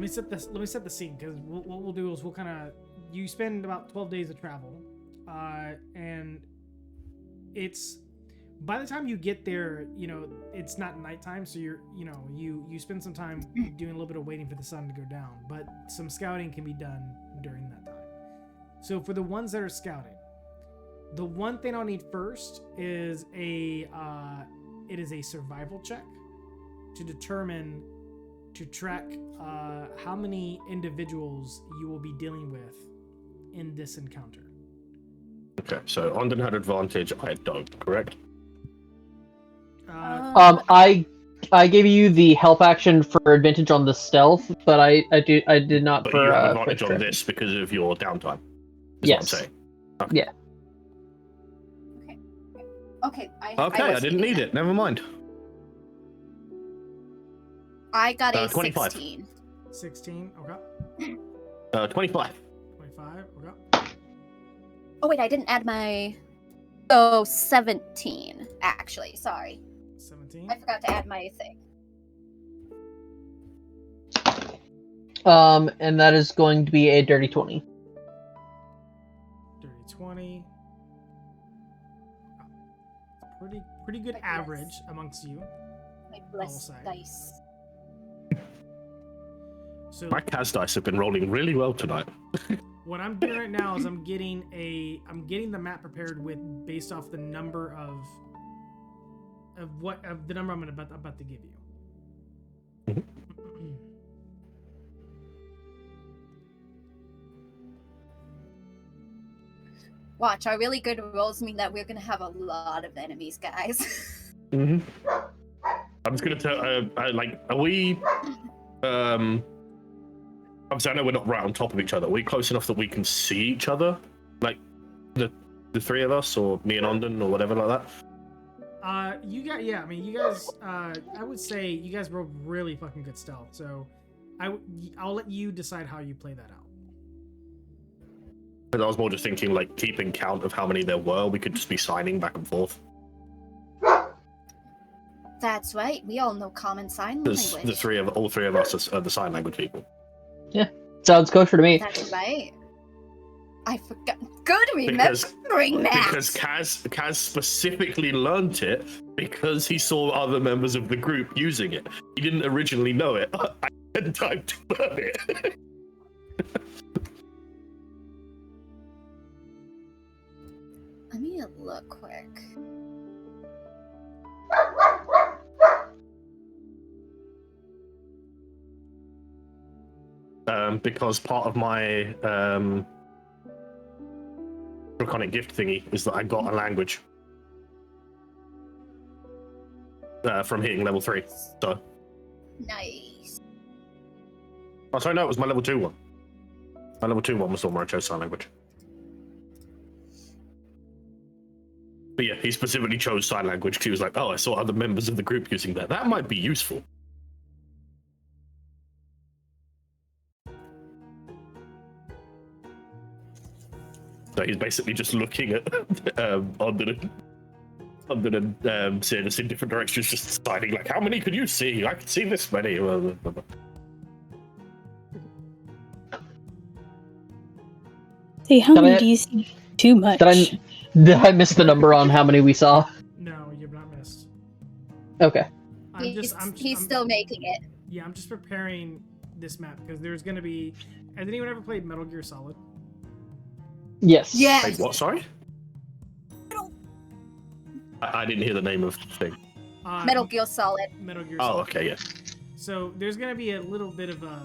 me set the scene, because what we'll do is we'll kind of, you spend about 12 days of travel, and it's, by the time you get there, it's not nighttime, so you spend some time doing a little bit of waiting for the sun to go down, but some scouting can be done during that time. So for the ones that are scouting, the one thing I'll need first is it is a survival check to track how many individuals you will be dealing with in this encounter. Okay, so Ondon had advantage. I don't. Correct. I gave you the help action for advantage on the stealth, but I did not But for. you have advantage quick on trip. this because of your downtime. Is Yes. what I'm saying. Yeah. Okay. Okay, I didn't need it. Never mind. I got a 25. 16. 16. Okay. 25. 25. Okay. Oh wait, I didn't add my. Oh, 17. Actually, sorry. 17. I forgot to add my thing. And that is going to be a dirty 20. Dirty 20. Pretty good My average bless. amongst you. My blessed say. dice. So My Kaz dice have been rolling really well tonight. what I'm doing right now is I'm getting the map prepared based off the number of the number I'm about to give you. Watch, our really good rolls mean that we're gonna have a lot of enemies, guys. I'm just gonna tell. Are we? Obviously, I know we're not right on top of each other. Are we close enough that we can see each other, like the three of us, or me and Ondon, or whatever like that? You guys. I would say you guys rolled really fucking good stealth. So, I'll let you decide how you play that out. Because I was more just thinking, like, keeping count of how many there were. We could just be signing back and forth. That's right. We all know common sign There's language. all three of us are the sign language people. Sounds kosher to me. That's right. I forgot. Good remembering that. Because Kaz specifically learnt it because he saw other members of the group using it. He didn't originally know it. I had time to learn it. Let me look quick. Because part of my draconic gift thingy is that I got a language from hitting level 3. So, Nice. oh, sorry, no, it was my level 2 one. My level 2 one was the one where I chose sign language. But yeah, he specifically chose sign language because he was like, oh, I saw other members of the group using that. That might be useful. So he's basically just looking at Ondon and seeing us in different directions, just deciding, like, how many could you see? I could see this many. Hey, how Did many I- do you see? Too much. Did I miss the number on how many we saw? No, you've not missed. Okay. He's still making it. Yeah, I'm just preparing this map because there's gonna be. Has anyone ever played Metal Gear Solid? Yes. Yes. Wait, what? Sorry? I didn't hear the name of the thing. Metal Gear Solid. Metal Gear Oh, Solid. okay, yeah. So there's gonna be a little bit of a.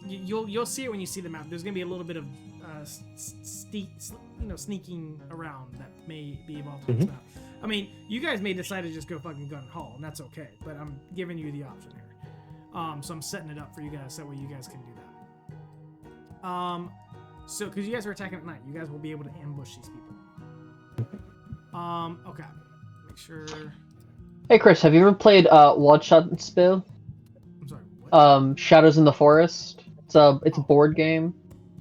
You'll see it when you see the map. There's gonna be a little bit of sneaking around that may be involved in this map. I mean, you guys may decide to just go fucking gun haul, and that's okay. But I'm giving you the option here. So I'm setting it up for you guys, so that way you guys can do that. So because you guys are attacking at night, you guys will be able to ambush these people. Okay. Make sure. Hey Chris, have you ever played One Shot Spill? I'm sorry. What? Shadows in the Forest. It's a board game.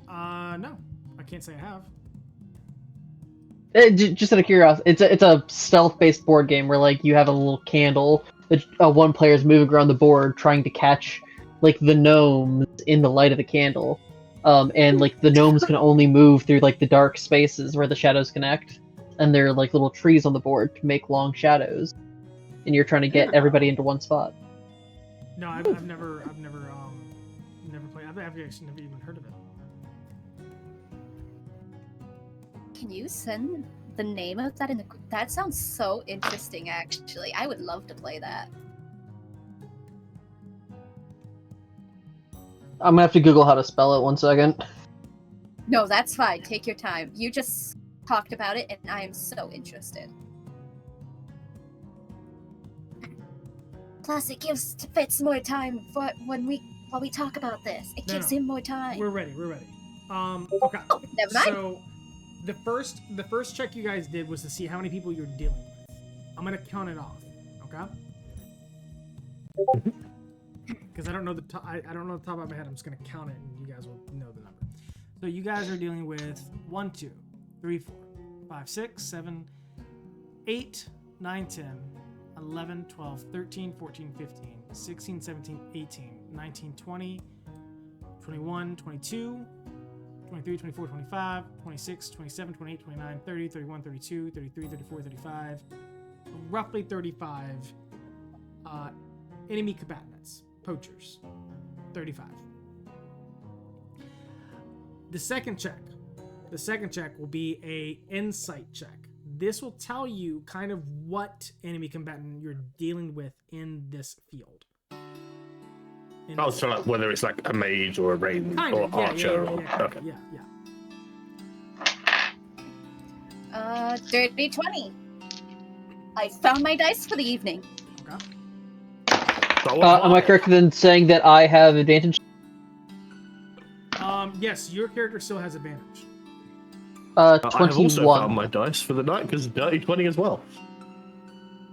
No, I can't say I have. Just out of curiosity, it's a stealth-based board game where like you have a little candle that one player is moving around the board trying to catch like the gnomes in the light of the candle, and like the gnomes can only move through like the dark spaces where the shadows connect, and there are like little trees on the board to make long shadows, and you're trying to get everybody into one spot. No, I've never played. I've actually never even heard of it. Can you send the name of that in the? That sounds so interesting. Actually, I would love to play that. I'm gonna have to Google how to spell it. 1 second. No, that's fine. Take your time. You just talked about it, and I am so interested. Plus, it gives Fitz more time for while we talk about this. It gives him more time. We're ready. Okay. Oh, never mind. So, the first check you guys did was to see how many people you're dealing with. I'm gonna count it off. Okay. Because I don't know I don't know the top of my head. I'm just gonna count it, and you guys will know the number. So you guys are dealing with 1, 2, 3, 4, 5, 6, 7, 8, 9, 10, 11, 12, 13, 14, 15, 16, 17, 18, 19, 20, 21, 22, 23, 24, 25, 26, 27, 28, 29, 30, 31, 32, 33, 34, 35, roughly 35 enemy combatants, poachers. 35. The second check will be a insight check. This will tell you kind of what enemy combatant you're dealing with in this field. So like whether it's like a mage or a raven or archer. Okay. Yeah. Dirty 20. I found my dice for the evening. Okay. Am I correct in saying that I have advantage? Yes, your character still has advantage. 21. I have also found my dice for the night because dirty 20 as well.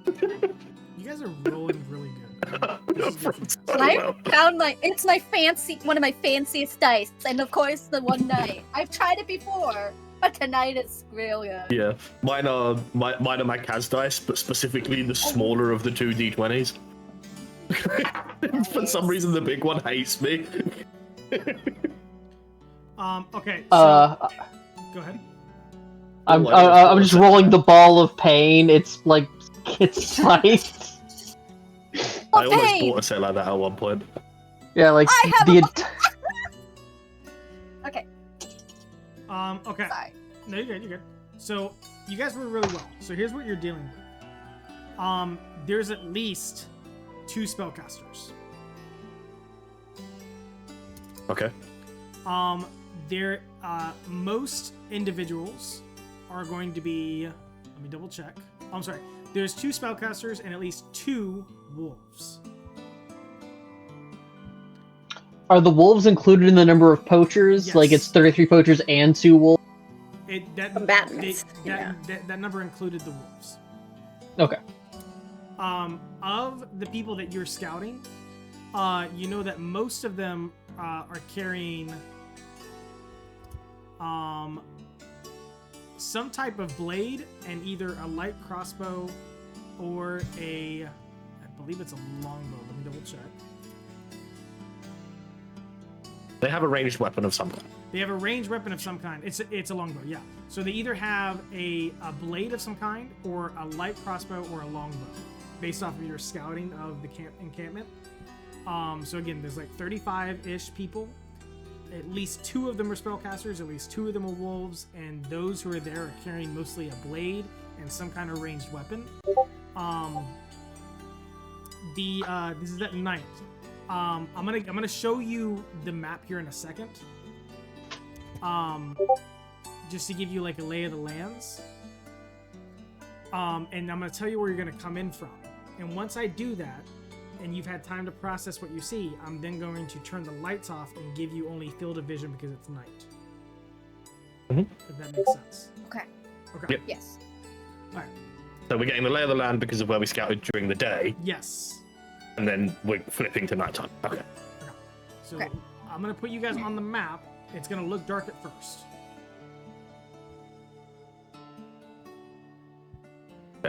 You guys are rolling really good. This is good for you guys. I found it's one of my fanciest dice, and of course the one night. I've tried it before, but tonight it's really good. Yeah, mine are my Kaz dice, but specifically the smaller of the two d20s. For some reason, the big one hates me. Okay. So, go ahead. I'm just rolling the ball of pain. It's like it's sliced. I almost bought a set like that at one point. Yeah, like Okay. Okay. Sorry. No, you're good. So you guys were really well. So here's what you're dealing with. There's at least 2 spellcasters. Okay. Most individuals are going to be. Let me double check. Oh, I'm sorry. There's 2 spellcasters and at least 2 wolves. Are the wolves included in the number of poachers? Yes. Like it's 33 poachers and 2 wolves? Combatants. That number included the wolves. Okay. Of the people that you're scouting, you know that most of them are carrying some type of blade and either a light crossbow or I believe it's a longbow. Let me double check. They have a ranged weapon of some kind. They have a ranged weapon of some kind. It's a longbow, yeah. So they either have a blade of some kind or a light crossbow or a longbow, based off of your scouting of the encampment. So again, there's like 35-ish people. At least 2 of them are spellcasters, at least 2 of them are wolves, and those who are there are carrying mostly a blade and some kind of ranged weapon. This is at night. I'm gonna show you the map here in a second. Just to give you like a lay of the lands. And I'm gonna tell you where you're gonna come in from. And once I do that, and you've had time to process what you see, I'm then going to turn the lights off and give you only field of vision because it's night. If that makes sense. Okay. Yep. Yes. All right. So we're getting the lay of the land because of where we scouted during the day, Yes. and then we're flipping to nighttime. Okay. So Okay. I'm gonna put you guys on the map. It's gonna look dark at first.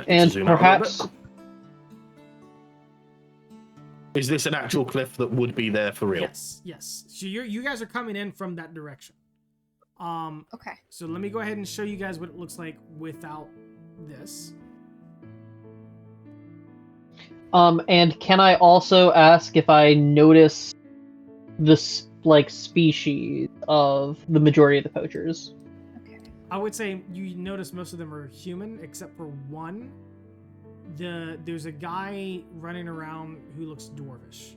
And Zoom out a little perhaps bit. Is this an actual cliff that would be there for real? Yes. So you guys are coming in from that direction. Okay. So let me go ahead and show you guys what it looks like without this. And can I also ask if I notice this like species of the majority of the poachers? Okay. I would say you notice most of them are human except for one. There's a guy running around who looks dwarvish.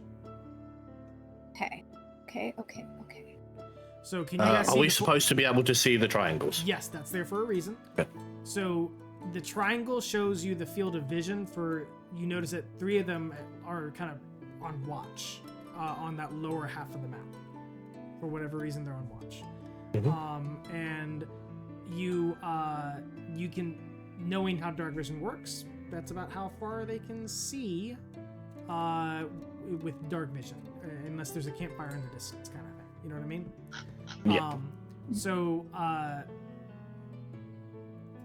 Okay. So can you guys see Are we the supposed to be able to see the triangles? Yes, that's there for a reason. Okay. So the triangle shows you the field of vision for. You notice that 3 of them are kind of on watch on that lower half of the map. For whatever reason, they're on watch. Mhm. And you can, knowing how dark vision works, that's about how far they can see with dark vision, unless there's a campfire in the distance, kind of thing. You know what I mean? Yeah. So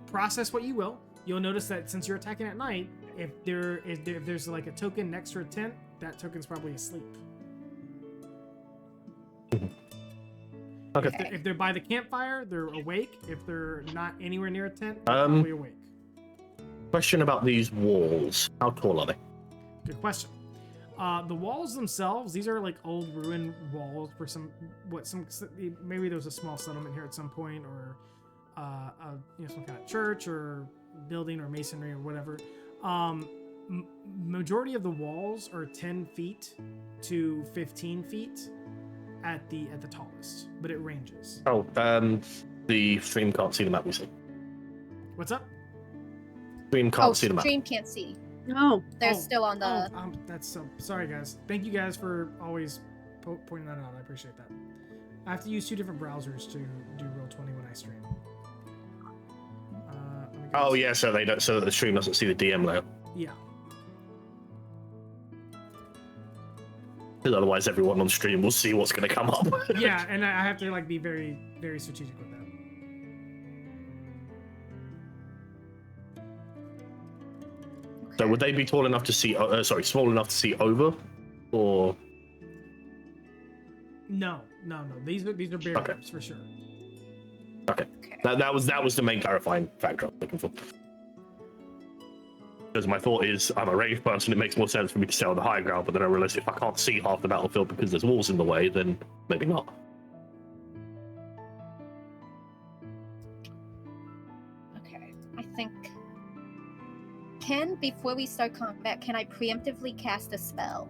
process what you will. You'll notice that since you're attacking at night, if there's like a token next to a tent, that token's probably asleep. Okay. If they're by the campfire, they're awake. If they're not anywhere near a tent, they're probably awake. Question about these walls. How tall are they? Good question. The walls themselves, these are like old ruined walls for maybe there was a small settlement here at some point, or some kind of church or building or masonry or whatever. Majority of the walls are 10 feet to 15 feet at the tallest, but it ranges. Oh, the stream can't see the map. You see? What's up? Stream can't see the map. Stream can't see. No. They're still on the. That's so sorry, guys. Thank you guys for always pointing that out. I appreciate that. I have to use 2 different browsers to do Roll20 when I stream. Oh yeah, so they don't, so that the stream doesn't see the DM layer. Yeah. Because otherwise, everyone on stream will see what's going to come up. Yeah, and I have to like be very, very strategic with that. So would they be tall enough to see? Small enough to see over, or? No. These are barriers for sure. Okay. That was the main clarifying factor I'm looking for. Because my thought is, I'm a ranged person, it makes more sense for me to stay on the high ground, but then I realize if I can't see half the battlefield because there's walls in the way, then maybe not. Okay, I think. Before we start combat, can I preemptively cast a spell?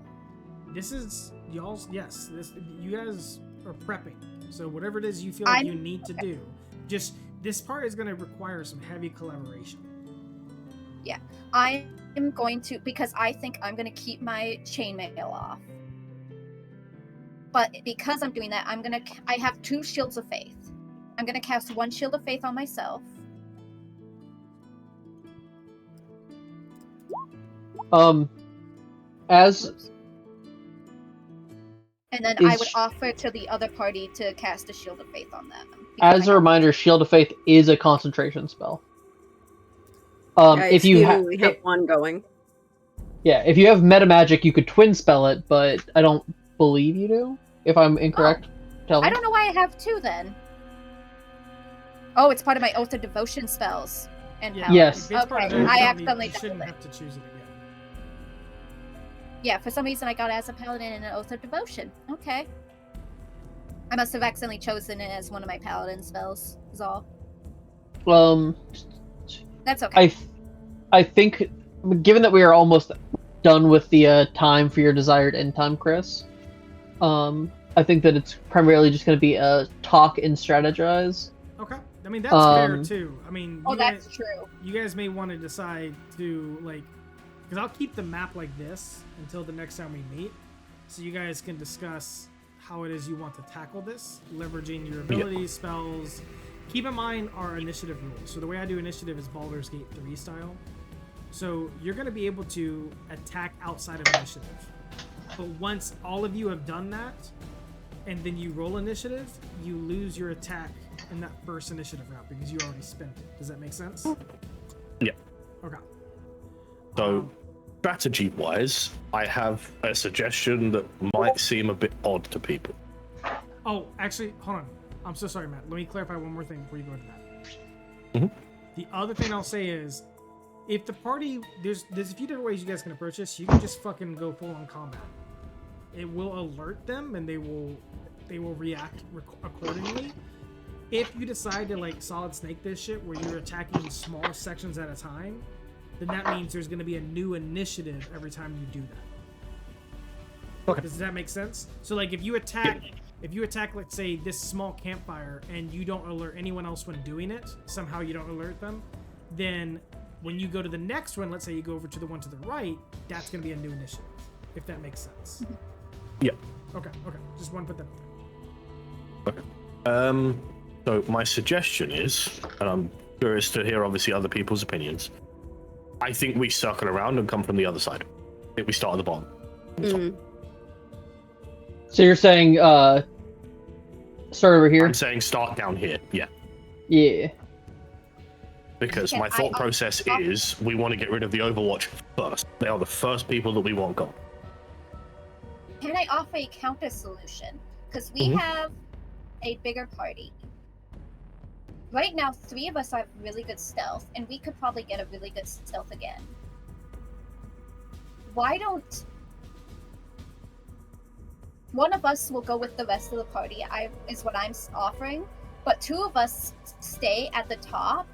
This is y'all's. Yes, you guys are prepping. So whatever it is you feel like you need to do, just this part is going to require some heavy collaboration. Yeah, I am going to, because I think I'm going to keep my chainmail off. But because I'm doing that, I have 2 shields of faith. I'm going to cast 1 shield of faith on myself. As And then I would offer to the other party to cast a shield of faith on them. As a reminder, Shield of Faith is a concentration spell. If you have 1 going. Yeah, if you have meta magic, you could twin spell it, but I don't believe you do. If I'm incorrect, tell me. I don't know why I have 2 then. Oh, it's part of my Oath of Devotion spells. And Yes. Okay, I accidentally You shouldn't have to choose it again. Yeah, for some reason I got it as a paladin and an Oath of Devotion. Okay. I must have accidentally chosen it as one of my paladin spells, is all. That's okay. I think, given that we are almost done with the time for your desired end time, Chris, I think that it's primarily just going to be a talk and strategize. Okay. I mean, that's fair, too. I mean... that's true. You guys may want to decide to, like... Because I'll keep the map like this until the next time we meet, so you guys can discuss how it is you want to tackle this, leveraging your abilities, spells. Keep in mind our initiative rules. So the way I do initiative is Baldur's Gate 3 style. So you're going to be able to attack outside of initiative. But once all of you have done that, and then you roll initiative, you lose your attack in that first initiative round because you already spent it. Does that make sense? Yeah. Okay. So, strategy-wise, I have a suggestion that might seem a bit odd to people. Oh, actually, hold on. I'm so sorry, Matt. Let me clarify one more thing before you go into that. Mm-hmm. The other thing I'll say is, if the party, there's a few different ways you guys can approach this. You can just fucking go full on combat. It will alert them, and they will react accordingly. If you decide to like solid snake this shit, where you're attacking small sections at a time, then that means there's going to be a new initiative every time you do that. Okay. Does that make sense? So, like, if you attack if you attack, let's say, this small campfire and you don't alert anyone else when doing it, somehow you don't alert them, then when you go to the next one, let's say you go over to the one to the right, that's going to be a new initiative, if that makes sense. Yeah. Okay. Just want to put that Okay. So my suggestion is, and I'm curious to hear obviously other people's opinions, I think we circle around and come from the other side. I think we start at the bottom. So you're saying, start over here? I'm saying start down here, yeah. Yeah. Because Can my I thought process is we want to get rid of the Overwatch first. They are the first people that we want gone. Can I offer a counter solution? Because we have a bigger party. Right now, 3 of us have really good stealth, and we could probably get a really good stealth again. Why don't one of us will go with the rest of the party? Is what I'm offering, but 2 of us stay at the top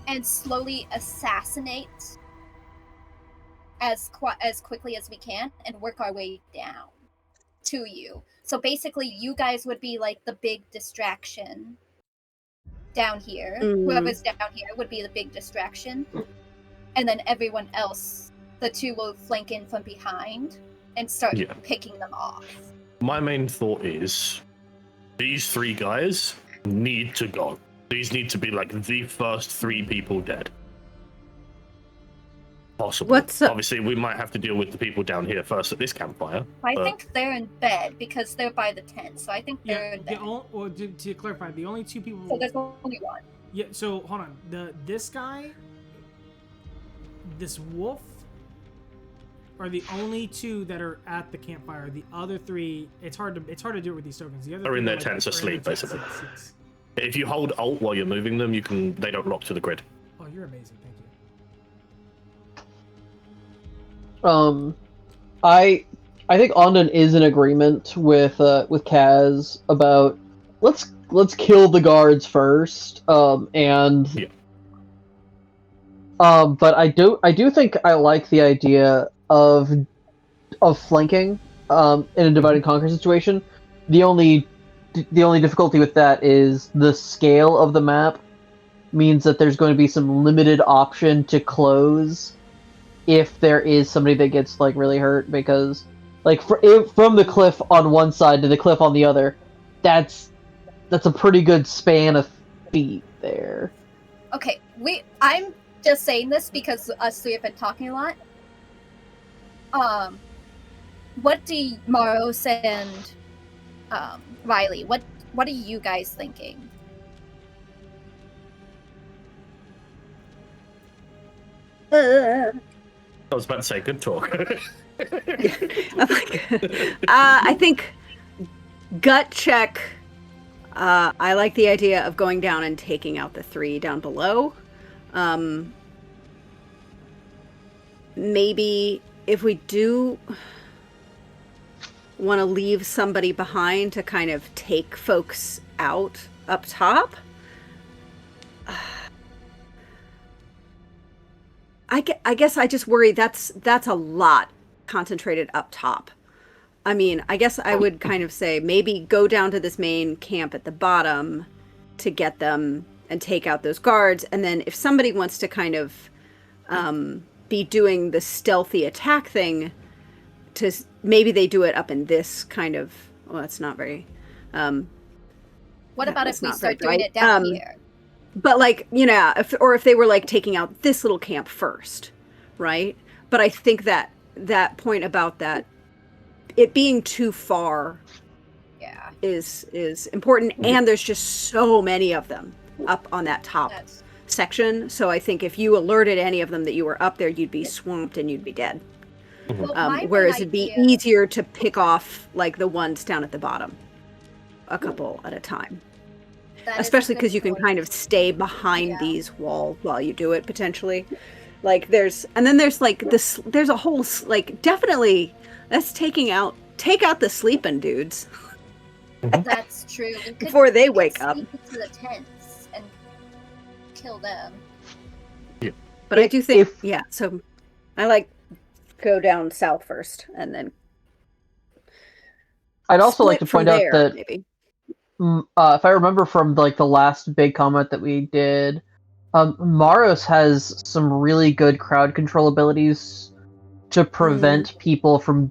and slowly assassinate as quickly as we can and work our way down to you. So basically, you guys would be like the big distraction down here. Whoever's down here would be the big distraction, and then everyone else, the 2 will flank in from behind and start picking them off. My main thought is these 3 guys need to go. These need to be like the first 3 people dead. Possible. Obviously, we might have to deal with the people down here first at this campfire. I think they're in bed because they're by the tent, so I think they're in bed. to clarify, the only 2 people. So there's only one. Yeah. So hold on. This guy, this wolf, are the only 2 that are at the campfire. The other 3, it's hard to do it with these tokens. The other Are 3 in their like, tents asleep, basically. Yes. If you hold Alt while you're moving them, they don't lock to the grid. Oh, you're amazing. Thank you. I think Ondon is in agreement with Kaz about let's kill the guards first. But I do think I like the idea of flanking in a divide and conquer situation. The only difficulty with that is the scale of the map means that there's going to be some limited option to close if there is somebody that gets like really hurt, because like from the cliff on one side to the cliff on the other, that's a pretty good span of feet there. Okay, I'm just saying this because us 3 have been talking a lot. What do Maros and Riley, what are you guys thinking? I was about to say, good talk. I think gut check. I like the idea of going down and taking out the 3 down below. Maybe if we do want to leave somebody behind to kind of take folks out up top, I guess I just worry that's a lot concentrated up top. I mean, I guess I would kind of say maybe go down to this main camp at the bottom to get them and take out those guards, and then if somebody wants to kind of be doing the stealthy attack thing, maybe they do it up in this kind of. Well, that's not very. What about if we start doing it down here? But like, if they were like taking out this little camp first, right? But I think that point about that it being too far, is important, and there's just so many of them up on that top section. So I think if you alerted any of them that you were up there, you'd be swamped and you'd be dead. Well, whereas it'd be easier to pick off like the ones down at the bottom, a couple at a time. Especially because you can kind of stay behind these walls while you do it potentially. Like there's like this. There's a whole like definitely that's take out the sleeping dudes. That's true. Before they wake up. Sneak into the tents and kill them. Yeah. But I do think so I like go down south first and then I'd also like to split from point out there, that maybe. if I remember from like the last big comment that we did, Maros has some really good crowd control abilities to prevent people from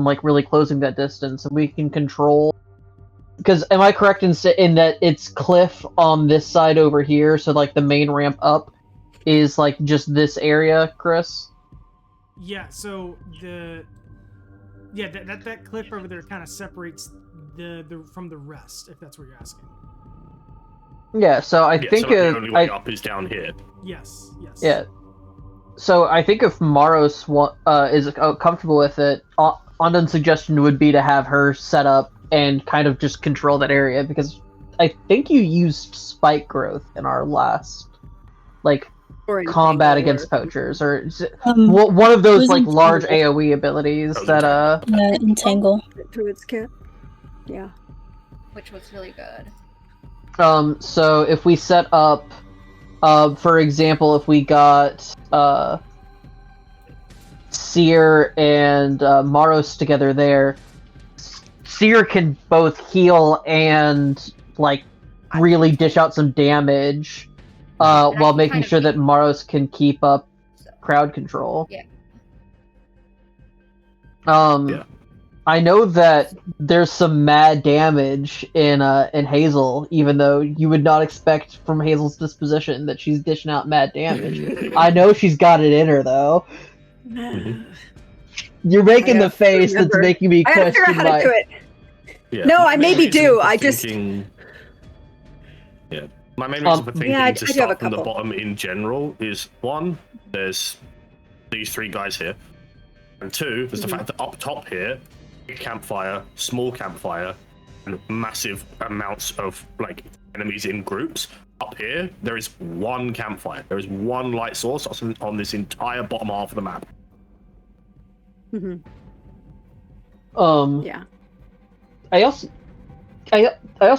like really closing that distance, and we can control. Because am I correct in that it's cliff on this side over here, so like the main ramp up is like just this area, Chris? Yeah. So that cliff over there kind of separates the from the rest, if that's what you're asking. Yeah. So I Yeah, think so the only way up is down here. Yes. Yeah. So I think if Maros is comfortable with it, Andon's suggestion would be to have her set up and kind of just control that area, because I think you used spike growth in our last combat against poachers, or one of those like large AoE abilities that entangle. Druid's kit. Yeah. Which was really good. So if we set up, for example, if we got Seer and Maros together there, Seer can both heal and like really dish out some damage, while making sure that Maros can keep up crowd control. Yeah. I know that there's some mad damage in Hazel, even though you would not expect from Hazel's disposition that she's dishing out mad damage. I know she's got it in her, though. You're making the face that's making me question I have to figure out how to do it. Yeah. No, I maybe do. I just... Yeah. My main reason for thinking to start from the bottom in general is, one, there's these three guys here. And two, there's the fact that up top here, big campfire, small campfire, and massive amounts of like enemies in groups. Up here, there is one campfire. There is one light source on this entire bottom half of the map. Yeah. I also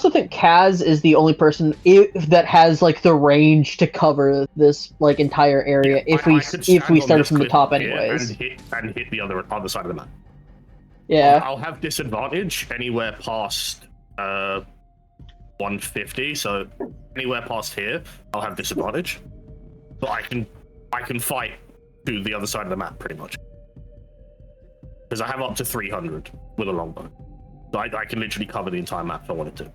think Kaz is the only person that has like the range to cover this like entire area if we started from the top anyways. And hit the other side of the map. Yeah. I'll have disadvantage anywhere past 150, so anywhere past here I'll have disadvantage. But I can fight to the other side of the map pretty much. Because I have up to 300 with a longbow. So I can literally cover the entire map if I wanted to.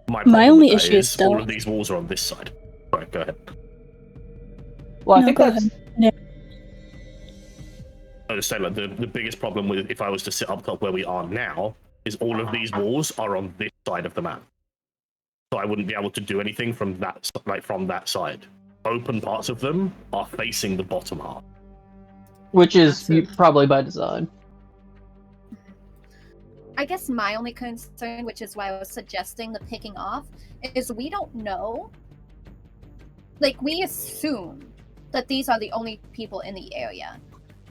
My only issue is all of these walls are on this side. Right, go ahead. Well, I think that's... I was saying, like, the biggest problem with if I was to sit up top where we are now is all of these walls are on this side of the map. So I wouldn't be able to do anything from that side. Open parts of them are facing the bottom half. Which is probably by design. I guess my only concern, which is why I was suggesting the picking off, is we don't know. Like, we assume that these are the only people in the area.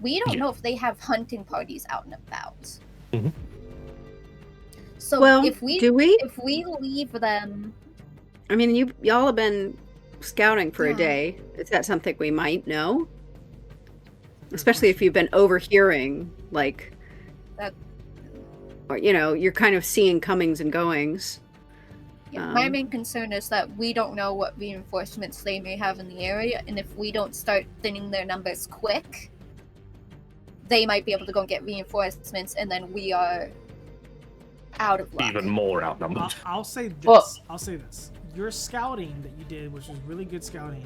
We don't know if they have hunting parties out and about. Mm-hmm. So well, if we leave them... I mean, y'all have been scouting for a day. Is that something we might know? Especially if you've been overhearing, like... Or, you're kind of seeing comings and goings. Yeah, my main concern is that we don't know what reinforcements they may have in the area, and if we don't start thinning their numbers quick, they might be able to go and get reinforcements, and then we are out of luck. Even more outnumbered. I'll say this. I'll say this. Your scouting that you did, which was really good scouting,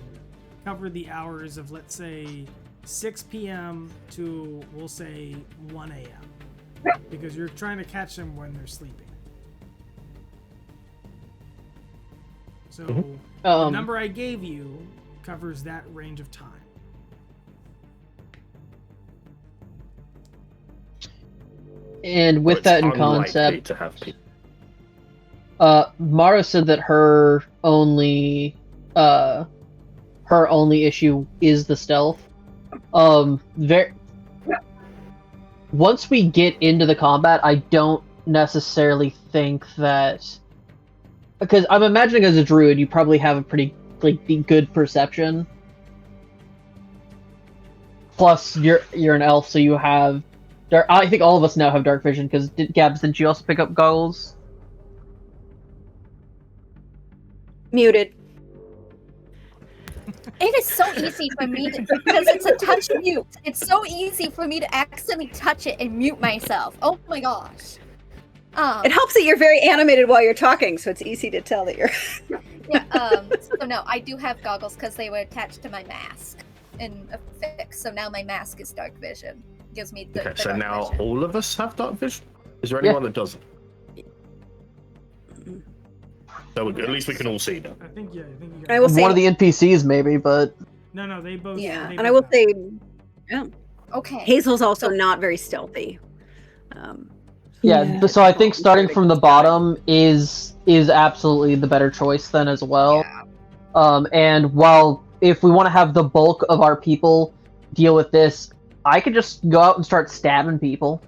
covered the hours of, let's say, 6 p.m. to, we'll say, 1 a.m. Because you're trying to catch them when they're sleeping. So the number I gave you covers that range of time. And with that in concept, Mara said that her only issue is the stealth. Once we get into the combat, I don't necessarily think that, because I'm imagining as a druid, you probably have a pretty good perception. Plus, you're an elf, so you have I think all of us now have dark vision because Gabs, didn't you also pick up goggles? Muted. It is so easy for me to, because it's a touch mute. It's so easy for me to accidentally touch it and mute myself. Oh my gosh. It helps that you're very animated while you're talking, so it's easy to tell that you're. Yeah. So no, I do have goggles because they were attached to my mask in a fix. So now my mask is dark vision. Gives me the. Okay, the so dark now vision. all of us have dark vision? Is there anyone that doesn't? So at least we can all see now. I think you I will say One of the NPCs, maybe, but No, they both. yeah, they and I both will have. say, yeah, Okay. Hazel's also So- not very stealthy. yeah. So I think starting from the bottom is absolutely the better choice then as well. And while if we want to have the bulk of our people deal with this, I could just go out and start stabbing people.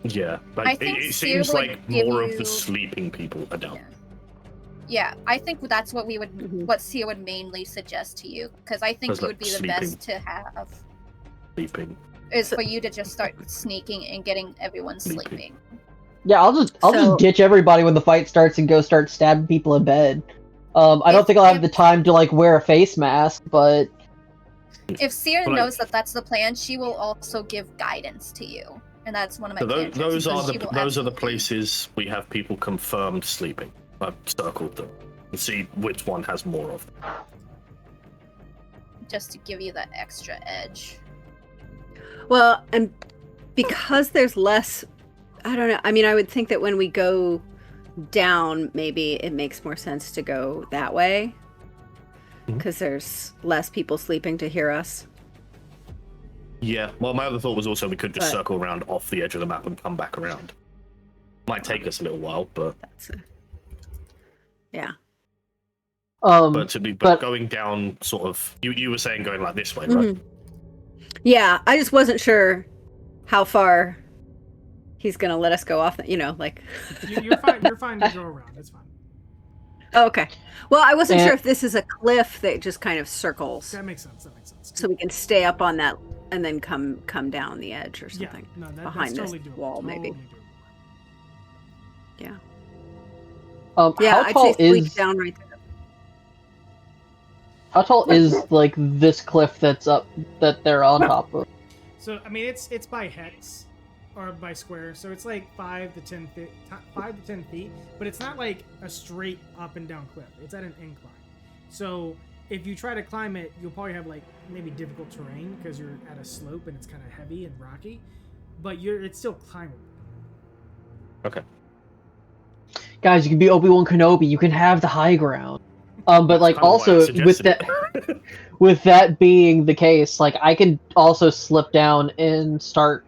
Yeah, I like think it Seer seems would like give more of you- the sleeping people are down. Yeah, I think that's what we would, Mhm. what Sia would mainly suggest to you, because I think That's you like would be the sleeping. best to have Sleeping. is for you to just start sneaking and getting everyone Sleeping. sleeping. Yeah, I'll just So- ditch everybody when the fight starts and go start stabbing people in bed. I don't think I'll have the time to like wear a face mask, but If Seer But, like- knows that that's the plan, she will also give guidance to you, and that's one of my So cantrips, those are because the she will those are the absolutely- places we have people confirmed sleeping. I've circled them and see which one has more of them. just to give you that extra edge. Well, and because there's less, I don't know. I mean, I would think that when we go down, maybe it makes more sense to go that way Mhm. because there's less people sleeping to hear us. Yeah. Well, my other thought was also we could just But- circle around off the edge of the map and come back around. Might take us a little while, but Yeah. but- going down sort of. You were saying going like this way, right? Mhm. Yeah, I just wasn't sure how far he's gonna let us go off. Like. You're fine. You're fine to go around. It's fine. Oh, okay. Well, I wasn't And- sure if this is a cliff that just kind of circles, That makes sense. That makes sense. so we can stay up on that and then come down the edge or Yeah. something. No, behind that's this totally doable. wall, maybe. Totally doable. Yeah, how I'd tall say sleep is down right there. how tall is like this cliff that's up that they're on top of? So I mean, it's by hex or by square, so it's like 5 to 10 feet, 5 to 10 feet. But it's not like a straight up and down cliff. It's at an incline. So if you try to climb it, you'll probably have like maybe difficult terrain because you're at a slope and it's kind of heavy and rocky. But it's still climbable. Okay. Guys, you can be Obi-Wan Kenobi. You can have the high ground. But That's like kinda why I also with suggested that it. with that being the case, like I can also slip down and start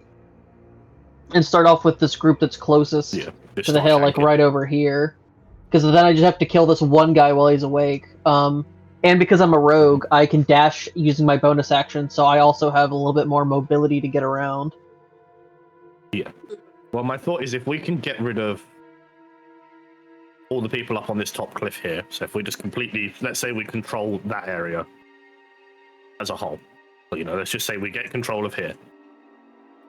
off with this group that's closest Yeah. just to the start hill, like shanking. right over here. Because then I just have to kill this one guy while he's awake. And because I'm a rogue, I can dash using my bonus action, so I also have a little bit more mobility to get around. Well, my thought is if we can get rid of all the people up on this top cliff here, so if we just completely, let's say we control that area as a whole, but let's just say we get control of here,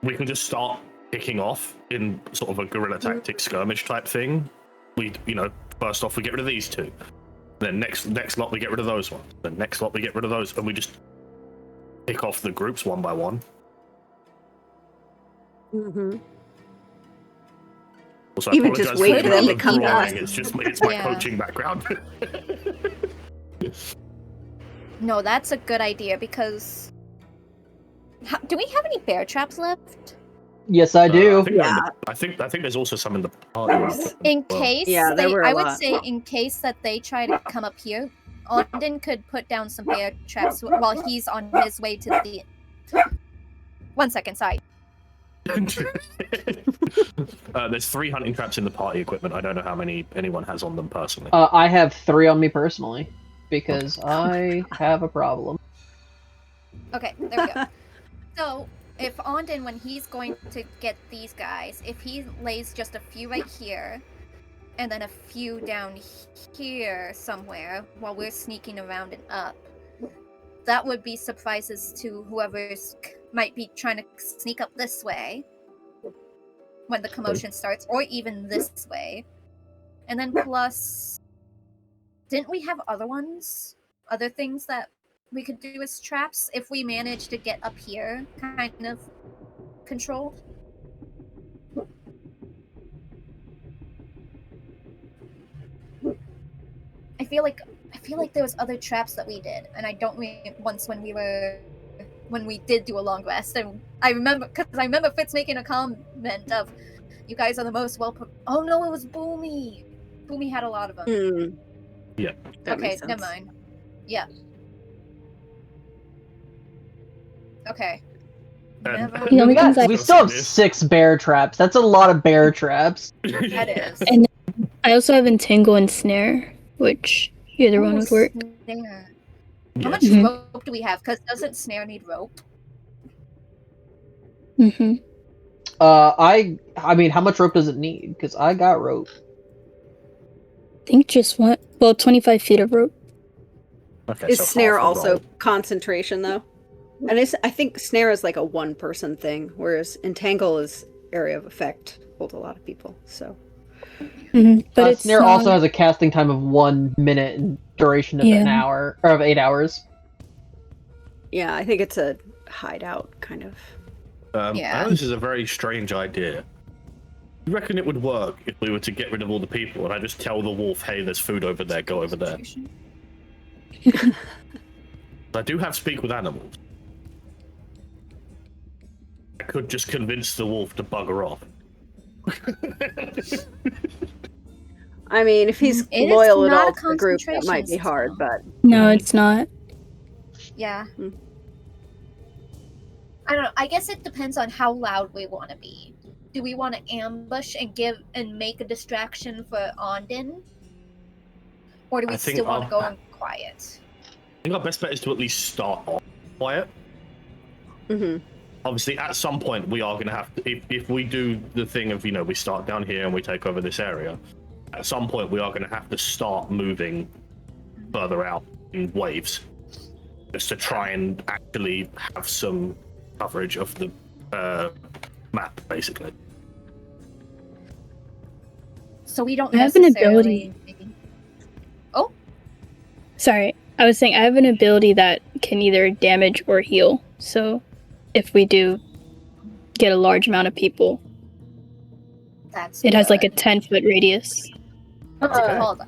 we can just start picking off in sort of a guerrilla tactic skirmish type thing. We, first off we get rid of these two, then next lot we get rid of those ones, then next lot we get rid of those, and we just pick off the groups one by one. Mm-hmm. Also, Even just apologise wait the for them amount to of come to drawing, us. It's my Yeah. coaching background. No, that's a good idea because. Do we have any bear traps left? Yes, I do. I think there's also some in the party. In case, Yeah, there were a I would lot. say in case that they try to come up here, Ogden could put down some bear traps while he's on his way to the. 1 second, sorry. There's 3 hunting traps in the party equipment. I don't know how many anyone has on them personally. I have 3 on me personally because I have a problem. Okay, there we go. So, if Ogden, when he's going to get these guys, if he lays just a few right here, and then a few down here somewhere while we're sneaking around and up, that would be surprises to whoever's might be trying to sneak up this way when the commotion starts, or even this way. And then plus, didn't we have other things that we could do as traps if we manage to get up here kind of controlled? I feel like there was other traps that we did, and I don't once when we did do a long rest, and I remember Fitz making a comment of, "You guys are the most oh no, it was Boomy. Boomy had a lot of them." Yeah. Okay, never mind. Yeah. Okay. We still have 6 bear traps. That's a lot of bear traps. That is. And I also have entangle and snare, which either one would work. Snare. Yeah. How much rope do we have? Because doesn't snare need rope? Mm-hmm. I mean, how much rope does it need? Because I got rope. I think just 25 feet of rope. Okay, Is so snare half a also roll. concentration though? And I think snare is like a one-person thing, whereas entangle is area of effect, holds a lot of people. So Mm-hmm. But it's snare not... also has a casting time of 1 minute and duration of an hour or of 8 hours. yeah, I think it's a hideout kind of. I know this is a very strange idea. You reckon it would work if we were to get rid of all the people and I just tell the wolf, "Hey, there's food over there. Go over there." I do have speak with animals. I could just convince the wolf to bugger off. I mean, if he's It is loyal at not all a to the group, that concentration might be hard, system. but No, it's not. Yeah. I don't know. I guess it depends on how loud we want to be. Do we want to ambush and make a distraction for Ondin? Or do we still want to go in quiet? I think our best bet is to at least start off quiet. Obviously, at some point, we are going to have to, if we do the thing of, we start down here and we take over this area, at some point, we are going to have to start moving further out in waves, just to try and actually have some coverage of the map, basically. So we don't I have an necessarily... Oh? Sorry, I was saying I have an ability that can either damage or heal. So if we do get a large amount of people, it has like a 10-foot radius. What's it called?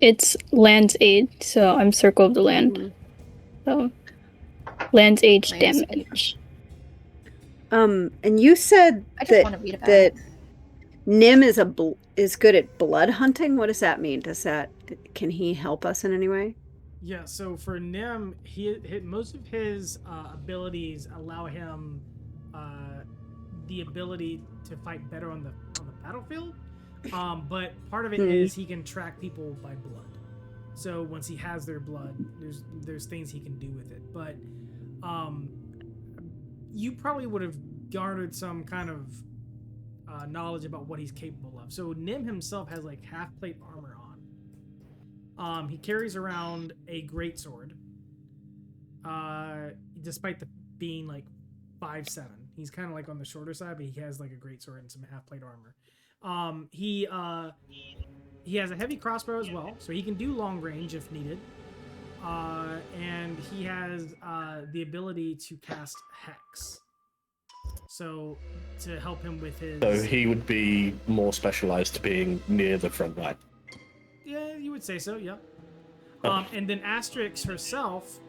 It's Land's Aid, so I'm Circle of the Land. So Land's Age damage. And you said that Nim is good at blood hunting. What does that mean? Can he help us in any way? Yeah, so for Nim, most of his abilities allow him the ability to fight better on the battlefield. But part of it is he can track people by blood. So once he has their blood, there's things he can do with it. But you probably would have garnered some kind of knowledge about what he's capable of. So Nim himself has like half plate armor on. He carries around a greatsword. Despite being like 5'7", he's kind of like on the shorter side, but he has like a greatsword and some half plate armor. He has a heavy crossbow as well, so he can do long range if needed. And he has the ability to cast Hex. So to help him with his... So he would be more specialized to being near the front line. Yeah, you would say so, yeah. And then Asterix herself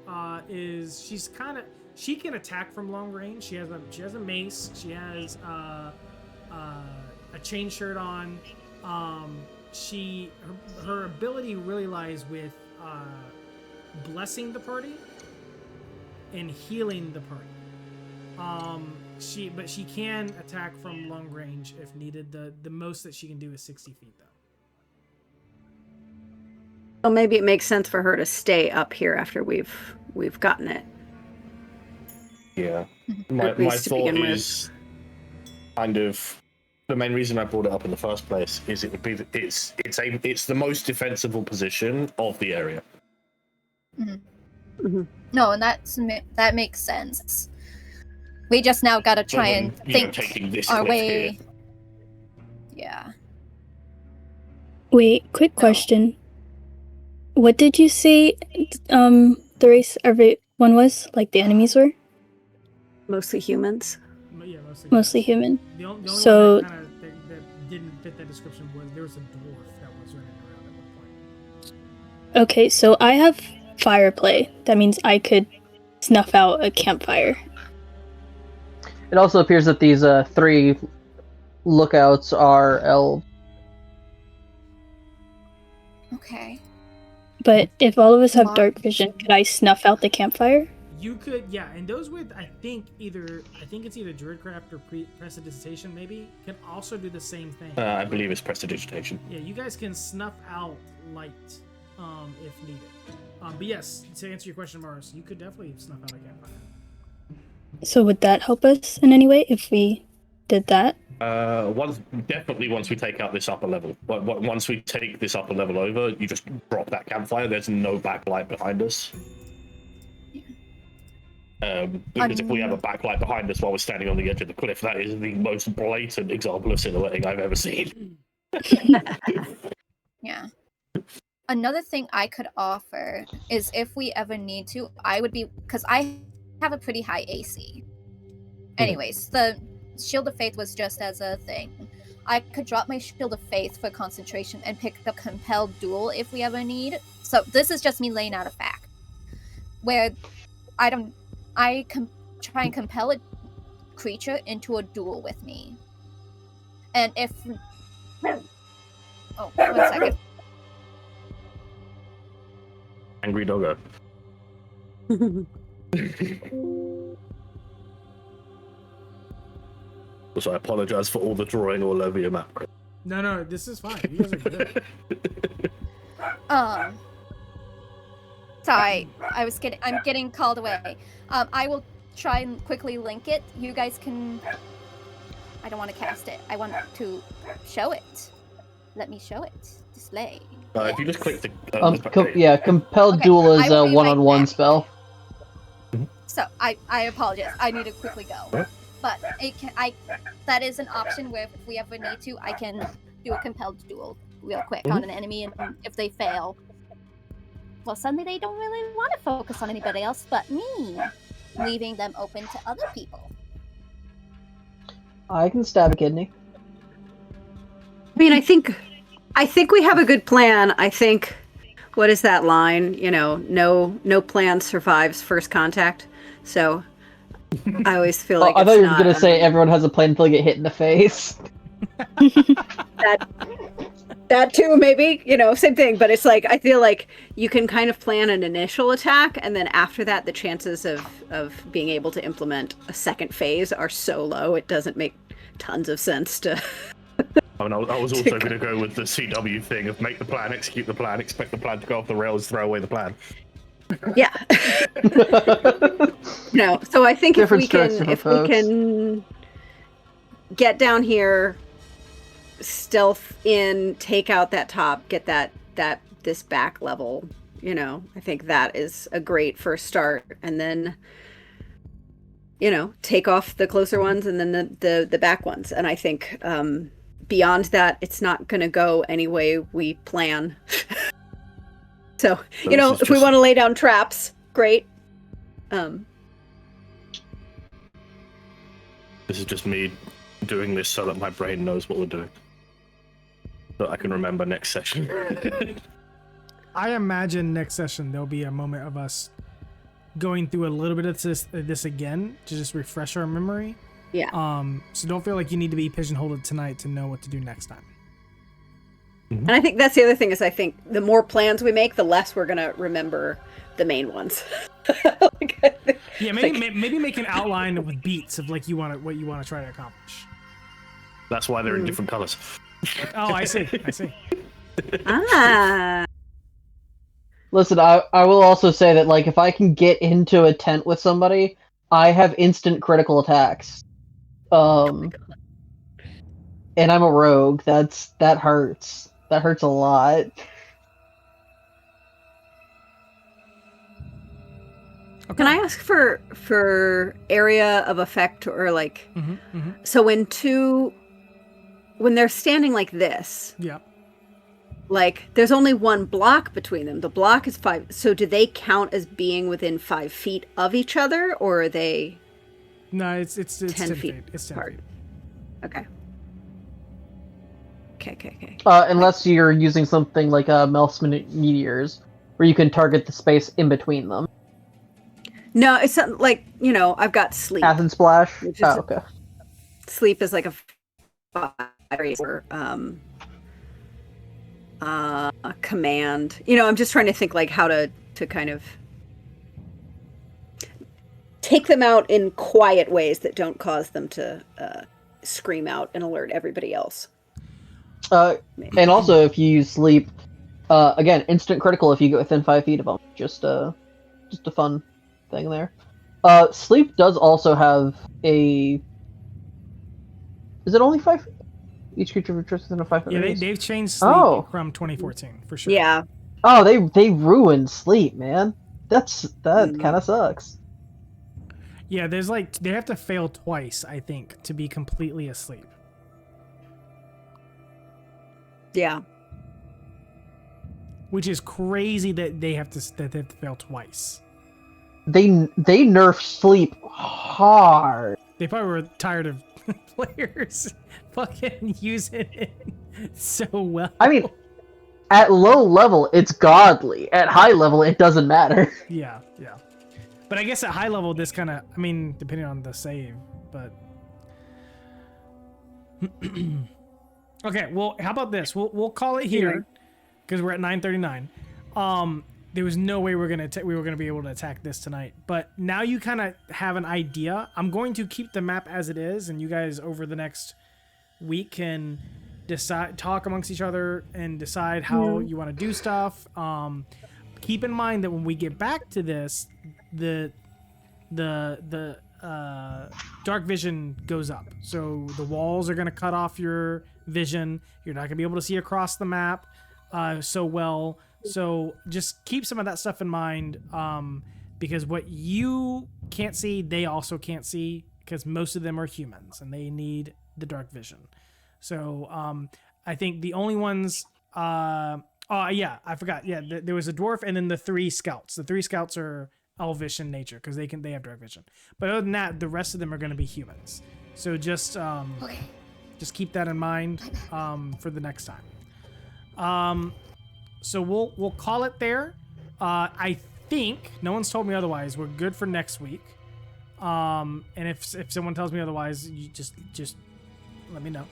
she can attack from long range. She has a mace. She has a chain shirt on. Her ability really lies with blessing the party and healing the party. But she can attack from long range if needed. The most that she can do is 60 feet though. Well, maybe it makes sense for her to stay up here after we've gotten it. Yeah. My thought is kind of the main reason I brought it up in the first place is it would be it's the most defensible position of the area. No, and that makes sense. We just now gotta try and think taking this our cliff way. here. Yeah. Wait, quick question. What did you say the race everyone was? Like the enemies were? Mostly humans. Yeah, Mostly human. The only So- one that didn't fit that description was there was a dwarf that was running around at one point. Okay, so I have fire play. That means I could snuff out a campfire. It also appears that these 3 lookouts are elves. Okay. But if all of us have Mark. dark vision, could I snuff out the campfire? You could, yeah, and those with I think it's either Druidcraft or Prestidigitation maybe can also do the same thing. I believe it's prestidigitation. Yeah, you guys can snuff out light, if needed. But yes, to answer your question, Morris, you could definitely snuff out a campfire. So would that help us in any way if we did that? Once we take out this upper level. But once we take this upper level over, you just drop that campfire. There's no backlight behind us. Because if we have a backlight behind us while we're standing on the edge of the cliff, that is the most blatant example of silhouetting I've ever seen. Yeah. Another thing I could offer is if we ever need to, because I have a pretty high AC. Anyways, the Shield of Faith was just as a thing. I could drop my Shield of Faith for concentration and pick the Compelled Duel if we ever need. So this is just me laying out a fact. Where I try and compel a creature into a duel with me. And if... Oh, 1 second. Angry doggo. So I apologize for all the drawing all over your map. No, this is fine. You guys are good. Sorry, I'm getting called away. I will try and quickly link it. You guys can... I don't want to cast it. I want to show it. Let me show it. Display. If you just click the... Compelled Okay, Duel is I a will be right one-on-one back. spell. So, I apologize. I need to quickly go. What? But that is an option where if we ever need to, I can do a compelled duel real quick on an enemy, and if they fail, well, suddenly they don't really want to focus on anybody else but me, leaving them open to other people. I can stab a kidney. I mean, I think we have a good plan. I think, what is that line? You know, no plan survives first contact. So I always feel like I thought you were not, gonna say everyone has a plan until they get hit in the face. that too, maybe, you know, same thing. But it's like, I feel like you can kind of plan an initial attack, and then after that, the chances of being able to implement a second phase are so low, it doesn't make tons of sense to... I was also going to go with the CW thing of make the plan, execute the plan, expect the plan to go off the rails, throw away the plan. Yeah. No, so I think if we Different can get down here, stealth in, take out that top, get this back level, you know, I think that is a great first start, and then, you know, take off the closer ones and then the back ones. And I think beyond that, it's not going to go any way we plan. So, you know, if we want to lay down traps, great. This is just me doing this so that my brain knows what we're doing. So I can remember next session. I imagine next session there'll be a moment of us going through a little bit of this again to just refresh our memory. Yeah. So don't feel like you need to be pigeonholed tonight to know what to do next time. And I think that's the other thing, is I think the more plans we make, the less we're going to remember the main ones. Yeah, maybe make an outline with beats of like what you want to try to accomplish. That's why they're in different colors. Oh, I see. Listen, I will also say that, like, if I can get into a tent with somebody, I have instant critical attacks. And I'm a rogue. That hurts. That hurts a lot. Okay. Can I ask for area of effect or like? So when they're standing like this, Yeah. like there's only one block between them. The block is 5. So do they count as being within 5 feet of each other, or are they? No, it's 10 feet feet. It's 10 apart. feet. Okay. Okay. Unless you're using something like Melf's meteors, where you can target the space in between them. No, it's something like I've got sleep. Acid splash. Which is Oh, okay. Sleep is like a 5 or a command. I'm just trying to think like how to kind of take them out in quiet ways that don't cause them to scream out and alert everybody else. And also, if you use sleep, again, instant critical if you get within 5 feet of them. Just a fun thing there. Sleep does also have a. Is it only 5 feet? Each creature returns within a 5 foot Yeah, radius? they've changed sleep from 2014 for sure. Yeah. Oh, they ruined sleep, man. That kind of sucks. Yeah, there's like they have to fail twice, I think, to be completely asleep. Yeah. Which is crazy that they have to fail twice. They nerf sleep hard. They probably were tired of players fucking using it so well. I mean, at low level, it's godly. At high level, it doesn't matter. Yeah. But I guess at high level, this kind of, I mean, depending on the save, but. Okay, well, how about this? We'll call it here because we're at 9:39. There was no way we were gonna be able to attack this tonight, but now you kind of have an idea. I'm going to keep the map as it is, and you guys over the next week can talk amongst each other and decide how you want to do stuff. Keep in mind that when we get back to this, the dark vision goes up, so the walls are going to cut off your vision. You're not going to be able to see across the map so well. So just keep some of that stuff in mind, because what you can't see, they also can't see, because most of them are humans and they need the dark vision. So I think the only ones yeah, I forgot. Yeah, there was a dwarf and then the 3 scouts. The 3 scouts are elvish in nature because they have dark vision. But other than that, the rest of them are going to be humans. So just keep that in mind for the next time. So we'll call it there. I think no one's told me otherwise. We're good for next week. And if someone tells me otherwise, you just let me know.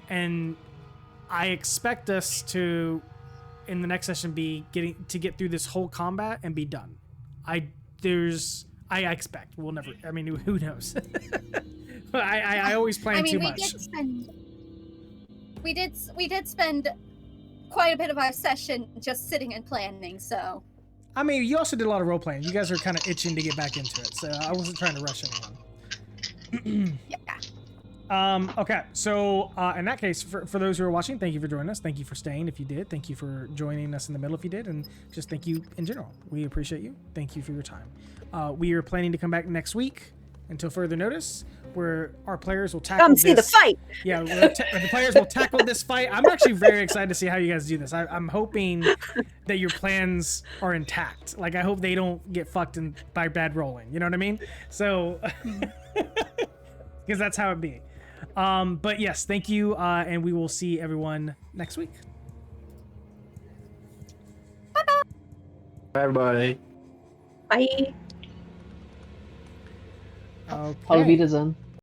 And I expect us to, in the next session, be get through this whole combat and be done. I expect we'll never. I mean, who knows? I always plan too much. We did spend quite a bit of our session just sitting and planning. So. I mean, you also did a lot of role playing. You guys are kind of itching to get back into it, so I wasn't trying to rush anyone. Yeah. Okay, so in that case, for those who are watching, thank you for joining us. Thank you for staying if you did. Thank you for joining us in the middle if you did. And just thank you in general. We appreciate you. Thank you for your time. We are planning to come back next week until further notice, where our players will tackle see the fight. Yeah, the players will tackle this fight. I'm actually very excited to see how you guys do this. I'm hoping that your plans are intact. Like, I hope they don't get fucked by bad rolling. You know what I mean? So, because that's how it be. But yes, thank you, and we will see everyone next week. Bye bye. Bye. Okay. Auf Wiedersehen.